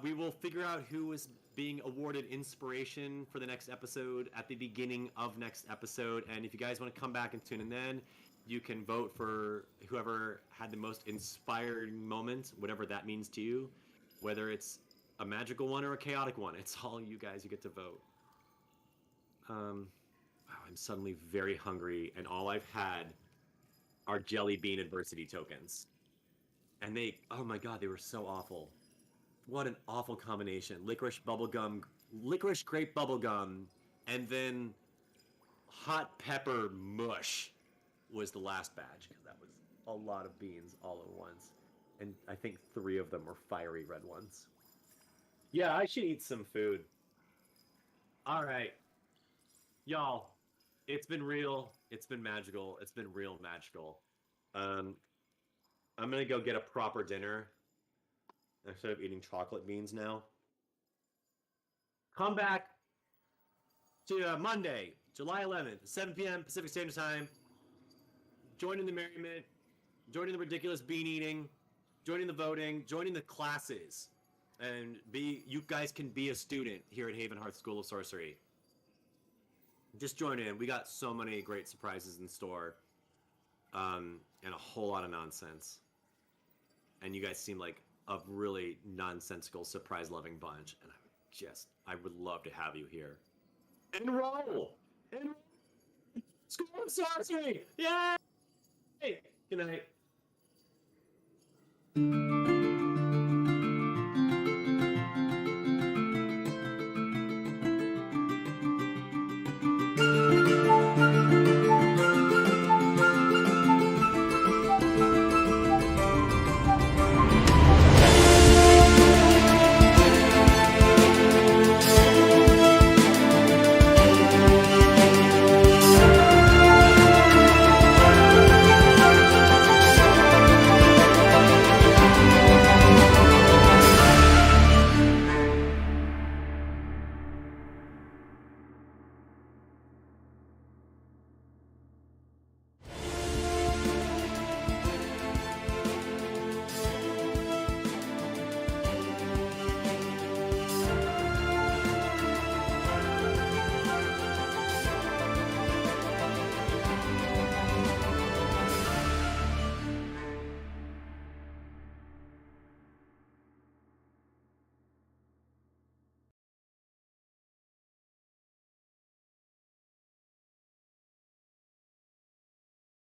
We will figure out who is being awarded inspiration for the next episode at the beginning of next episode. And if you guys want to come back and tune in then, you can vote for whoever had the most inspiring moment, whatever that means to you, whether it's a magical one or a chaotic one. It's all you guys who get to vote. Wow, I'm suddenly very hungry, and all I've had are jelly bean adversity tokens. And they, oh my god, they were so awful. What an awful combination. Licorice bubblegum, licorice grape bubblegum, and then hot pepper mush was the last batch, because that was a lot of beans all at once. And I think 3 of them were fiery red ones. Yeah, I should eat some food. All right. Y'all, it's been real. It's been magical. It's been real magical. I'm going to go get a proper dinner instead of eating chocolate beans now. Come back to Monday, July 11th, 7 p.m. Pacific Standard Time. Join in the merriment. Join in the ridiculous bean eating. Join in the voting. Join in the classes. And you guys can be a student here at Havenhearth School of Sorcery. Just join in. We got so many great surprises in store. And a whole lot of nonsense. And you guys seem like a really nonsensical, surprise-loving bunch. And I would love to have you here. Enroll! Enroll! School of Sorcery! Yay! Good night.